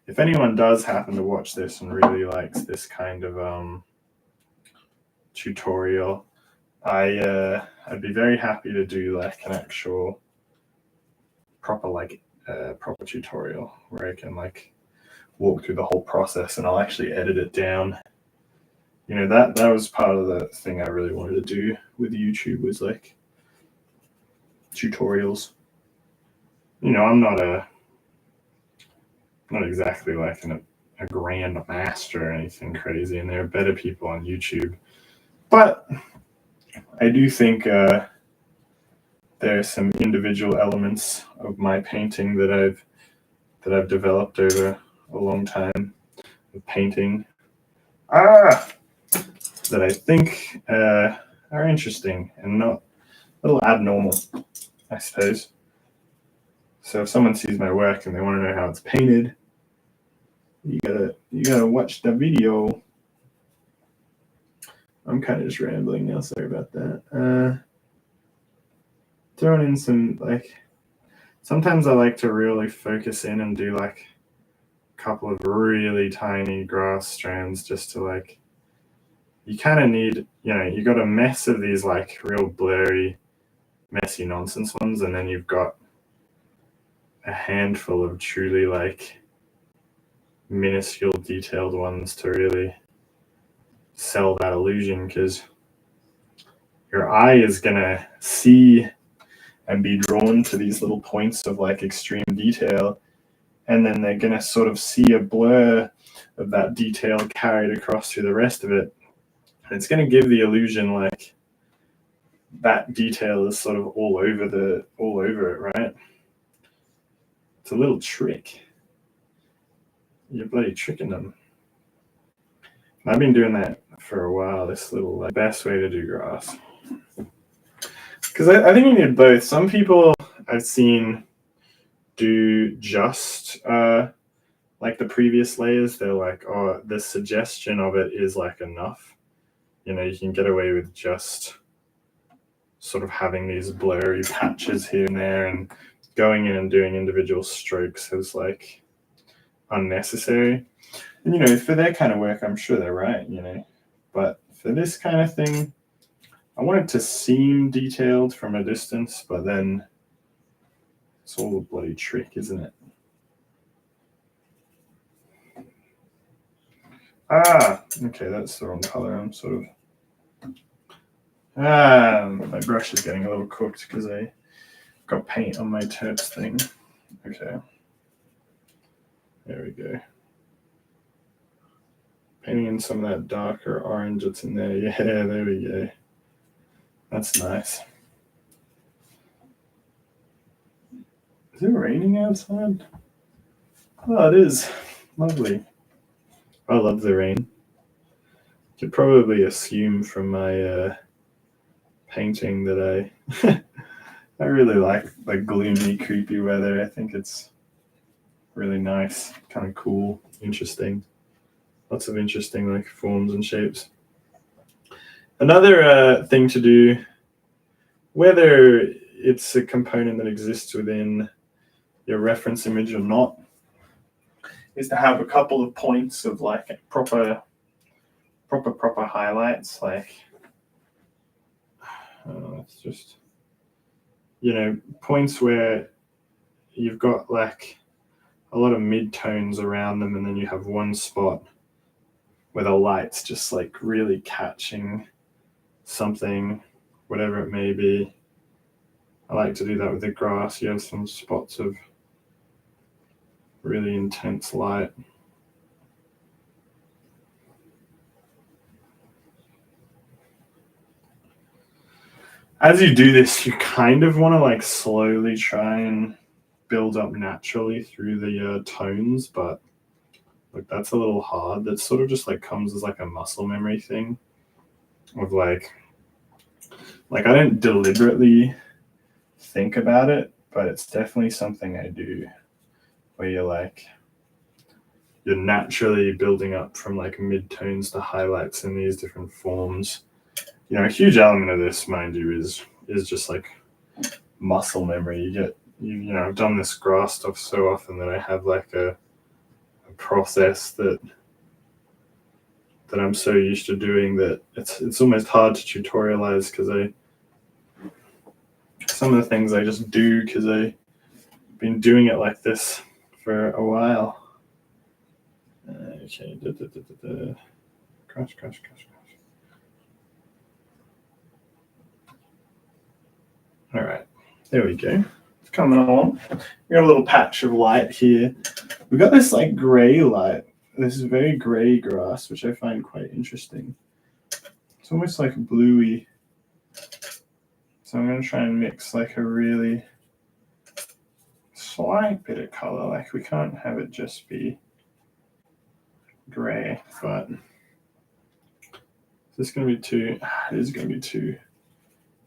if anyone does happen to watch this and really likes this kind of tutorial, I'd be very happy to do like an actual proper tutorial where I can like walk through the whole process and I'll actually edit it down. You know, that was part of the thing I really wanted to do with YouTube was like tutorials. You know, I'm not exactly like an a grand master or anything crazy, and there are better people on YouTube. But I do think there are some individual elements of my painting that I've developed over a long time of painting that I think are interesting and not a little abnormal, I suppose. So if someone sees my work and they want to know how it's painted, you gotta watch the video. I'm kind of just rambling now. Sorry about that. Throwing in some like. Sometimes I like to really focus in and do like a couple of really tiny grass strands just to like. You kind of need, you got a mess of these like real blurry, messy nonsense ones, and then you've got a handful of truly like minuscule detailed ones to really sell that illusion, because your eye is gonna see and be drawn to these little points of like extreme detail, and then they're gonna sort of see a blur of that detail carried across through the rest of it, and it's gonna give the illusion like that detail is sort of all over it, right? It's a little trick. You're bloody tricking them. I've been doing that for a while. This little best way to do grass, because I think you need both. Some people I've seen do just like the previous layers. They're like, oh, the suggestion of it is like enough. You can get away with just sort of having these blurry patches here and there, and going in and doing individual strokes is like unnecessary. And for that kind of work, I'm sure they're right, but for this kind of thing, I want it to seem detailed from a distance, but then it's all a bloody trick, isn't it? Okay, that's the wrong color. I'm sort of my brush is getting a little cooked because I got paint on my terps thing. Okay, there we go. Painting in some of that darker orange that's in there. Yeah, there we go. That's nice. Is it raining outside? Oh, it is. Lovely. I love the rain. You could probably assume from my painting that I really like gloomy, creepy weather. I think it's really nice, kind of cool, interesting. Lots of interesting like forms and shapes. Another thing to do, whether it's a component that exists within your reference image or not, is to have a couple of points of like proper highlights. Like it's just points where you've got like a lot of mid-tones around them, and then you have one spot where the light's just like really catching something, whatever it may be. I like to do that with the grass. You have some spots of really intense light. As you do this, you kind of want to like slowly try and build up naturally through the tones, but like that's a little hard. That sort of just like comes as like a muscle memory thing of like I don't deliberately think about it, but it's definitely something I do, where you're naturally building up from like mid-tones to highlights in these different forms. A huge element of this, mind you, is just like muscle memory. I've done this grass stuff so often that I have like a process that I'm so used to doing that it's almost hard to tutorialize, because some of the things I just do because I've been doing it like this for a while. Okay, crush. All right, there we go. It's coming along. We got a little patch of light here. We got this like gray light this very gray grass, which I find quite interesting. It's almost like bluey. So I'm going to try and mix like a really slight bit of color. Like we can't have it just be gray, but is this going to be too, it is going to be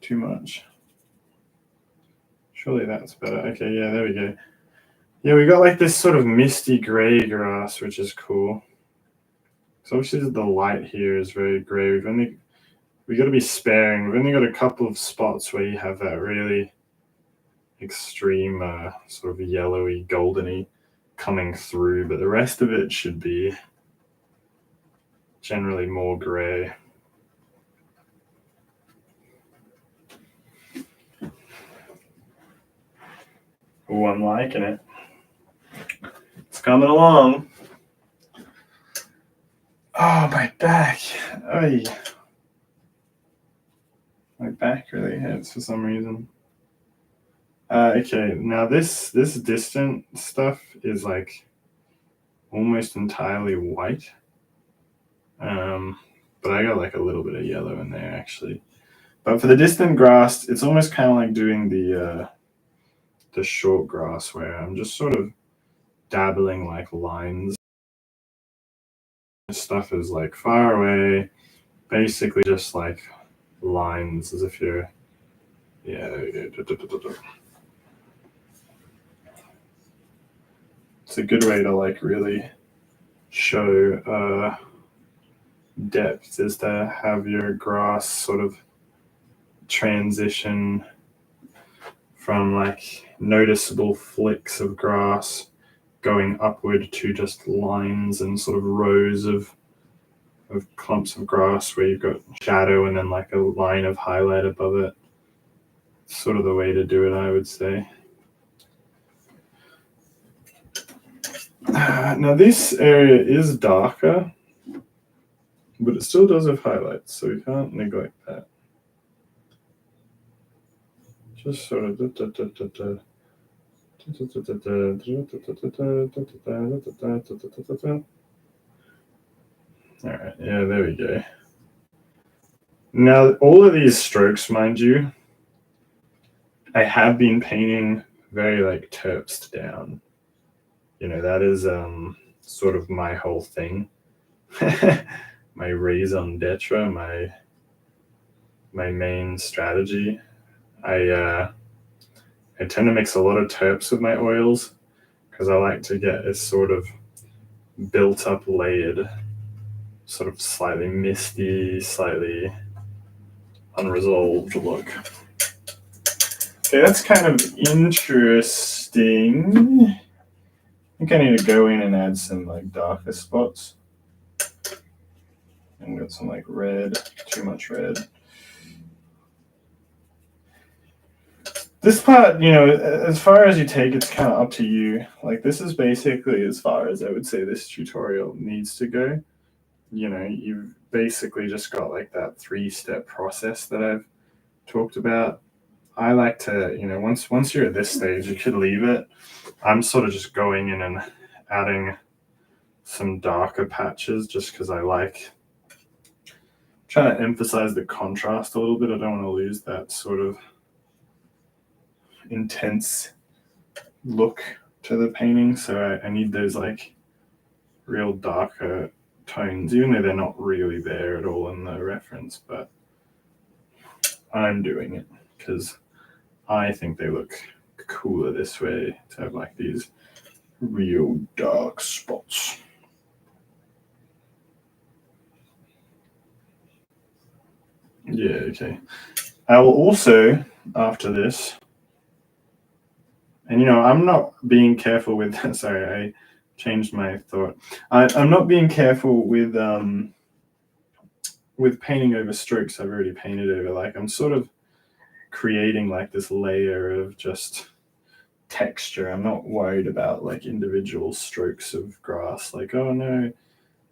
too much. Surely that's better. Okay, yeah, there we go. Yeah, we got like this sort of misty gray grass, which is cool. So obviously the light here is very gray. We got to be sparing. We've only got a couple of spots where you have that really extreme sort of yellowy, goldeny coming through, but the rest of it should be generally more gray. Oh, I'm liking it. It's coming along. Oh, my back. Oy. My back really hurts for some reason. Okay, now this distant stuff is like almost entirely white. But I got like a little bit of yellow in there actually. But for the distant grass, it's almost kind of like doing the short grass where I'm just sort of dabbling like lines. This stuff is like far away, basically just like lines as if you're, yeah, there we go. It's a good way to like really show depth is to have your grass sort of transition from like noticeable flicks of grass going upward to just lines and sort of rows of clumps of grass where you've got shadow and then like a line of highlight above it. It's sort of the way to do it, I would say. Now this area is darker, but it still does have highlights, so we can't neglect that. Just sort of all right, yeah, there we go. Now all of these strokes, mind you, I have been painting very like terpsed down. You know, that is sort of my whole thing. My raison d'etre, my main strategy. I tend to mix a lot of terps with my oils because I like to get a sort of built up layered, sort of slightly misty, slightly unresolved look. Okay, that's kind of interesting. I think I need to go in and add some like darker spots. And got some like red, too much red. This part, you know, as far as you take, it's kind of up to you. Like this is basically as far as I would say this tutorial needs to go. You know, you've basically just got like that 3-step process that I've talked about. I like to, you know, once you're at this stage, you could leave it. I'm sort of just going in and adding some darker patches just because I like trying to emphasize the contrast a little bit. I don't want to lose that sort of intense look to the painting, so I need those like real darker tones, even though they're not really there at all in the reference, but I'm doing it because I think they look cooler this way to have like these real dark spots. Yeah, okay. I will also, after this, and you know, I'm not being careful with, sorry, I changed my thought. I'm not being careful with painting over strokes I've already painted over. Like I'm sort of creating like this layer of just texture. I'm not worried about like individual strokes of grass. Like, oh no,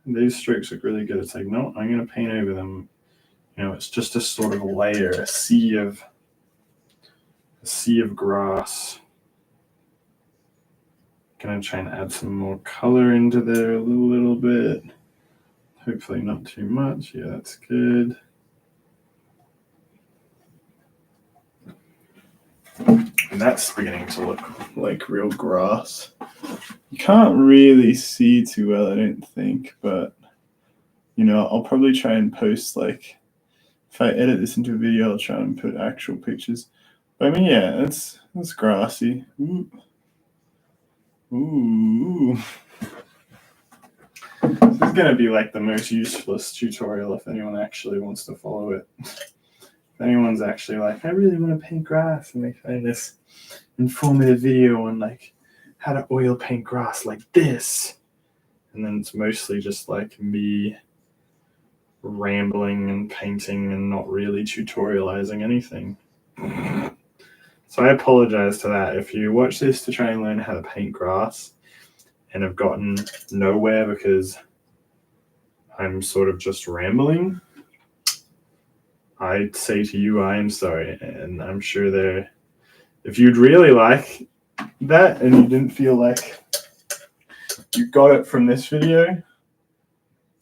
these strokes look really good. It's like, no, I'm going to paint over them. You know, it's just a sort of layer, a sea of grass. Gonna try and add some more color into there a little bit. Hopefully not too much. Yeah, that's good. And that's beginning to look like real grass. You can't really see too well, I don't think, but you know, I'll probably try and post, like, if I edit this into a video, I'll try and put actual pictures. But I mean, yeah, that's grassy. Ooh. This is gonna be like the most useless tutorial if anyone actually wants to follow it. If anyone's actually like, I really want to paint grass, and they find this informative video on like how to oil paint grass like this, and then it's mostly just like me rambling and painting and not really tutorializing anything. So I apologize to that. If you watch this to try and learn how to paint grass and have gotten nowhere because I'm sort of just rambling, I'd say to you, I am sorry. And I'm sure if you'd really like that and you didn't feel like you got it from this video,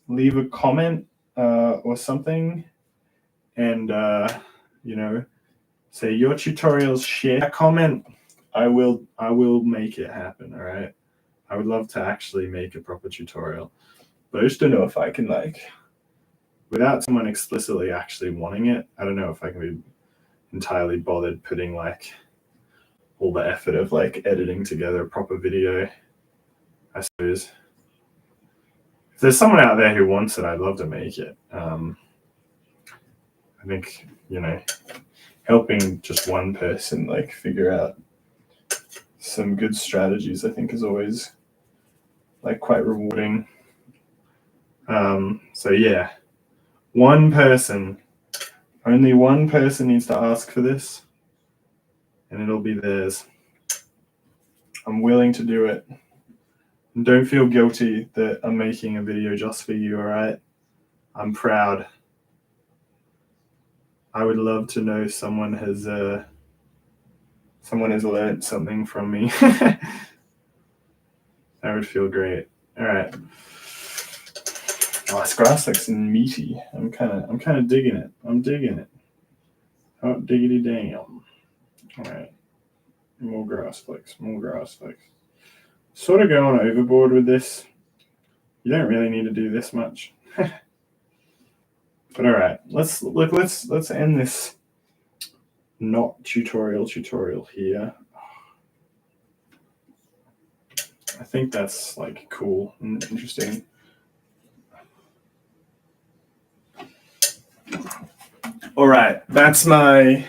leave a comment or something, and you know, say your tutorials, share a comment. I will make it happen. All right. I would love to actually make a proper tutorial, but I just don't know if I can, like, without someone explicitly actually wanting it, I don't know if I can be entirely bothered putting like all the effort of like editing together a proper video. I suppose if there's someone out there who wants it, I'd love to make it. I think, you know, helping just one person like figure out some good strategies, I think, is always like quite rewarding. So yeah, only one person needs to ask for this, and it'll be theirs. I'm willing to do it. And don't feel guilty that I'm making a video just for you, all right? I'm proud. I would love to know someone has learned something from me. That would feel great. All right. Oh, this grass looks meaty. I'm kind of digging it. I'm digging it. Oh, diggity damn. All right. More grass flakes. Sort of going overboard with this. You don't really need to do this much. But all right, let's end this not tutorial here. I think that's like cool and interesting. All right, that's my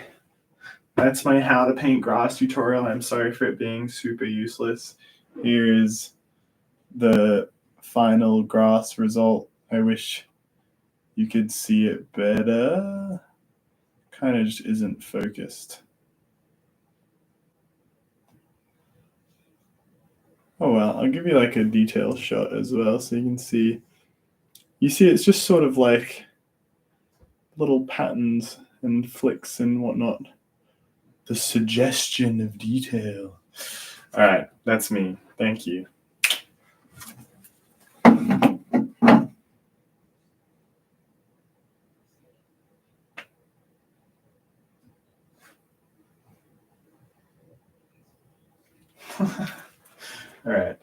how to paint grass tutorial. I'm sorry for it being super useless. Here is the final grass result. I wish you could see it better. Kind of just isn't focused. Oh well, I'll give you like a detail shot as well so you can see. You see it's just sort of like little patterns and flicks and whatnot. The suggestion of detail. All right, that's me. Thank you. All right.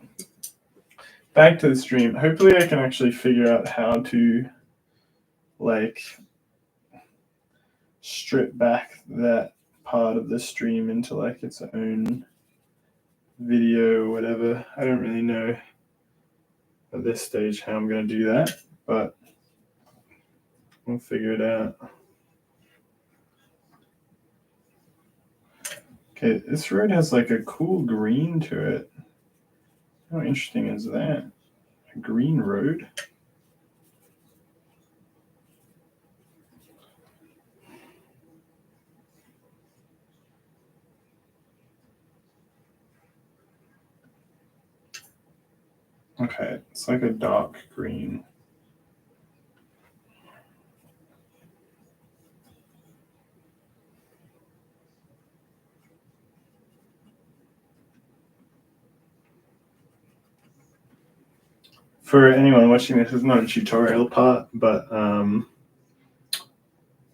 Back to the stream. Hopefully I can actually figure out how to like strip back that part of the stream into like its own video or whatever. I don't really know at this stage how I'm going to do that, but we'll figure it out. Okay, this road has like a cool green to it. How interesting is that? A green road? Okay, it's like a dark green. for anyone watching this, it's not a tutorial part, but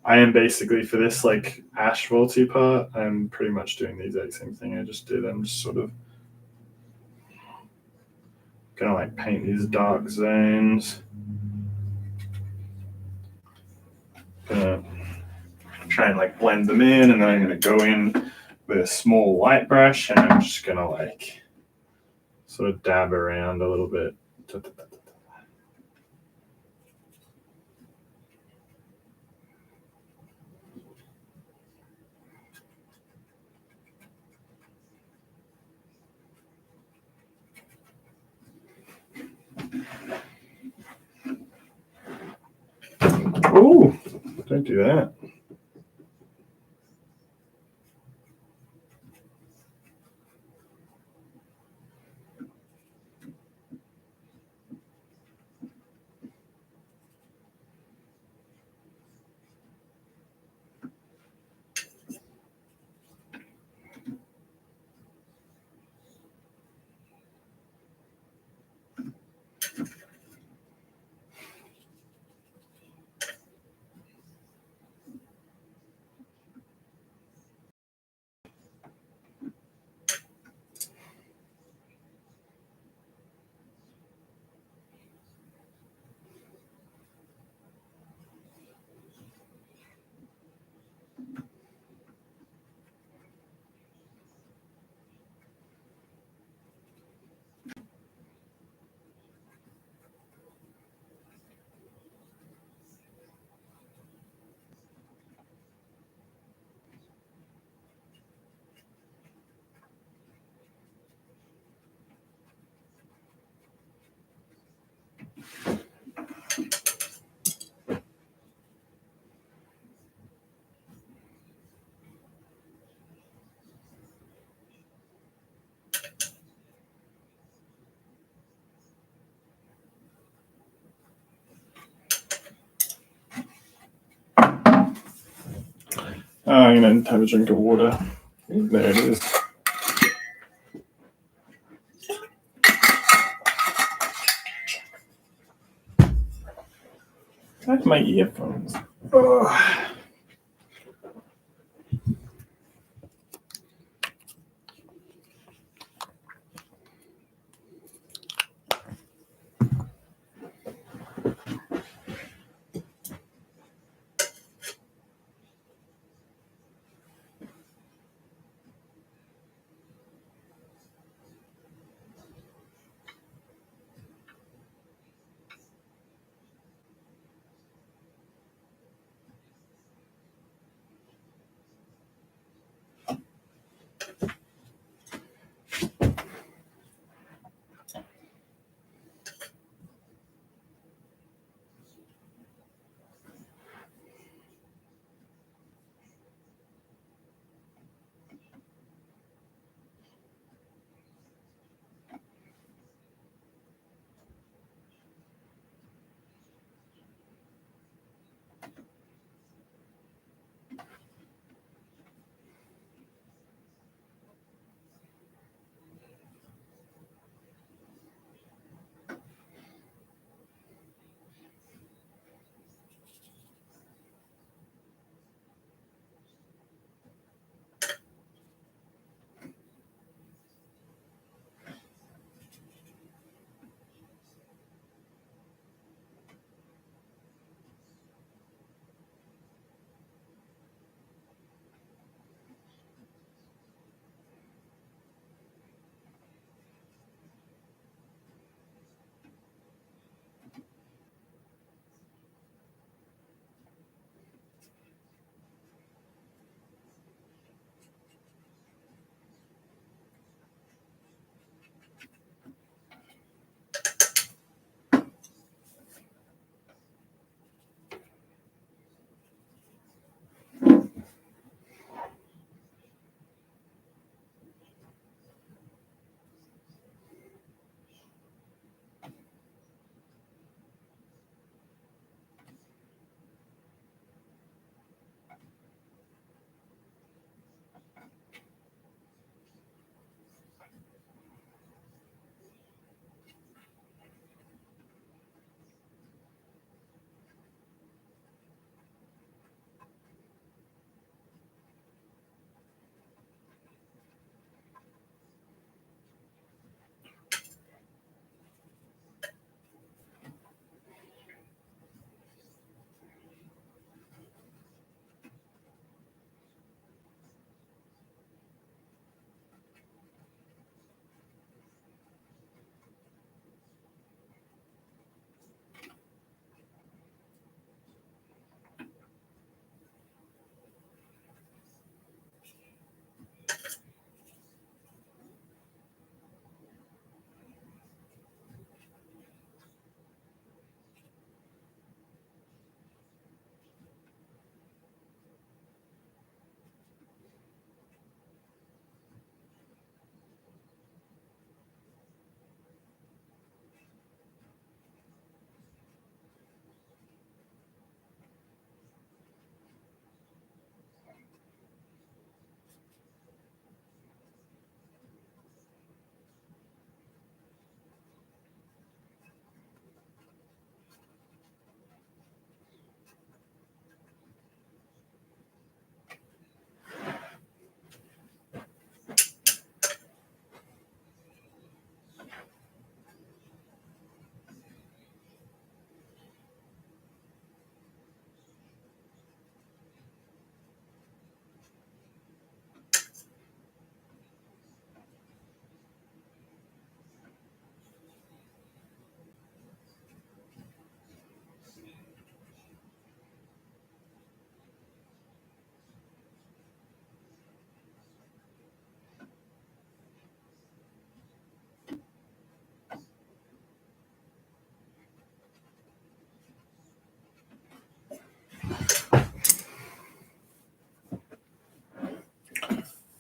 I am basically, for this like ash vaulty part, I'm pretty much doing the exact same thing I just did. I'm just sort of gonna like paint these dark zones. Gonna try and like blend them in, and then I'm gonna go in with a small light brush, and I'm just gonna like sort of dab around a little bit. Oh, don't do that. I'm gonna have a drink of water. There it is. That's my earphones. Oh.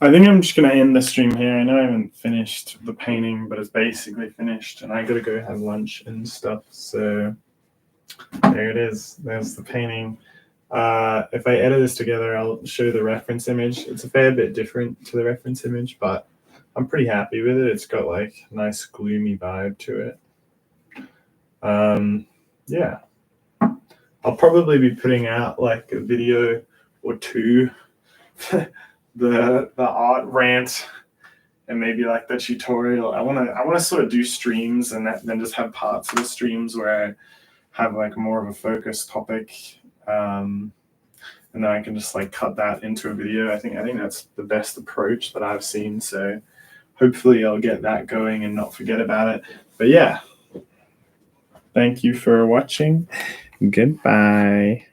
I think I'm just gonna end the stream here. I know I haven't finished the painting, but it's basically finished, and I gotta go have lunch and stuff. So there it is. There's the painting. If I edit this together, I'll show the reference image. It's a fair bit different to the reference image, but I'm pretty happy with it. It's got like a nice gloomy vibe to it. Yeah. I'll probably be putting out like a video or two, the art rant, and maybe like the tutorial. I wanna sort of do streams and then just have parts of the streams where I have like more of a focused topic, and then I can just like cut that into a video. I think that's the best approach that I've seen. So hopefully I'll get that going and not forget about it. But yeah, thank you for watching. Goodbye.